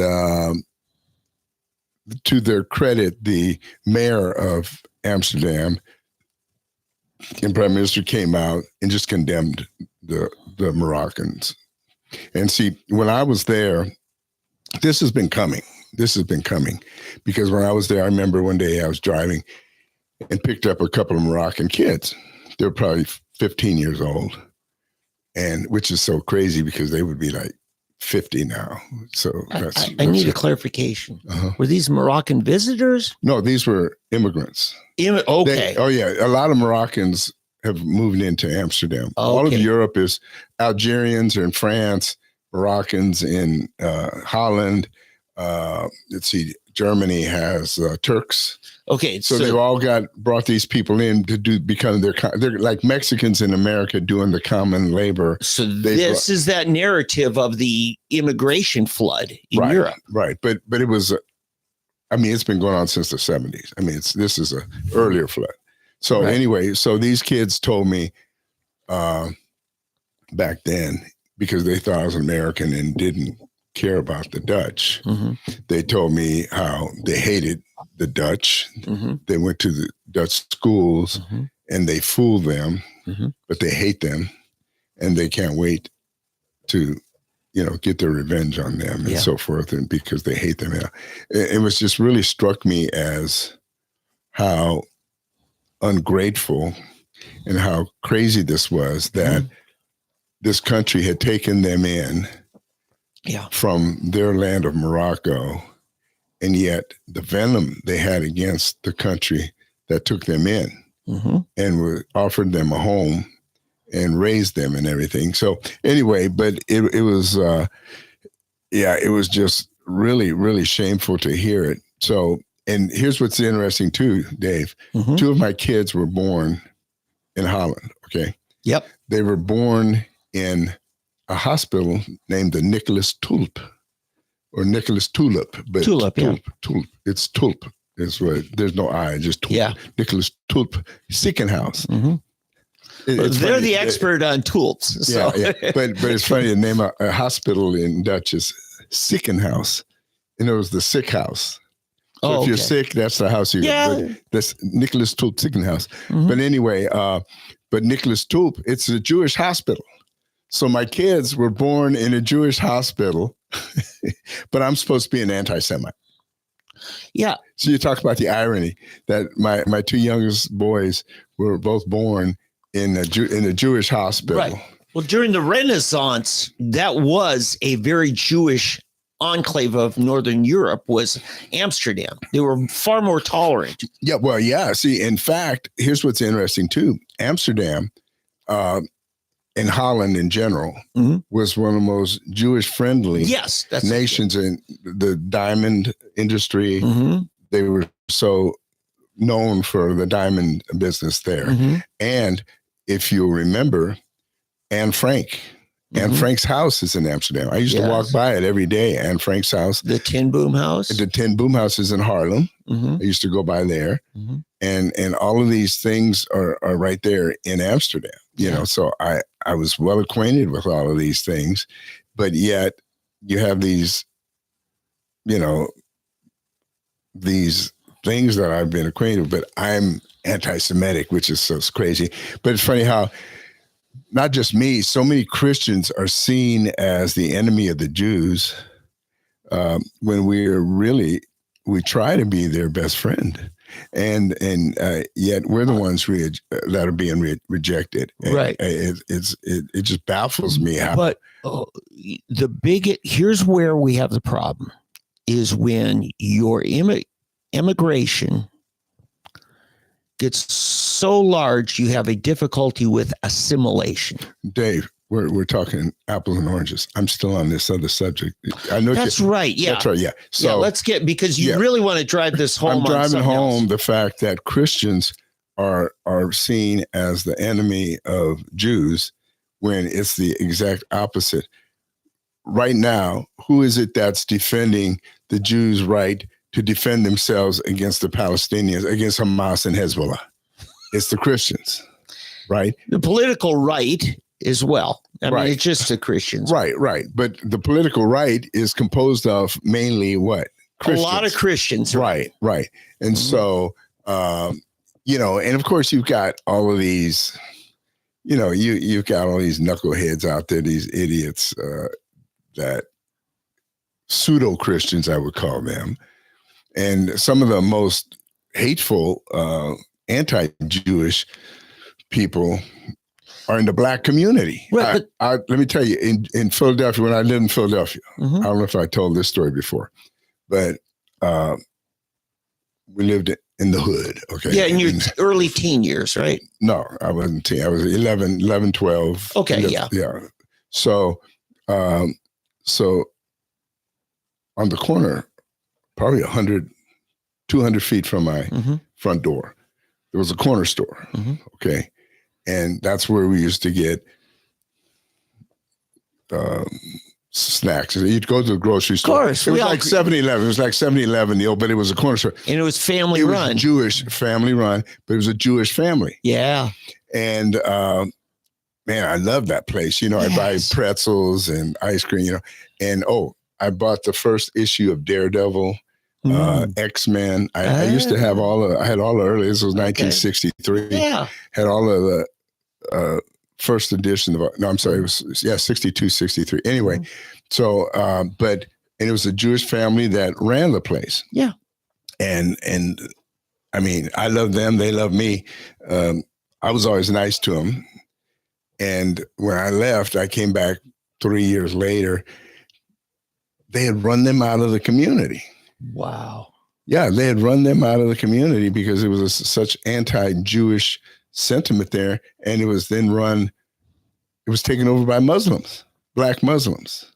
to their credit, the mayor of Amsterdam and prime minister came out and just condemned the Moroccans. And see, when I was there, this has been coming. Because when I was there, I remember one day I was driving and picked up a couple of Moroccan kids. They were probably 15 years old. And which is so crazy because they would be like 50 now. So I need a clarification. Were these Moroccan visitors? No, these were immigrants. Okay. A lot of Moroccans have moved into Amsterdam. All of Europe is Algerians are in France, Moroccans in Holland. Let's see, Germany has Turks. Okay, so they've all brought these people in to become they're like Mexicans in America doing the common labor. So this is that narrative of the immigration flood in Europe, right? But it was, it's been going on since the 70s. This is a earlier flood. So anyway, so these kids told me back then, because they thought I was an American and didn't care about the Dutch. They told me how they hated the Dutch. They went to the Dutch schools and they fooled them, but they hate them and they can't wait to, get their revenge on them and so forth. And because they hate them. It was just really struck me as how ungrateful and how crazy this was that this country had taken them in from their land of Morocco, and yet the venom they had against the country that took them in and offered them a home and raised them and everything. So anyway, but it was, it was just really, really shameful to hear it. So, and here's what's interesting too, Dave. 2 of my kids were born in Holland. Okay. Yep. They were born in a hospital named the Nicholas Tulp or Nicholas Tulip, but Tulip. It's Tulp. It's what, there's no I, just Tulp. Yeah. Nicholas Tulp Ziekenhuis. They're the expert on tulips. So. Yeah. But it's funny, the name of a hospital in Dutch is Ziekenhuis, and it was the sick house. So if you're sick, that's the house you go. That's Nicholas Tulp Ziekenhuis. But anyway, but Nicholas Tulp, it's a Jewish hospital. So my kids were born in a Jewish hospital, but I'm supposed to be an anti-Semite. Yeah. So you talk about the irony that my 2 youngest boys were both born in a Jewish hospital. Right. Well, during the Renaissance, that was a very Jewish enclave of Northern Europe, was Amsterdam. They were far more tolerant. Yeah. Well, yeah. See, in fact, here's what's interesting too. Amsterdam, and Holland in general was one of the most Jewish-friendly nations in the diamond industry. They were so known for the diamond business there. And if you remember, Anne Frank, Anne Frank's house is in Amsterdam. I used to walk by it every day, Anne Frank's house. The Tin Boom House? The Tin Boom House is in Haarlem. I used to go by there. And all of these things are right there in Amsterdam. You know, so I was well acquainted with all of these things, but yet you have these, these things that I've been acquainted with, but I'm anti-Semitic, which is so crazy. But it's funny how not just me, so many Christians are seen as the enemy of the Jews when we try to be their best friend. And yet we're the ones that are being rejected. Right. It just baffles me how. But here's where we have the problem is when your immigration gets so large, you have a difficulty with assimilation. Dave, we're talking apples and oranges. I'm still on this other subject. I know that's right. Yeah, that's right. Yeah. So let's get, because you really want to drive this home. I'm driving home the fact that Christians are seen as the enemy of Jews when it's the exact opposite. Right now, who is it that's defending the Jews' right to defend themselves against the Palestinians, against Hamas and Hezbollah? It's the Christians, right? The political right as well. I mean, it's just the Christians. Right. But the political right is composed of mainly what? Christians. A lot of Christians. Right. And so, and of course you've got all of these, you've got all these knuckleheads out there, these idiots, that pseudo-Christians, I would call them. And some of the most hateful, anti-Jewish people are in the Black community. Right, let me tell you, in Philadelphia, when I lived in Philadelphia, I don't know if I told this story before, but we lived in the hood. Okay. Yeah, in your early teen years, right? No, I wasn't teen. I was 11, 12. Okay, yeah. So on the corner, probably 100, 200 feet from my front door, there was a corner store. Okay. And that's where we used to get snacks. You'd go to the grocery store. Of course. It was like 7-Eleven. It was like 7-Eleven, but it was a corner store. And it was family run. It was Jewish family run, but it was a Jewish family. Yeah. And man, I love that place. I buy pretzels and ice cream, and I bought the first issue of Daredevil, X-Men. I used to have I had all the early, this was 1963. Yeah. Had all of the first edition of, no, I'm sorry, it was 62, 63. Anyway, so, and it was a Jewish family that ran the place. Yeah. And I mean, I love them. They love me. I was always nice to them. And when I left, I came back 3 years later. They had run them out of the community. Wow. Yeah, they had run them out of the community because it was such anti-Jewish sentiment there. And it was then it was taken over by Muslims, Black Muslims.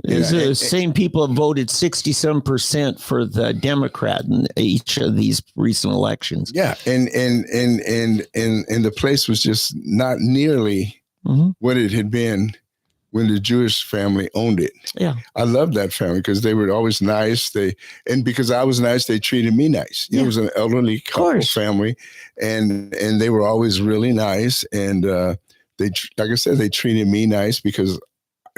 The same people have voted 67% for the Democrat in each of these recent elections. Yeah, and the place was just not nearly what it had been when the Jewish family owned it. Yeah, I loved that family because they were always nice. And because I was nice, they treated me nice. It was an elderly couple family, and they were always really nice. And they, like I said, they treated me nice because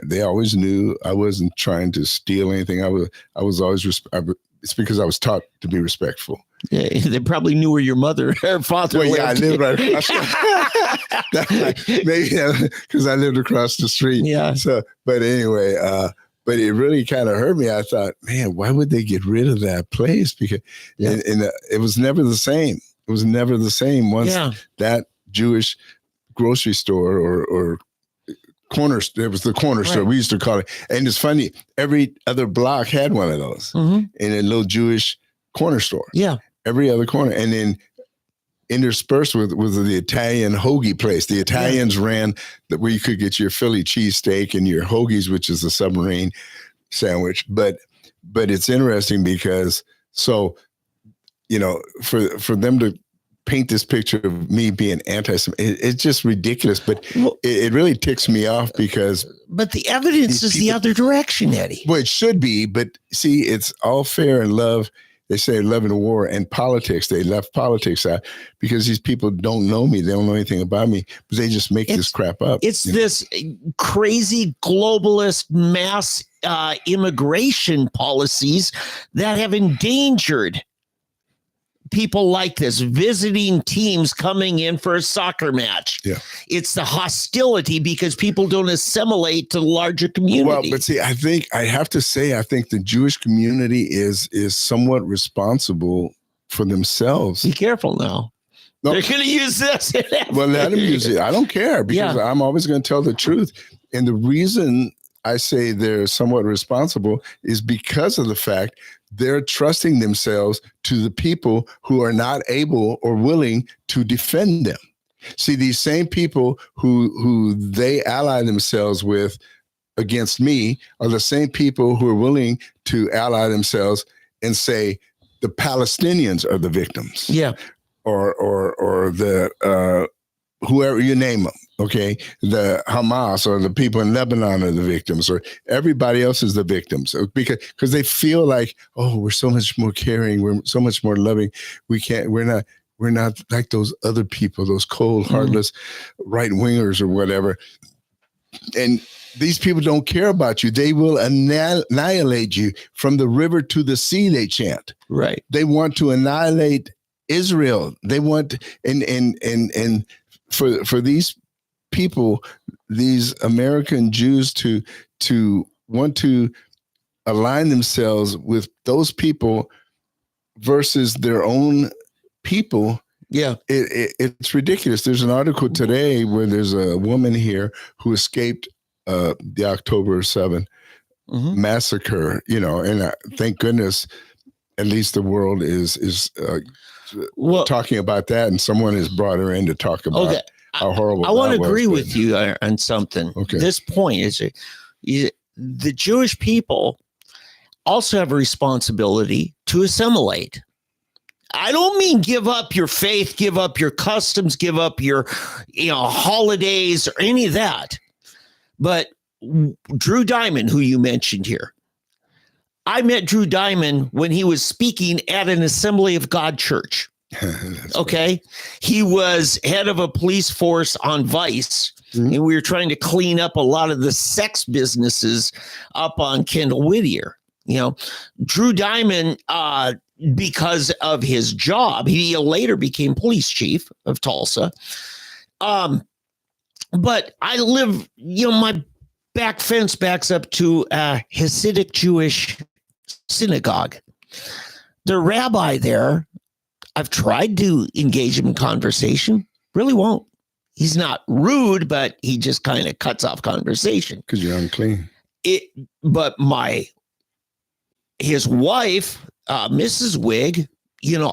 they always knew I wasn't trying to steal anything. I was always it's because I was taught to be respectful. Yeah, they probably knew where your mother or father lived. I lived right across. Maybe because I lived across the street. Yeah. So, but anyway, but it really kind of hurt me. I thought, man, why would they get rid of that place? Because it was never the same. It was never the same once that Jewish grocery store or corner, it was the corner store, we used to call it. And it's funny, every other block had one of those in a little Jewish corner store. Yeah. Every other corner. And then interspersed with the Italian hoagie place. The Italians ran where you could get your Philly cheesesteak and your hoagies, which is a submarine sandwich. But it's interesting because for them to paint this picture of me being anti-Semitic, it's just ridiculous. But it really ticks me off because. But the evidence is the other direction, Eddie. Well, it should be. But see, it's all fair in love. They say love and war and politics. They left politics out because these people don't know me. They don't know anything about me, but they just make this crap up. It's this crazy globalist mass immigration policies that have endangered people like this, visiting teams coming in for a soccer match. Yeah. It's the hostility because people don't assimilate to the larger community. Well, but see, I think the Jewish community is somewhat responsible for themselves. Be careful now. No. They're going to use this. Well, let them use it. I don't care because I'm always going to tell the truth. And the reason I say they're somewhat responsible is because of the fact they're trusting themselves to the people who are not able or willing to defend them. See, these same people who they ally themselves with against me are the same people who are willing to ally themselves and say the Palestinians are the victims. Yeah. Or the whoever you name them, okay? The Hamas or the people in Lebanon are the victims, or everybody else is the victims, because they feel like, oh, we're so much more caring, we're so much more loving. We're not like those other people, those cold, heartless right wingers or whatever. And these people don't care about you. They will annihilate you from the river to the sea, they chant. Right. They want to annihilate Israel. They want, and for these people, these American Jews to want to align themselves with those people versus their own people. Yeah, it's ridiculous. There's an article today where there's a woman here who escaped the October 7th massacre, and thank goodness, at least the world is talking about that, and someone has brought her in to talk about how horrible. I want to agree with you on something. Okay. This point is the Jewish people also have a responsibility to assimilate. I don't mean give up your faith, give up your customs, give up your holidays or any of that. But Drew Diamond, who you mentioned here, I met Drew Diamond when he was speaking at an Assembly of God church. Okay. He was head of a police force on Vice. And we were trying to clean up a lot of the sex businesses up on Kendall Whittier. Drew Diamond, because of his job, he later became police chief of Tulsa. But I live, my back fence backs up to a Hasidic Jewish synagogue. The rabbi there, I've tried to engage him in conversation, really won't. He's not rude, but he just kind of cuts off conversation. Because you're unclean. But his wife, Mrs. Wig,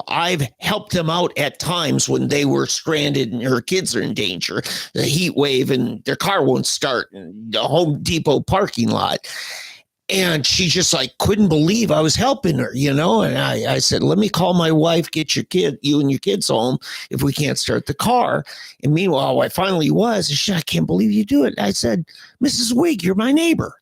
I've helped him out at times when they were stranded and her kids are in danger, the heat wave, and their car won't start in the Home Depot parking lot. And she just couldn't believe I was helping her, And I said, let me call my wife, get you and your kids home if we can't start the car. And meanwhile, I finally was. And she said, I can't believe you do it. I said, Mrs. Wig, you're my neighbor.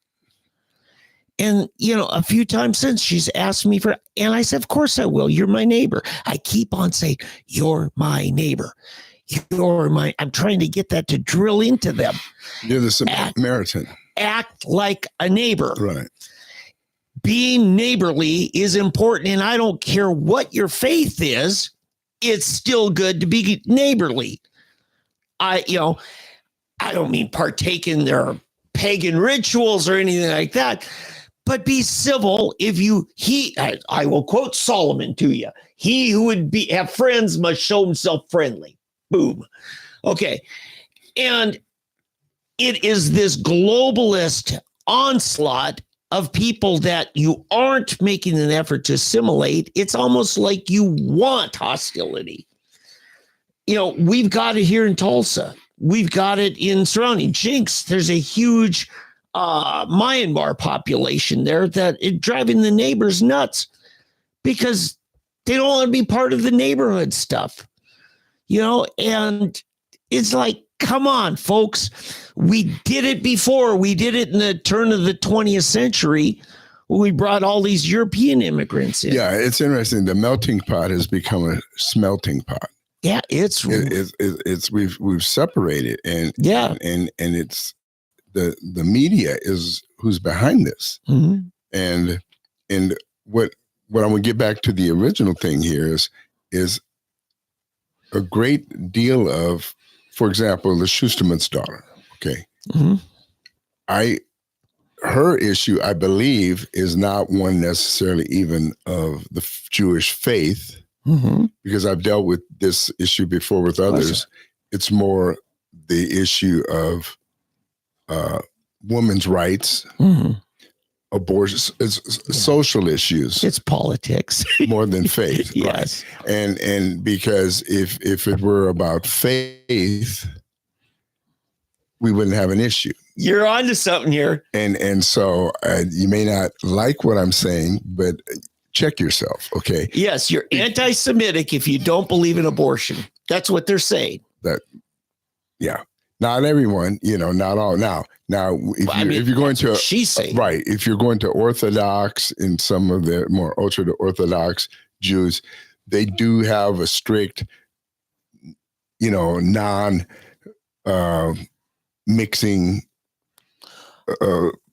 And, a few times since she's asked me and I said, of course I will. You're my neighbor. I keep on saying, you're my neighbor. I'm trying to get that to drill into them. You're the Samaritan. Act like a neighbor. Right. Being neighborly is important. And I don't care what your faith is. It's still good to be neighborly. I don't mean partake in their pagan rituals or anything like that. But be civil. I will quote Solomon to you. He who would have friends must show himself friendly. Boom. Okay. And it is this globalist onslaught of people that you aren't making an effort to assimilate. It's almost like you want hostility. We've got it here in Tulsa. We've got it in surrounding Jinx. There's a huge Myanmar population there that is driving the neighbors nuts because they don't want to be part of the neighborhood stuff, and it's like, come on, folks. We did it before. We did it in the turn of the 20th century when we brought all these European immigrants in. Yeah, it's interesting. The melting pot has become a smelting pot. Yeah, it's we've separated, and it's the media is who's behind this. And what I'm going to get back to the original thing here is a great deal of, for example, the Schusterman's daughter. Okay, her issue, I believe, is not one necessarily even of the Jewish faith. Because I've dealt with this issue before with others. It's more the issue of women's rights, abortion. It's social issues. It's politics more than faith. Yes. Right? And because if it were about faith, we wouldn't have an issue. You're onto something here. And so you may not like what I'm saying, but check yourself. Okay. Yes. You're anti-Semitic if you don't believe in abortion. That's what they're saying. Yeah. Not everyone, not all. Now, if you're going to, she's saying, right. If you're going to Orthodox and some of the more ultra Orthodox Jews, they do have a strict, non mixing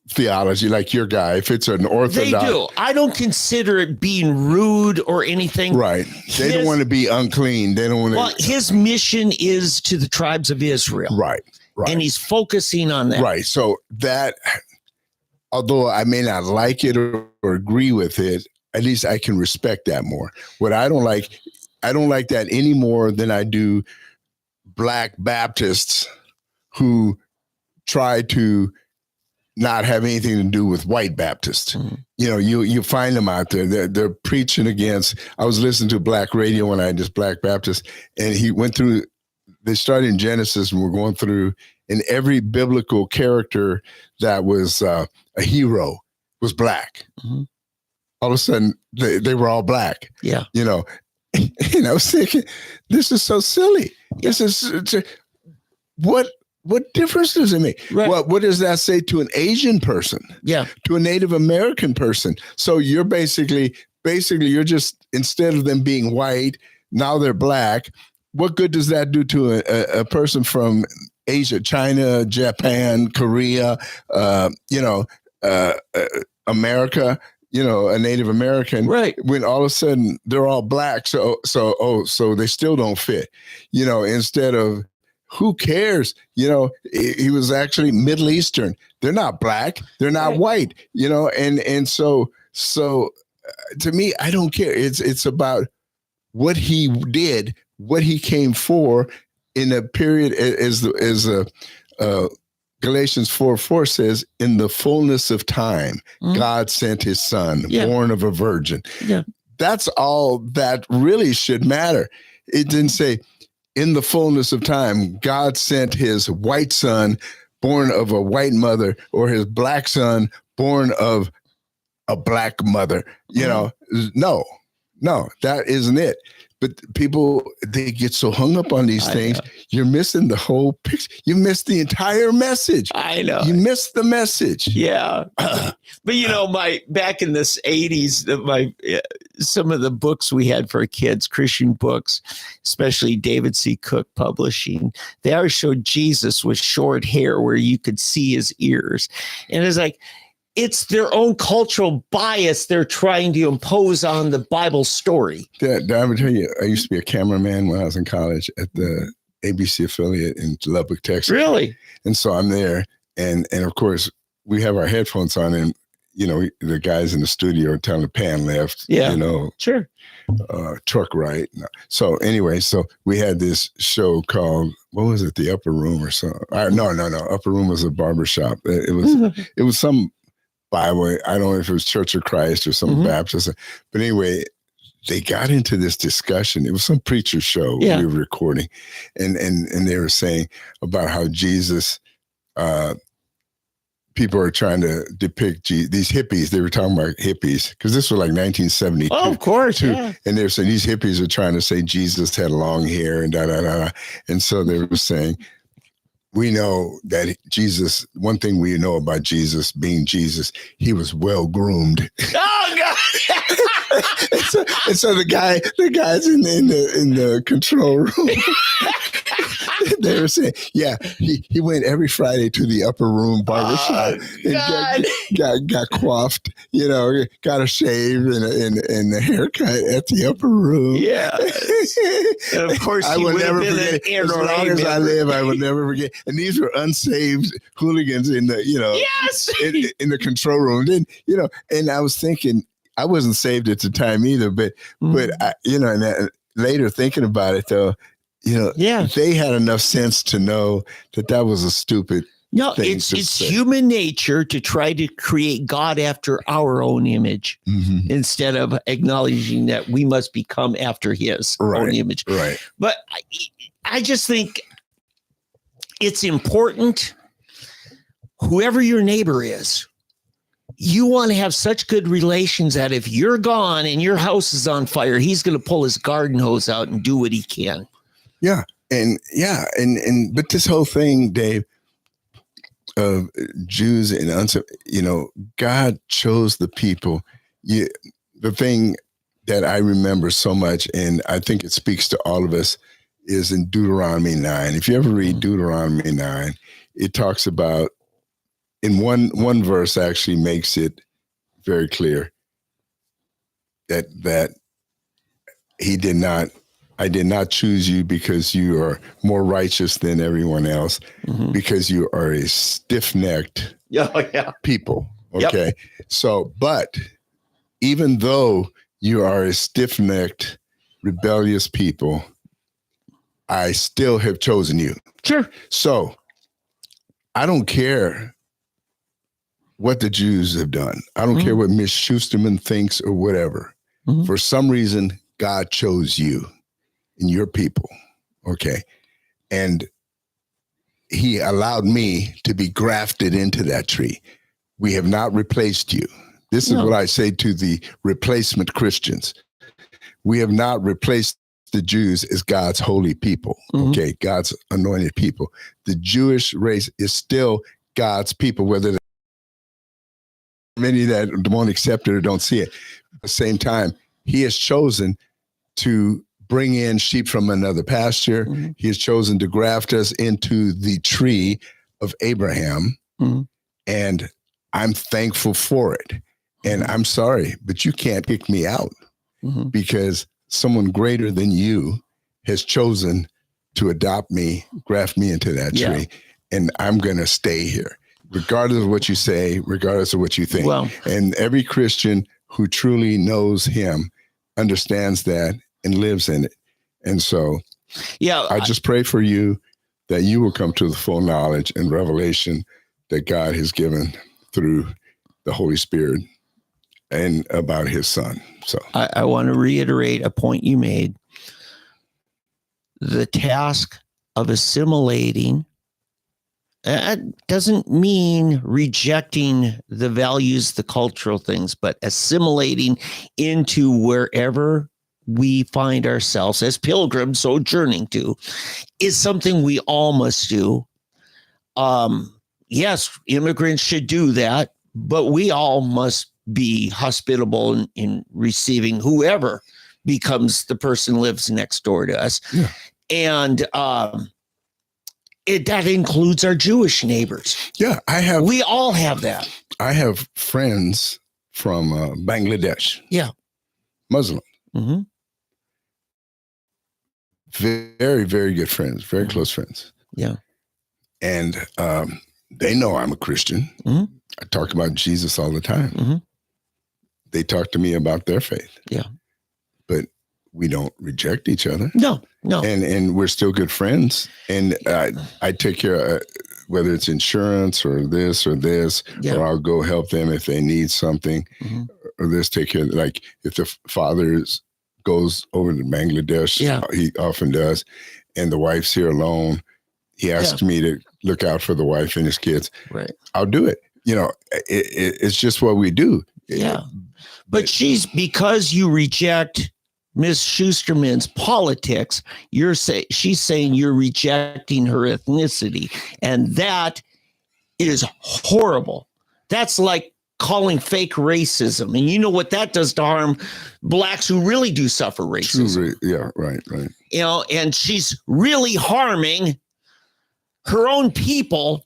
theology, like your guy. If it's an Orthodox, they do. I don't consider it being rude or anything. Right. They don't want to be unclean. They don't want to. Well, his mission is to the tribes of Israel. Right. And he's focusing on that. Right. So that, although I may not like it or agree with it, at least I can respect that more. What I don't like that any more than I do Black Baptists who try to not have anything to do with white Baptists. Mm-hmm. You find them out there. They're preaching against. I was listening to Black radio when I had this Black Baptist, and he went through. They started in Genesis, and we're going through, and every biblical character that was a hero was Black. Mm-hmm. All of a sudden, they were all Black. Yeah. And I was thinking, this is so silly. This is what difference does it make? Right. What does that say to an Asian person? Yeah. To a Native American person? So you're basically you're just, instead of them being white, now they're Black. What good does that do to a person from Asia, China, Japan, Korea, America, a Native American, right? When all of a sudden they're all Black. So they still don't fit, instead of, who cares? He was actually Middle Eastern. They're not Black. They're not white, and so to me, I don't care. It's about what he did, what he came for in a period, as Galatians 4:4 says, in the fullness of time, God sent his son, born of a virgin. Yeah. That's all that really should matter. It didn't say, in the fullness of time, God sent his white son, born of a white mother, or his Black son, born of a Black mother. No, that isn't it. But people, they get so hung up on these things. You're missing the whole picture. You missed the entire message. I know. You missed the message. Yeah. But back in this 80s, some of the books we had for kids, Christian books, especially David C. Cook Publishing, they always showed Jesus with short hair where you could see his ears. And it's like, it's their own cultural bias they're trying to impose on the Bible story. Dad, I would tell you, I used to be a cameraman when I was in college at the ABC affiliate in Lubbock, Texas. Really? And so I'm there, and of course we have our headphones on, and the guys in the studio are telling the pan left. Yeah. Sure. Truck right. So anyway, so we had this show called, what was it? The Upper Room or something? No. Upper Room was a barbershop. It was some Bible. I don't know if it was Church of Christ or some Baptist, but anyway, they got into this discussion. It was some preacher show we were recording, and they were saying about how Jesus, people are trying to depict these hippies. They were talking about hippies because this was like 1972. Oh, of course. Yeah. And they were saying these hippies are trying to say Jesus had long hair and da. And so they were saying, we know that Jesus, one thing we know about Jesus being Jesus, he was well groomed. Oh God. and so the guys in the control room, they were saying, he went every Friday to the Upper Room barbershop and got coiffed, got a shave and a haircut at the Upper Room. Yeah. And of course, I will never forget. As long as I live, I will never forget. And these were unsaved hooligans in the, in the control room. Then, and I was thinking, I wasn't saved at the time either, but I, and later thinking about it though, they had enough sense to know that was a stupid No, things to it's say. human nature to try to create God after our own image instead of acknowledging that we must become after his own image. Right. But I just think it's important, whoever your neighbor is, you want to have such good relations that if you're gone and your house is on fire, he's going to pull his garden hose out and do what he can. Yeah. But this whole thing, Dave, of Jews and God chose the people. The thing that I remember so much, and I think it speaks to all of us, is in Deuteronomy 9. If you ever read Deuteronomy 9, it talks about, in one verse actually makes it very clear that I did not choose you because you are more righteous than everyone else, because you are a stiff-necked people. Okay. Yep. So, but even though you are a stiff-necked, rebellious people, I still have chosen you. Sure. So I don't care what the Jews have done. I don't care what Miss Schusterman thinks or whatever. For some reason, God chose you and your people. Okay. And he allowed me to be grafted into that tree. We have not replaced you. This is what I say to the replacement Christians. We have not replaced the Jews as God's holy people. Okay. God's anointed people. The Jewish race is still God's people, whether many that won't accept it or don't see it. At the same time, he has chosen to bring in sheep from another pasture. He has chosen to graft us into the tree of Abraham. And I'm thankful for it. And I'm sorry, but you can't kick me out because someone greater than you has chosen to adopt me, graft me into that tree. And I'm going to stay here, regardless of what you say, regardless of what you think. Well, and every Christian who truly knows him understands that and lives in it. And so I just pray for you that you will come to the full knowledge and revelation that God has given through the Holy Spirit and about his son. So I want to reiterate a point you made. The task of assimilating doesn't mean rejecting the values, the cultural things, but assimilating into wherever we find ourselves as pilgrims sojourning to is something we all must do. Yes, immigrants should do that, but we all must be hospitable in receiving whoever becomes the person lives next door to us. Yeah. And that includes our Jewish neighbors. Yeah, we all have that. I have friends from Bangladesh. Yeah. Muslim. Very, very good friends, very close friends. Yeah. And they know I'm a Christian. I talk about Jesus all the time. They talk to me about their faith. Yeah. But we don't reject each other. No. And we're still good friends. And I take care of whether it's insurance or this, or I'll go help them if they need something, or this, take care of, like if the father goes over to Bangladesh, he often does, and the wife's here alone, he asks me to look out for the wife and his kids. Right. I'll do it. It's just what we do. Yeah. But because you reject Ms. Schusterman's politics, she's saying you're rejecting her ethnicity. And that is horrible. That's like calling fake racism. And you know what that does to harm blacks who really do suffer racism. Yeah, right. And she's really harming her own people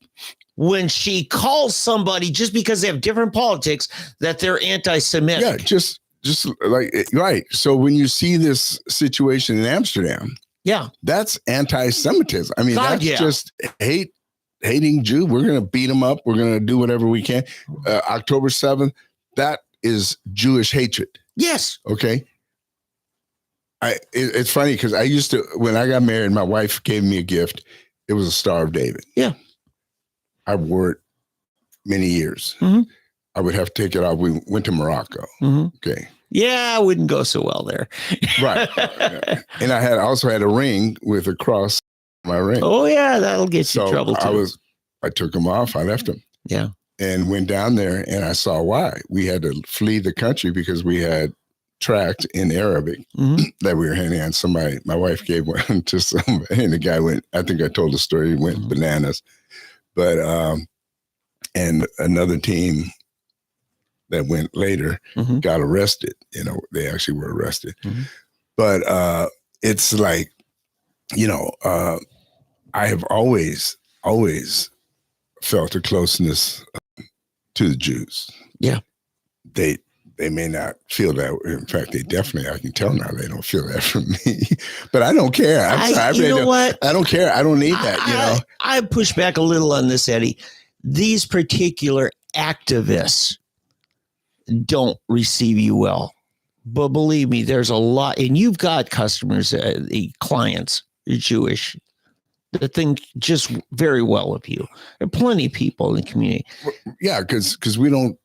when she calls somebody just because they have different politics that they're anti-Semitic. Yeah, just like, right. So when you see this situation in Amsterdam, that's anti-Semitism. I mean, that's just hating Jew. We're going to beat them up. We're going to do whatever we can. October 7th, that is Jewish hatred. Yes. Okay. It's funny because I used to, when I got married, my wife gave me a gift. It was a Star of David. Yeah. I wore it many years. I would have to take it off. We went to Morocco. Okay. Yeah, I wouldn't go so well there. Right. And I also had a ring with a cross on my ring. Oh yeah, that'll get you in trouble too. I took them off. I left them. Yeah. And went down there and I saw why. We had to flee the country because we had tract in Arabic that we were handing on. Somebody, my wife gave one to somebody, and the guy went, I think I told the story, he went bananas. But, and another team that went later got arrested. You know, they actually were arrested. But it's like, you know, I have always felt a closeness to the Jews. Yeah. They may not feel that. In fact, they definitely, I can tell now, they don't feel that from me. But I don't care. You know what? I don't care. I don't need that, you know. I push back a little on this, Eddie. These particular activists don't receive you well. But believe me, there's a lot, and you've got customers, the clients, Jewish, that think just very well of you. There are plenty of people in the community. Yeah, because we don't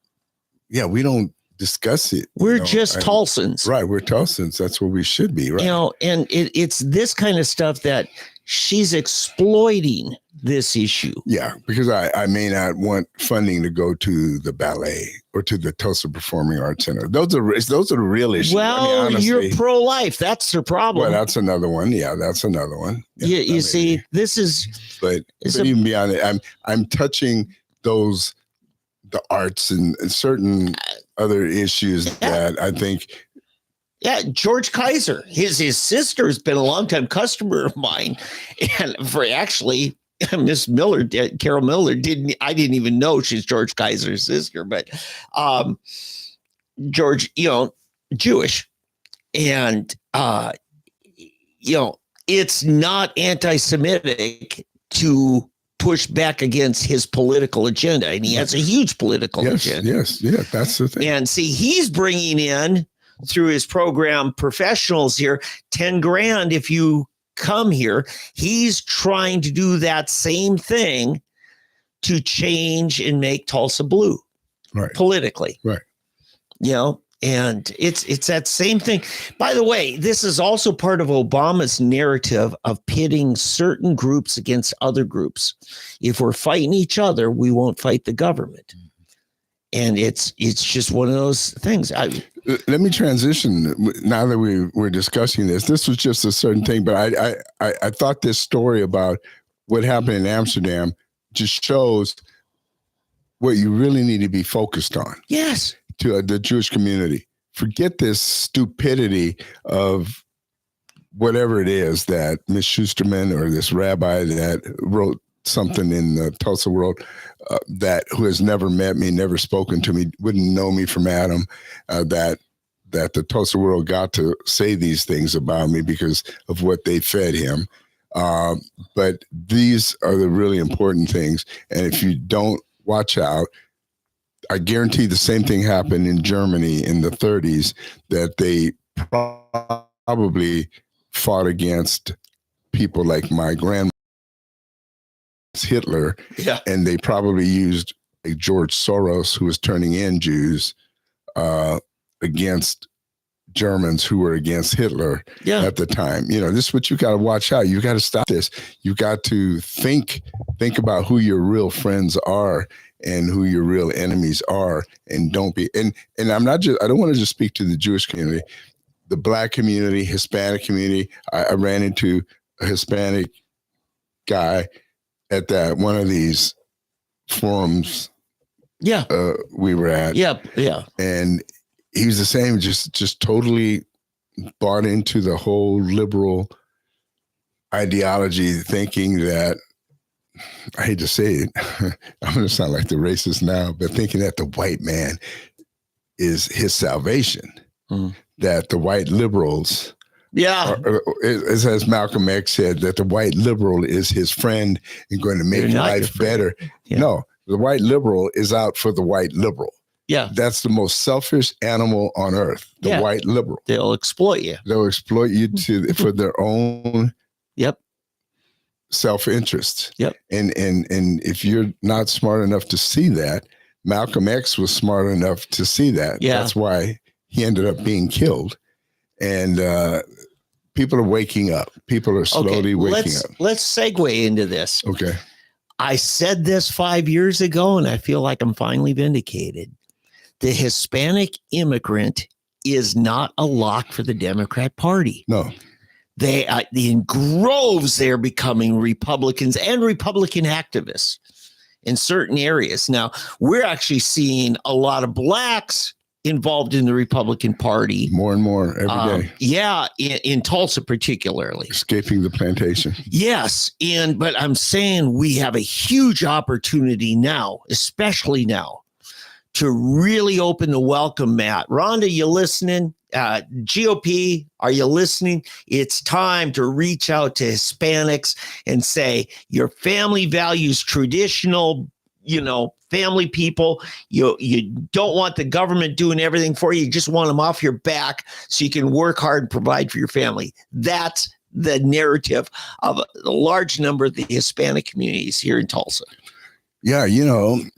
discuss it. We're just Tulsans. Right, we're Tulsans. That's what we should be, right? You know, and it's this kind of stuff that she's exploiting this issue. Yeah, because I may not want funding to go to the ballet or to the Tulsa Performing Arts Center. Those are the real issues. Well, I mean, honestly, you're pro-life. That's her problem. Well, that's another one. Yeah, that's another one. Yeah, you see, this is. But even beyond it, I'm touching the arts and certain other issues that I think. Yeah, George Kaiser, his sister has been a longtime customer of mine, and for actually Miss Miller, Carol Miller, I didn't even know she's George Kaiser's sister, but George, you know, Jewish, and you know, it's not anti-Semitic to push back against his political agenda, and he has a huge political agenda. Yes, that's the thing. And see, he's bringing in, through his program, professionals here, 10 grand if you come here. He's trying to do that same thing to change and make Tulsa blue, right, politically, right. You know, and it's that same thing. By the way, this is also part of Obama's narrative of pitting certain groups against other groups. If we're fighting each other, we won't fight the government. And it's just one of those things. Let me transition now that we're discussing this. This was just a certain thing, but I thought this story about what happened in Amsterdam just shows what you really need to be focused on. Yes. To the Jewish community. Forget this stupidity of whatever it is that Miss Schusterman or this rabbi that wrote something in the Tulsa world that who has never met me, never spoken to me, wouldn't know me from Adam, that the Tulsa world got to say these things about me because of what they fed him. But these are the really important things. And if you don't watch out, I guarantee the same thing happened in Germany in the 30s, that they probably fought against people like my grandma, Hitler, and they probably used like George Soros, who was turning in Jews, against Germans who were against Hitler at the time. You know, this is what you got to watch out. You got to stop this. You got to think about who your real friends are and who your real enemies are, and don't be. And I don't want to just speak to the Jewish community, the Black community, Hispanic community. I ran into a Hispanic guy at one of these forums. Yeah, we were at. Yeah. And he was the same, just totally bought into the whole liberal ideology, thinking that, I hate to say it, I'm going to sound like the racist now, but thinking that the white man is his salvation, that the white liberals, as Malcolm X said, that the white liberal is his friend and going to make life better. Yeah. No, the white liberal is out for the white liberal. Yeah. That's the most selfish animal on earth, the white liberal. They'll exploit you. They'll exploit you for their own self-interest. Yep. And if you're not smart enough to see that, Malcolm X was smart enough to see that. Yeah. That's why he ended up being killed. And people are waking up. People are slowly waking up. Let's segue into this. Okay. I said this 5 years ago, and I feel like I'm finally vindicated. The Hispanic immigrant is not a lock for the Democrat Party. No. They in groves, they're becoming Republicans and Republican activists in certain areas. Now, we're actually seeing a lot of blacks involved in the Republican Party. More and more every day. Yeah, in Tulsa particularly. Escaping the plantation. Yes, but I'm saying we have a huge opportunity now, especially now, to really open the welcome mat. Rhonda, you listening? GOP, are you listening? It's time to reach out to Hispanics and say your family values traditional, family people. You don't want the government doing everything for you. You just want them off your back so you can work hard and provide for your family. That's the narrative of a large number of the Hispanic communities here in Tulsa. Yeah,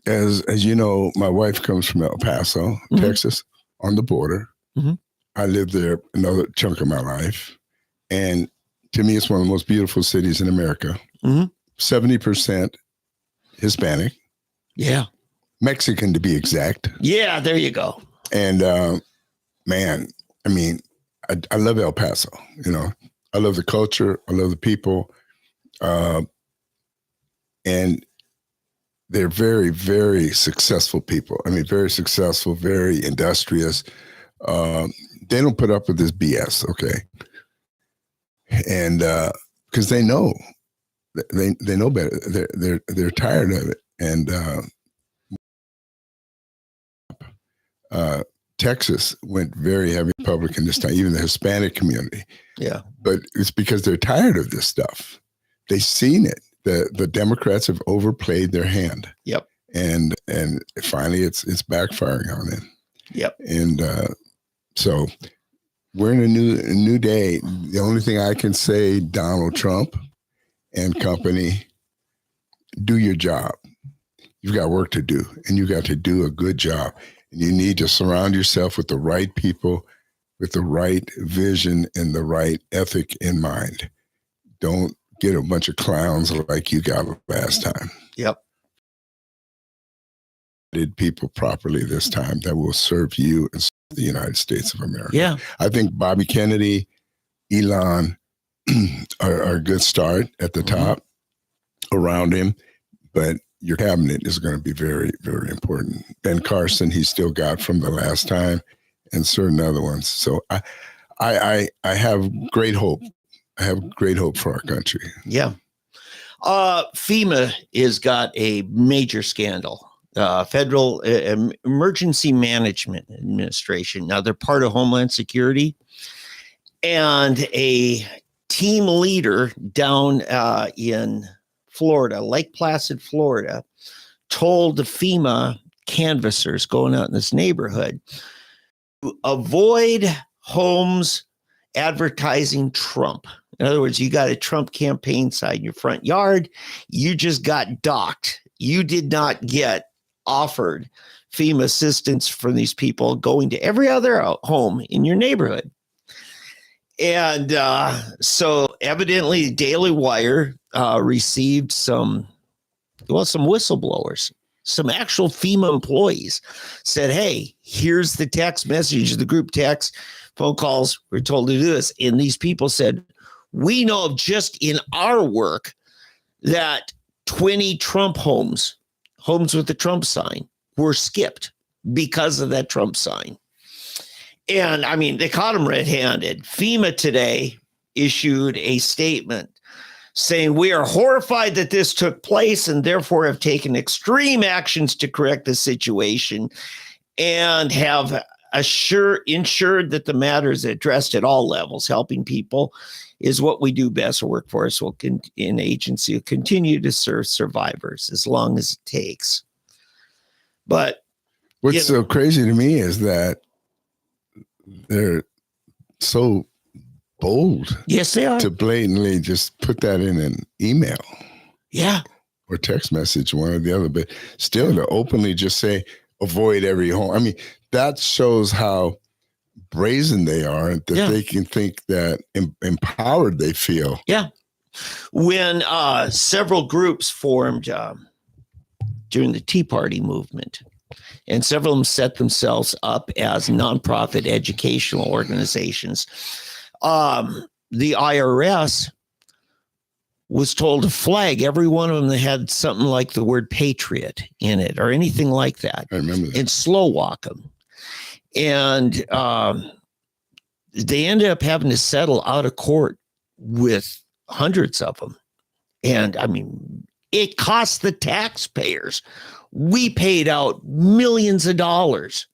as you know, my wife comes from El Paso, Texas, on the border. Mm-hmm. I lived there another chunk of my life. And to me, it's one of the most beautiful cities in America. 70% Hispanic. Yeah. Mexican, to be exact. Yeah, there you go. And man, I mean, I love El Paso. I love the culture. I love the people. And they're very, very successful people. I mean, very successful, very industrious. They don't put up with this BS, okay? And because they know better. They're tired of it. And Texas went very heavy Republican this time, even the Hispanic community. Yeah. But it's because they're tired of this stuff. They've seen it. The Democrats have overplayed their hand. Yep. And finally it's backfiring on them. Yep. And so we're in a new day. The only thing I can say, Donald Trump and company, do your job. You've got work to do, and you got to do a good job. And you need to surround yourself with the right people, with the right vision and the right ethic in mind. Don't get a bunch of clowns like you got last time. Yep. Did people properly this time that will serve you and the United States of America. Yeah. I think Bobby Kennedy, Elon are a good start at the top around him, but your cabinet is going to be very, very important. Ben Carson, he still got from the last time, and certain other ones. So I have great hope. I have great hope for our country. Yeah. FEMA has got a major scandal. Federal Emergency Management Administration. Now they're part of Homeland Security, and a team leader down in Florida, Lake Placid, Florida, told the FEMA canvassers going out in this neighborhood to avoid homes advertising Trump. In other words, you got a Trump campaign sign in your front yard. You just got docked. You did not get offered FEMA assistance from these people going to every other home in your neighborhood. And so evidently Daily Wire received some whistleblowers, some actual FEMA employees said, hey, here's the text message, the group text, phone calls, we're told to do this. And these people said, we know of just in our work that 20 Trump homes with the Trump sign were skipped because of that Trump sign. And I mean, they caught him red-handed. FEMA today issued a statement saying, we are horrified that this took place and therefore have taken extreme actions to correct the situation and have ensured that the matter is addressed at all levels. Helping people is what we do best. Our workforce in agency will continue to serve survivors as long as it takes. But what's so crazy to me is that they're so bold. Yes, they are. To blatantly just put that in an email. Yeah. Or text message, one or the other. But still, to openly just say, avoid every home. I mean, that shows how brazen they are, that they can think that empowered they feel. Yeah. When several groups formed during the Tea Party movement, and several of them set themselves up as nonprofit educational organizations, the IRS was told to flag every one of them that had something like the word patriot in it or anything like that. I remember that. And slow walk them. And they ended up having to settle out of court with hundreds of them. And I mean, it cost the taxpayers. We paid out millions of dollars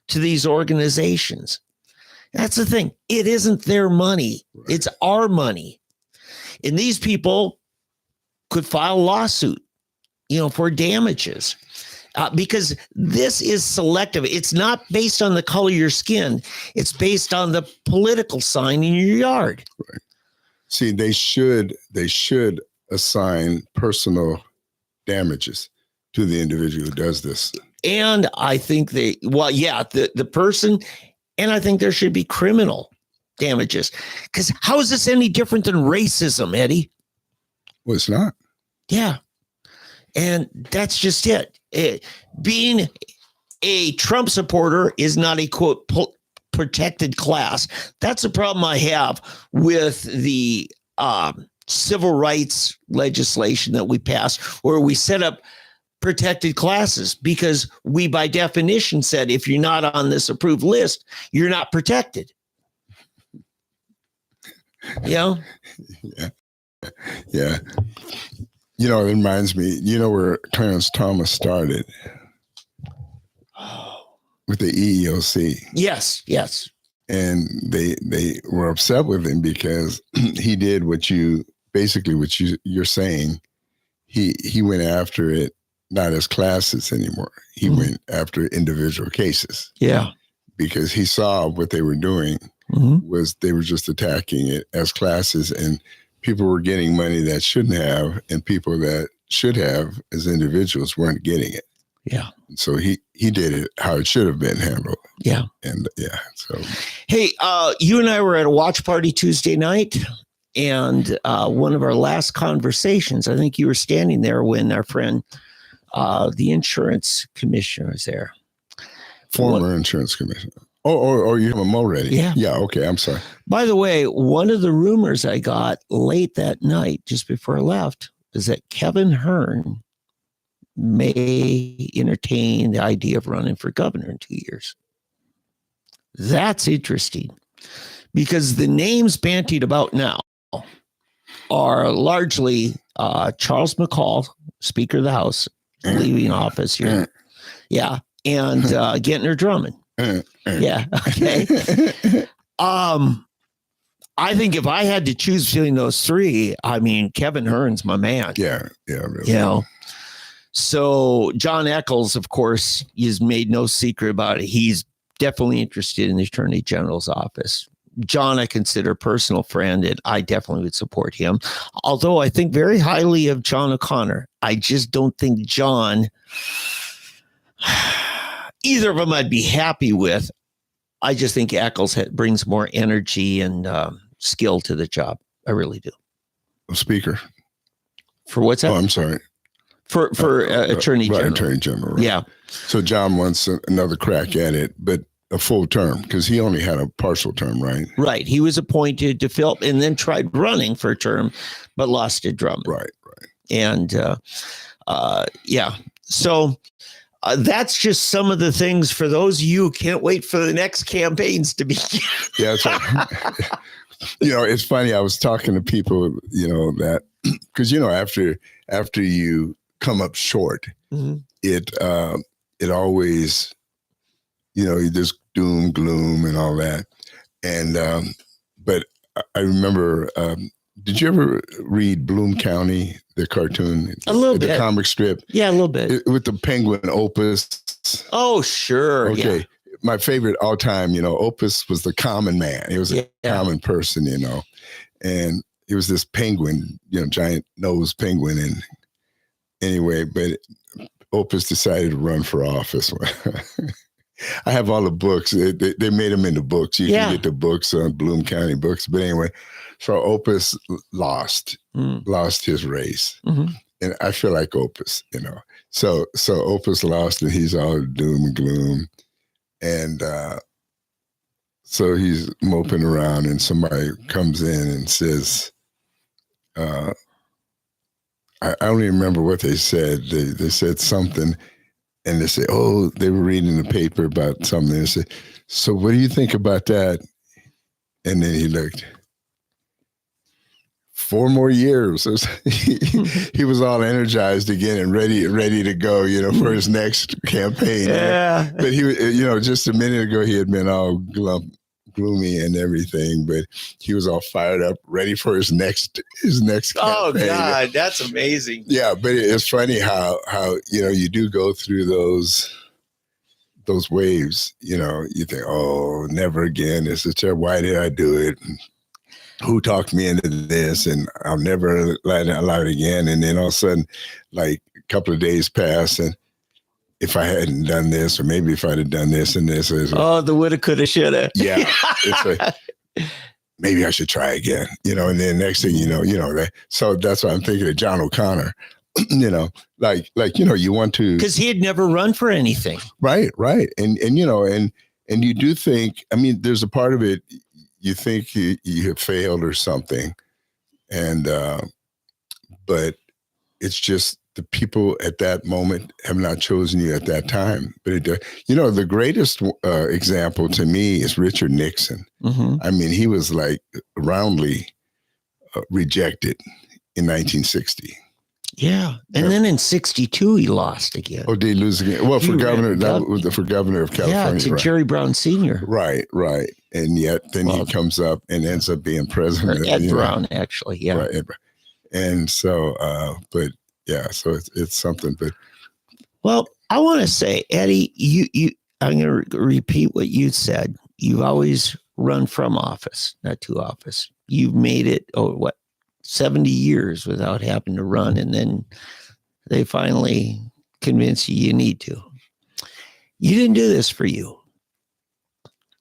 to these organizations. That's the thing. It isn't their money. Right. It's our money. And these people could file a lawsuit, for damages. Because this is selective. It's not based on the color of your skin. It's based on the political sign in your yard. Right. See, they should assign personal damages to the individual who does this. And I think the person, and I think there should be criminal damages. Because how is this any different than racism, Eddie? Well, it's not. Yeah. And that's just it. Being a Trump supporter is not a, quote, protected class. That's a problem I have with the civil rights legislation that we passed, where we set up protected classes because we, by definition, said if you're not on this approved list, you're not protected. Yeah. Yeah. It reminds me, where Clarence Thomas started with the EEOC. Yes. And they were upset with him because he did what you're saying. He went after it, not as classes anymore. He went after individual cases. Yeah. Because he saw what they were doing was they were just attacking it as classes, and people were getting money that shouldn't have, and people that should have as individuals weren't getting it. Yeah. So he did it how it should have been handled. Yeah. And so. Hey, you and I were at a watch party Tuesday night, and one of our last conversations, I think you were standing there when our friend, the insurance commissioner, was there. Former insurance commissioner. Oh, you have him already? Yeah. Yeah, okay, I'm sorry. By the way, one of the rumors I got late that night, just before I left, is that Kevin Hearn may entertain the idea of running for governor in 2 years. That's interesting, because the names bantied about now are largely Charles McCall, Speaker of the House, leaving office here. Yeah. And Gentner Drummond. Yeah. Okay. I think if I had to choose between those three, I mean, Kevin Hearn's my man. Yeah. Really. So John Eccles, of course, he's made no secret about it. He's definitely interested in the Attorney General's office. John, I consider a personal friend, and I definitely would support him. Although I think very highly of John O'Connor. I just don't think John, either of them I'd be happy with. I just think Eccles brings more energy and skill to the job. I really do. Speaker. For what's that? Oh, I'm sorry. For Attorney General. Right, Attorney General. Right. Yeah. So John wants another crack at it, but a full term, because he only had a partial term, right? Right. He was appointed to fill and then tried running for a term, but lost to Drummond. Right. And yeah. So that's just some of the things for those of you who can't wait for the next campaigns to begin. Yeah. So, it's funny. I was talking to people, that because, after you come up short, it always, there's doom, gloom and all that. And, but I remember, did you ever read Bloom County, the cartoon? A little bit. The comic strip? Yeah, a little bit. With the penguin Opus. Oh, sure. Okay. Yeah. my favorite all time, Opus was the common man. He was a common person, and he was this penguin, giant nose penguin. And anyway, but Opus decided to run for office. I have all the books. They made them into books. You can get the books on Bloom County Books. But anyway, so Opus lost his race. Mm-hmm. And I feel like Opus, So Opus lost, and he's all doom and gloom. And so he's moping around, and somebody comes in and says, I don't even remember what they said. They said something, and they said, oh, they were reading the paper about something. They said, so what do you think about that? And then he looked. 4 more years. He was all energized again and ready to go, for his next campaign. Yeah. But he, just a minute ago, he had been all gloomy and everything, but he was all fired up, ready for his next campaign. Oh God, that's amazing. Yeah, but it's funny how you do go through those waves. You think, oh, never again. This is terrible. Why did I do it? And who talked me into this? And I'll never allow it again. And then all of a sudden, like a couple of days pass, and if I hadn't done this, or maybe if I'd have done this and this. The woulda, coulda, shoulda. Yeah. It's maybe I should try again, and then next thing you know, that. So that's why I'm thinking of John O'Connor, you want to. Because he had never run for anything. Right. And you do think, there's a part of it, you think you have failed or something. And, but it's just the people at that moment have not chosen you at that time. But the greatest example to me is Richard Nixon. Mm-hmm. He was like roundly rejected in 1960. Yeah. And then in 62, he lost again. Oh, did he lose again? Well, for governor of California. Yeah, to Jerry Brown Sr. Right. And yet then he comes up and ends up being president. Ed Brown, actually. Yeah. Right. And so, but yeah, so it's something. But well, I want to say, Eddie, I'm going to repeat what you said. You've always run from office, not to office. You've made it, 70 years without having to run. And then they finally convince you need to. You didn't do this for you.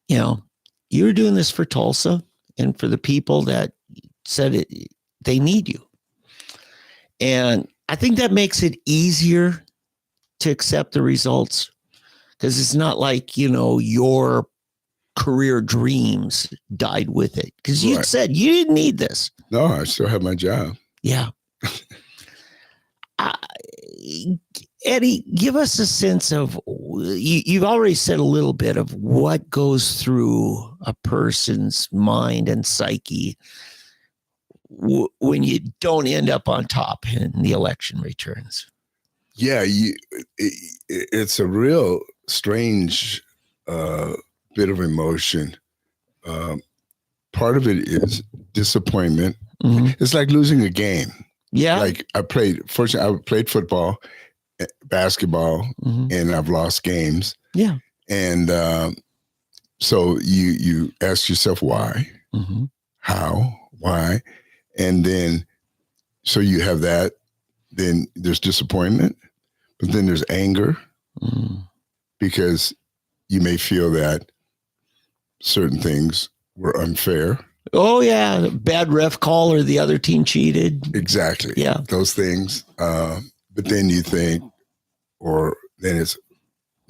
You were doing this for Tulsa and for the people that said they need you. And I think that makes it easier to accept the results, because it's not like, your career dreams died with it, because you said you didn't need this. No, I still have my job. Yeah. Eddie, give us a sense of, you've already said a little bit of what goes through a person's mind and psyche when you don't end up on top in the election returns. Yeah, it's a real strange bit of emotion. Part of it is disappointment. Mm-hmm. It's like losing a game. Yeah. Like I played football, basketball, mm-hmm. and I've lost games. Yeah. And so you ask yourself why, mm-hmm. how, why, and then so you have that. Then there's disappointment, but then there's anger because you may feel that certain things were unfair. Oh, yeah. Bad ref call, or the other team cheated. Exactly. Yeah. Those things. But then you think, then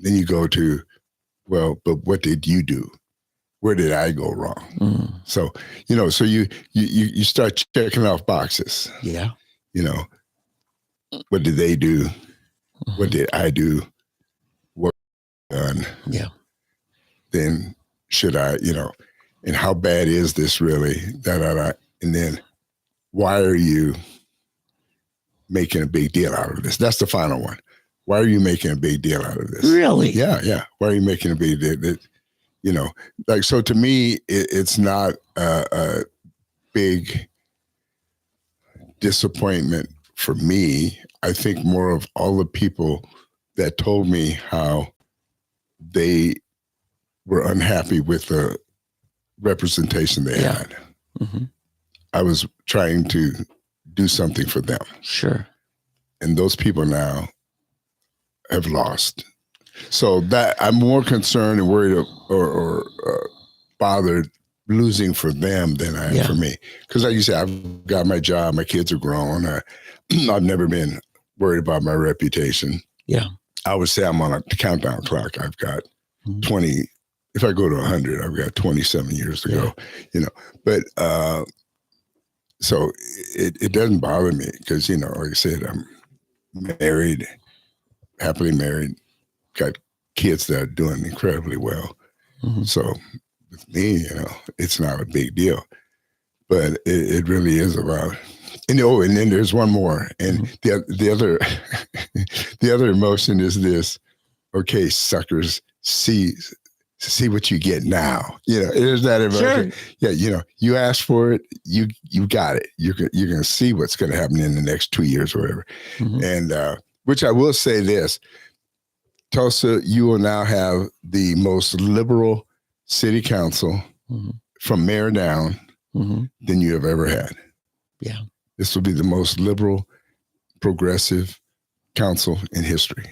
you go to, well, but what did you do? Where did I go wrong? Mm. So, so you start checking off boxes. Yeah. What did they do? Mm-hmm. What did I do? What done? Yeah. Then should I, and how bad is this really? And then why are you making a big deal out of this? That's the final one. Why are you making a big deal out of this? Really? Yeah. Why are you making a big deal? So to me, it's not a big disappointment for me. I think more of all the people that told me how they were unhappy with the representation they had. Mm-hmm. I was trying to do something for them. Sure. And those people now have lost. So that I'm more concerned and worried or bothered losing for them than I am for me. Because like you said, I've got my job, my kids are grown. I've never been worried about my reputation. Yeah. I would say I'm on a countdown clock. I've got 20, if I go to 100, I've got 27 years to go, but so it doesn't bother me because, like I said, I'm married, happily married, got kids that are doing incredibly well. Mm-hmm. So with me, it's not a big deal, but it really is about, and then there's one more. And the other, the other emotion is this, okay, suckers, see what you get now. There's that emotion. Sure. Yeah, you asked for it, you got it. You're going to see what's going to happen in the next 2 years or whatever. Mm-hmm. And which I will say this, Tulsa, you will now have the most liberal city council from mayor down than you have ever had. Yeah. This will be the most liberal, progressive council in history.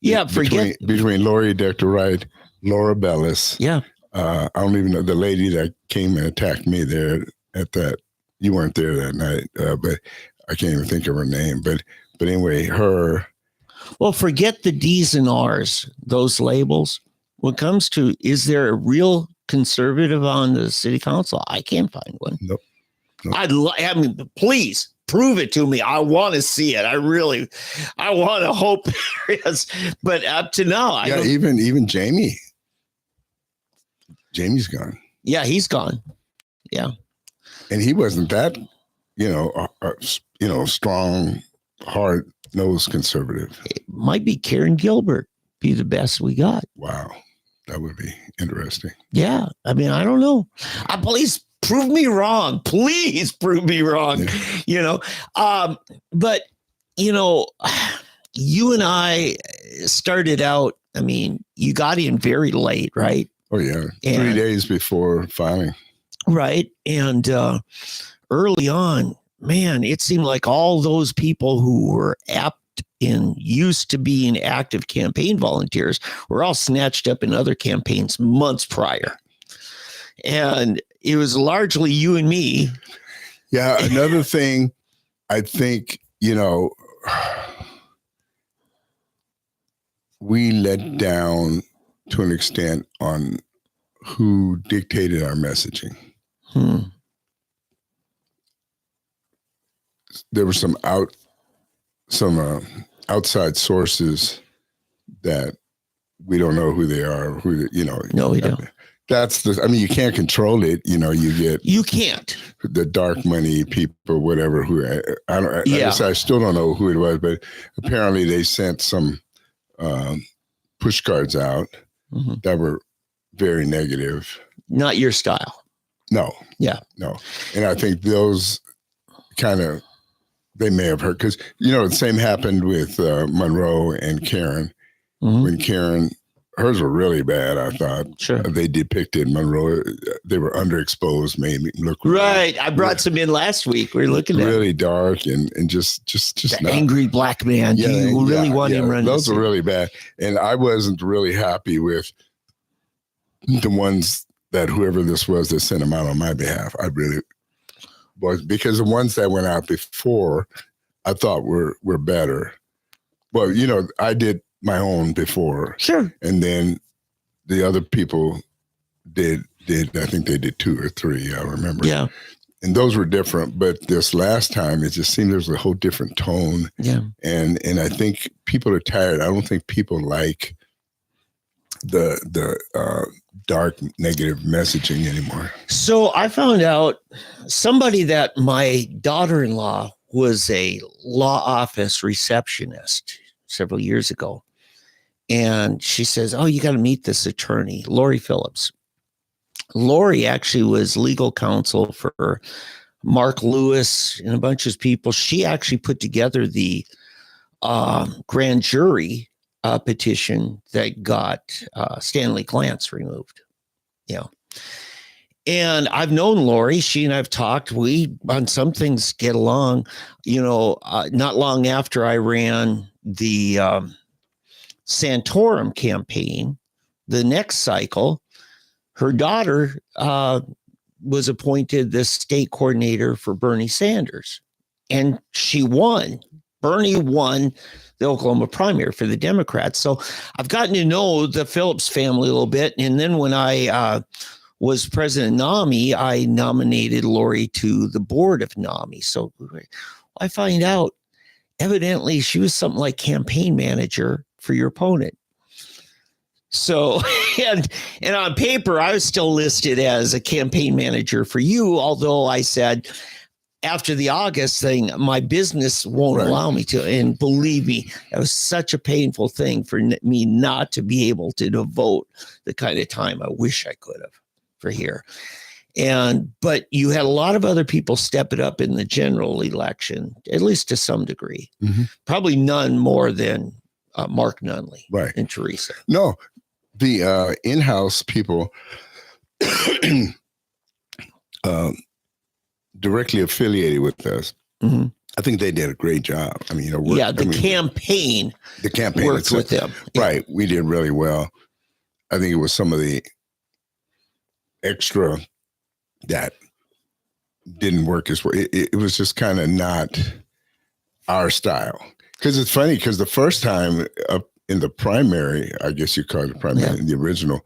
Yeah, between Lori Dr. Wright, Laura Bellis. Yeah. I don't even know the lady that came and attacked me there at that. You weren't there that night, but I can't even think of her name. But anyway, her. Well, forget the D's and R's, those labels. When it comes to, is there a real conservative on the city council? I can't find one. Nope. I mean, please prove it to me. I want to see it. I want to hope there is. But up to now, even Jamie. Jamie's gone. Yeah, he's gone. Yeah, and he wasn't that, strong, hard-nosed conservative. It might be Karen Gilbert. Be the best we got. Wow, that would be interesting. Yeah, I mean, I don't know. Please prove me wrong. Please prove me wrong. Yeah. But you and I started out. I mean, you got in very late, right? Oh yeah, 3 days before filing. Right, and early on, man, it seemed like all those people who were apt and used to being active campaign volunteers were all snatched up in other campaigns months prior. And it was largely you and me. Yeah. Another thing, I think, we let down to an extent on who dictated our messaging. There were some outside sources that we don't know who they are. No, we don't. That's you can't control it. You can't. The dark money people, whatever. I still don't know who it was, but apparently they sent some push cards out that were very negative. Not your style. No. Yeah. No. And I think those they may have heard, because, the same happened with Monroe and Karen. When Karen, hers were really bad, I thought. Sure. They depicted Monroe, they were underexposed, made me look. Right. I brought some in last week. We were looking at really dark and just the angry black man. Do you really want him running? Those were really bad. And I wasn't really happy with the ones that whoever this was that sent them out on my behalf. I really was, because the ones that went out before I thought were better. Well, I did my own before. Sure. And then the other people did I think they did 2 or 3, I remember. Yeah. And those were different, but this last time it just seemed there was a whole different tone. Yeah. And I think people are tired. I don't think people like the dark negative messaging anymore. So I found out somebody that my daughter-in-law was a law office receptionist several years ago. And she says, oh, you got to meet this attorney, Lori Phillips. Lori actually was legal counsel for Mark Lewis and a bunch of people. She actually put together the grand jury petition that got Stanley Glantz removed. Yeah. And I've known Lori. She and I've talked. We, on some things, get along. Not long after I ran the Santorum campaign, the next cycle, her daughter was appointed the state coordinator for Bernie Sanders. And she won. Bernie won the Oklahoma primary for the Democrats. So I've gotten to know the Phillips family a little bit. And then when I was president of NAMI, I nominated Lori to the board of NAMI. So I find out, evidently, she was something like campaign manager for your opponent. So, and on paper, I was still listed as a campaign manager for you, although I said, after the August thing, my business won't allow me to. And believe me, that was such a painful thing for me not to be able to devote the kind of time I wish I could have for here. But you had a lot of other people step it up in the general election, at least to some degree. Mm-hmm. Probably none more than Mark Nunley and Teresa. No, the in-house people directly affiliated with us. Mm-hmm. I think they did a great job. I mean, the campaign worked itself, with them. Right. We did really well. I think it was some of the extra that didn't work as well. It was just kind of not our style. Because it's funny, because the first time up in the primary, I guess you call it the primary, in the original,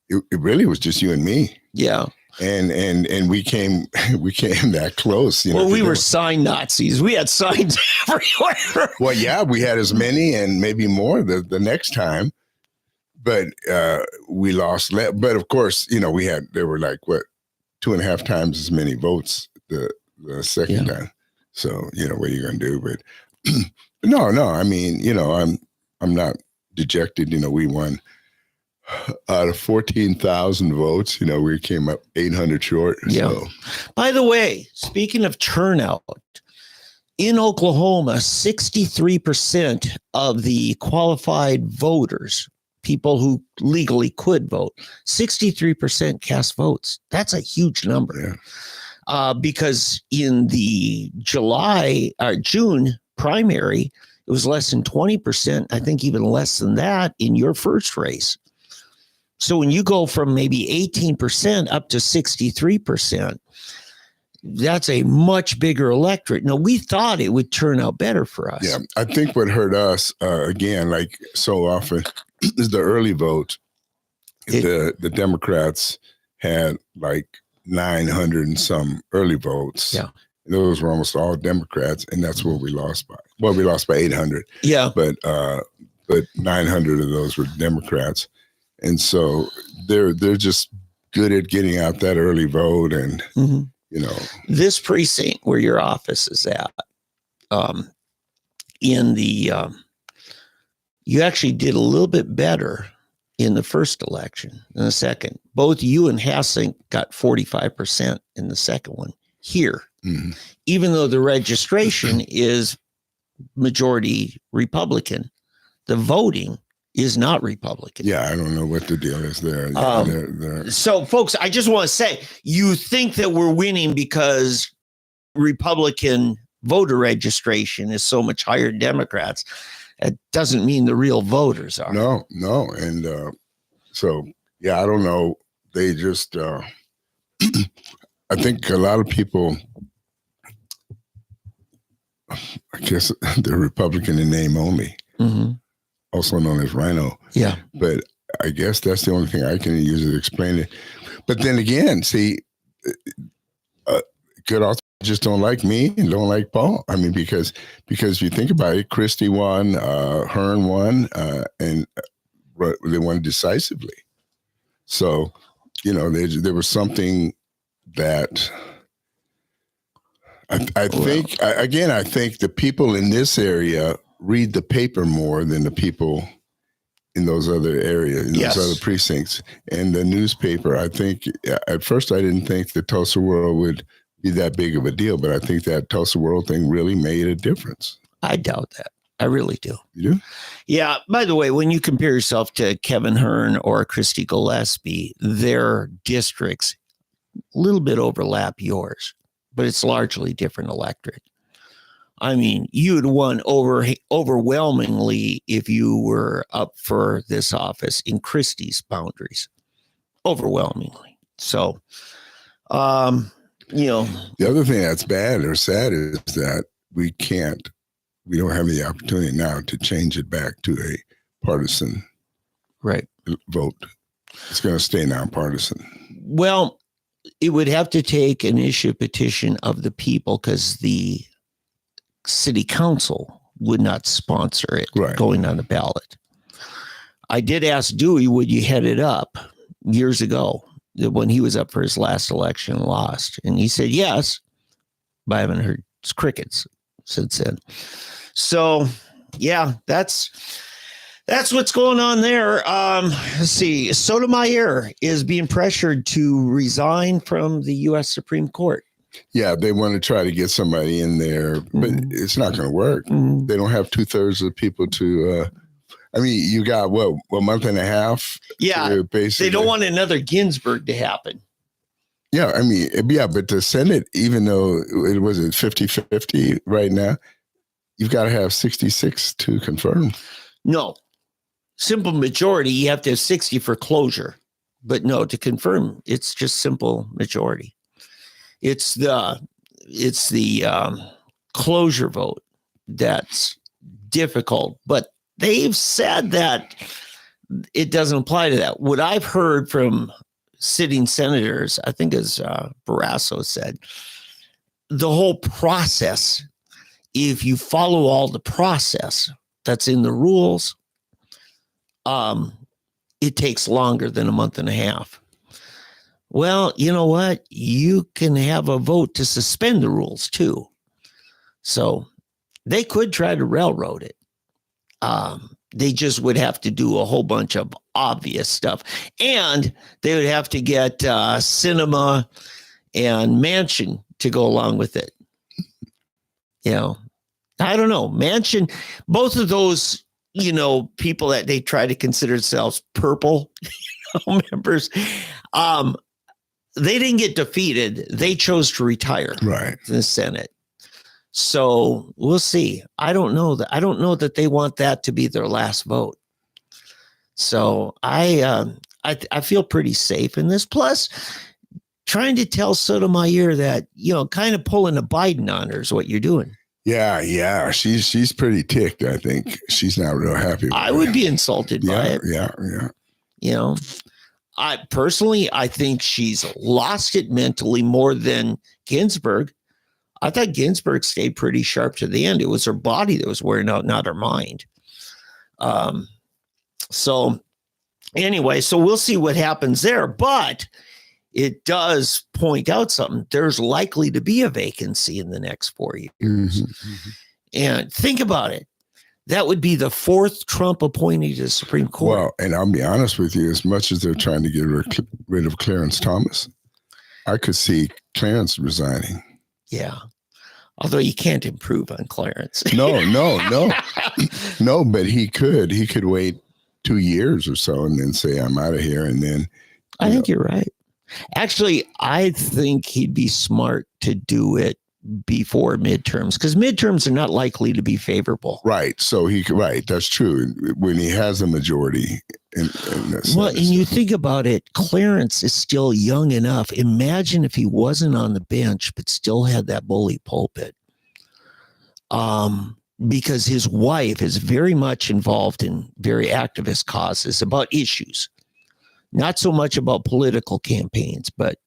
it really was just you and me. Yeah. And we came that close. Well, we were sign Nazis. We had signs everywhere. Well, yeah, we had as many and maybe more the next time, but we lost. But of course, there were like 2.5 times as many votes the second time. So what are you going to do? But no. I mean, I'm not dejected. We won. Out of 14,000 votes, we came up 800 short. Yeah. So. By the way, speaking of turnout, in Oklahoma, 63% of the qualified voters, people who legally could vote, 63% cast votes. That's a huge number. Yeah. Because in the June primary, it was less than 20%. I think even less than that in your first race. So when you go from maybe 18% up to 63%, that's a much bigger electorate. Now, we thought it would turn out better for us. Yeah, I think what hurt us, again, like so often, is the early vote. The Democrats had like 900 and some early votes. Yeah. Those were almost all Democrats, and that's what we lost by. Well, we lost by 800. Yeah. But 900 of those were Democrats. And so they're just good at getting out that early vote. And, this precinct where your office is at, you actually did a little bit better in the first election than the second. Both you and Hassink got 45% in the second one here, even though the registration is majority Republican, the voting is not Republican. Yeah, I don't know what the deal is there. So, folks, I just want to say, you think that we're winning because Republican voter registration is so much higher than Democrats. It doesn't mean the real voters are. No. And so, yeah, I don't know. They just, I think a lot of people, I guess they're Republican in name only. Mm-hmm. Also known as Rhino. Yeah. But I guess that's the only thing I can use to explain it. But then again, see, good authors just don't like me and don't like Paul. I mean, because if you think about it, Christie won, Hearn won, and they won decisively. So, there was something that I think the people in this area read the paper more than the people in those other areas, in those other precincts. And the newspaper, I think, at first I didn't think the Tulsa World would be that big of a deal, but I think that Tulsa World thing really made a difference. I doubt that. I really do. You do? Yeah. By the way, when you compare yourself to Kevin Hearn or Christy Gillespie, their districts a little bit overlap yours, but it's largely different electorate. I mean, you'd won overwhelmingly if you were up for this office in Christie's boundaries, overwhelmingly. So, the other thing that's bad or sad is that we don't have the opportunity now to change it back to a partisan vote. It's going to stay nonpartisan. Well, it would have to take an issue petition of the people because the city council would not sponsor it going on the ballot. I did ask Dewey, would you head it up years ago when he was up for his last election and lost? And he said yes, but I haven't heard crickets since then. So, yeah, that's what's going on there. Let's see. Sotomayor is being pressured to resign from the U.S. Supreme Court. Yeah, they want to try to get somebody in there, but it's not going to work. They don't have 2/3 of the people to. You got a month and a half. Yeah, they don't want another Ginsburg to happen. Yeah, but the Senate, even though it was at 50-50 right now, you've got to have 66 to confirm. No, simple majority. You have to have 60 for closure, but no, to confirm, it's just simple majority. It's the closure vote that's difficult, but they've said that it doesn't apply to that. What I've heard from sitting senators, I think as Barrasso said, the whole process, if you follow all the process that's in the rules, it takes longer than a month and a half. Well, you know what? You can have a vote to suspend the rules too. So they could try to railroad it. They just would have to do a whole bunch of obvious stuff. And they would have to get Sinema and Manchin to go along with it. I don't know. Manchin, both of those, people that they try to consider themselves purple members, they didn't get defeated. They chose to retire from the Senate. So we'll see. I don't know that they want that to be their last vote. So I feel pretty safe in this. Plus, trying to tell Sotomayor that, kind of pulling a Biden on her is what you're doing. Yeah. She's pretty ticked. I think she's not real happy. I would be insulted by it. Yeah. I think she's lost it mentally more than Ginsburg. I thought Ginsburg stayed pretty sharp to the end. It was her body that was wearing out, not her mind. So we'll see what happens there. But it does point out something. There's likely to be a vacancy in the next 4 years. Mm-hmm. And think about it. That would be the fourth Trump appointee to the Supreme Court. Well, and I'll be honest with you, as much as they're trying to get rid of Clarence Thomas, I could see Clarence resigning. Yeah. Although you can't improve on Clarence. No, but he could wait 2 years or so and then say, I'm out of here. And then I think you're right. Actually, I think he'd be smart to do it before midterms, because midterms are not likely to be favorable. Right. So that's true. When he has a majority. Well, and you think about it, Clarence is still young enough. Imagine if he wasn't on the bench, but still had that bully pulpit. Because his wife is very much involved in very activist causes about issues, not so much about political campaigns, but,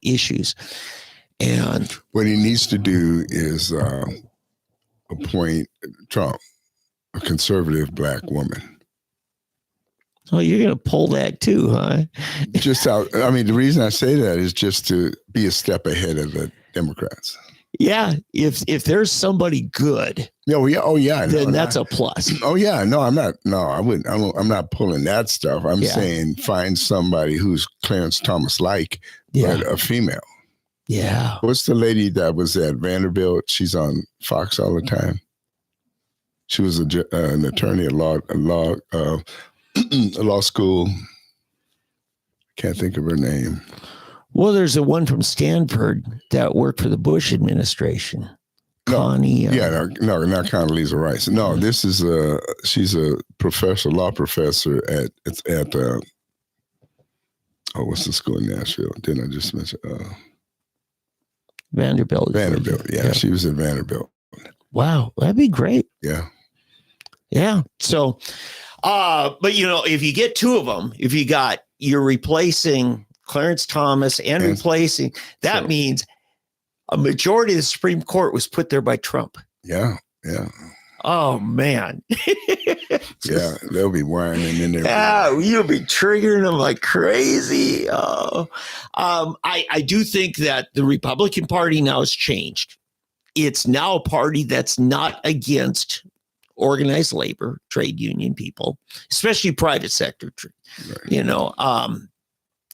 issues. And what he needs to do is appoint Trump, a conservative Black woman. Oh, you're going to pull that too, huh? The reason I say that is just to be a step ahead of the Democrats. Yeah. If there's somebody good. Then that's a plus. Oh yeah. No, I'm not. No, I wouldn't. I'm not pulling that stuff. I'm saying find somebody who's Clarence Thomas like, but a female. Yeah. What's the lady that was at Vanderbilt? She's on Fox all the time. She was an attorney at a law school. Can't think of her name. Well, there's a one from Stanford that worked for the Bush administration. Connie. No, not Condoleezza Rice. No, this is she's a law professor at what's the school in Nashville? Didn't I just mention? Vanderbilt. Yeah, she was at Vanderbilt. Wow, that'd be great. Yeah. Yeah. So, but if you get two of them, you're replacing Clarence Thomas and replacing, that means a majority of the Supreme Court was put there by Trump. Yeah. Yeah. Oh man. Yeah, they'll be whining in there. Yeah, you'll be triggering them like crazy. I do think that the Republican Party now has changed. It's now a party that's not against organized labor, trade union people, especially private sector. Right.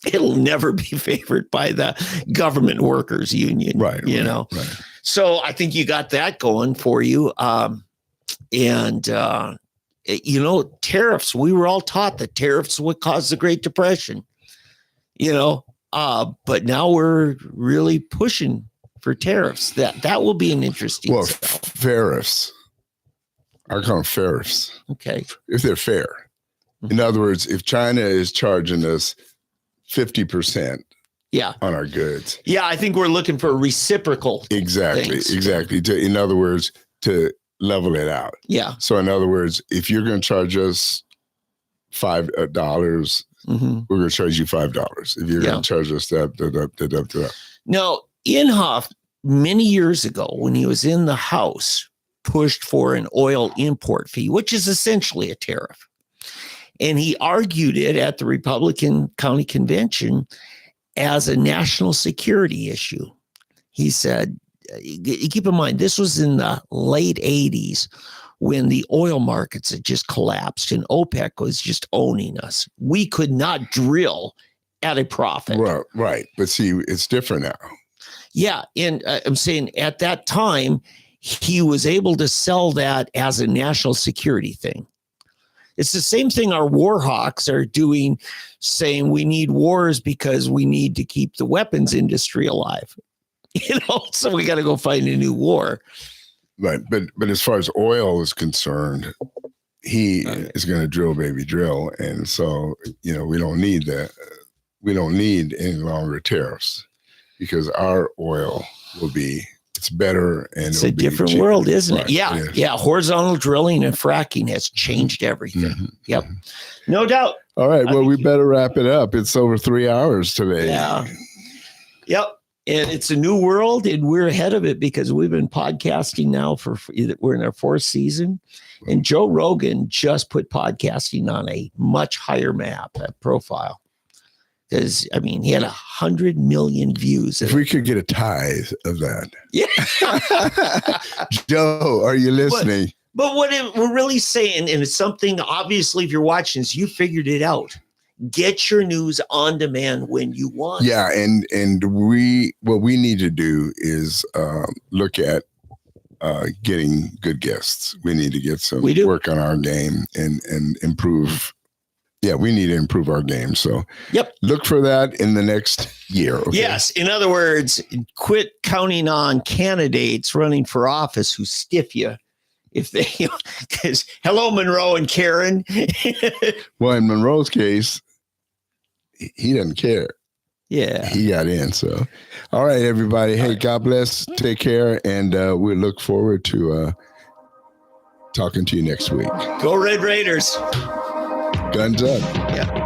It'll never be favored by the government workers union. Right. Right. So I think you got that going for you. Tariffs, we were all taught that tariffs would cause the Great Depression, but now we're really pushing for tariffs. That will be an interesting. Well, tariffs. I call them tariffs. Okay. If they're fair. In other words, if China is charging us 50% on our goods. Yeah, I think we're looking for reciprocal. Exactly. In other words, to level it out. Yeah. So in other words, if you're going to charge us $5, we're going to charge you $5. If you're going to charge us that. Now, Inhofe, many years ago, when he was in the House, pushed for an oil import fee, which is essentially a tariff. And he argued it at the Republican County Convention as a national security issue. He said, keep in mind, this was in the late 80s when the oil markets had just collapsed and OPEC was just owning us. We could not drill at a profit. Right. But see, it's different now. Yeah. And I'm saying at that time, he was able to sell that as a national security thing. It's the same thing our war hawks are doing, saying we need wars because we need to keep the weapons industry alive. So we got to go find a new war. Right. But as far as oil is concerned, he is going to drill, baby, drill. And so, we don't need that. We don't need any longer tariffs because our oil will be, it's better. And it's a different world, isn't it? Yeah. Yeah. Horizontal drilling and fracking has changed everything. Mm-hmm. Yep. No doubt. All right. Well, we better wrap it up. It's over 3 hours today. Yeah. Yep. And it's a new world, and we're ahead of it because we've been podcasting now we're in our 4th season. And Joe Rogan just put podcasting on a much higher profile. Because, he had 100 million views. If we could get a tithe of that. Yeah. Joe, are you listening? But what we're really saying, and it's something, obviously, if you're watching this, you figured it out. Get your news on demand when you want. Yeah, and what we need to do is look at getting good guests. We need to get some work on our game and improve. Yeah, we need to improve our game. So look for that in the next year. Okay? Yes. In other words, quit counting on candidates running for office who stiff you. If they, because hello, Monroe and Karen. Well, in Monroe's case, he doesn't care. Yeah. He got in. So, all right, everybody. Hey, God bless. Take care. And we look forward to talking to you next week. Go Red Raiders. Guns up. Yeah.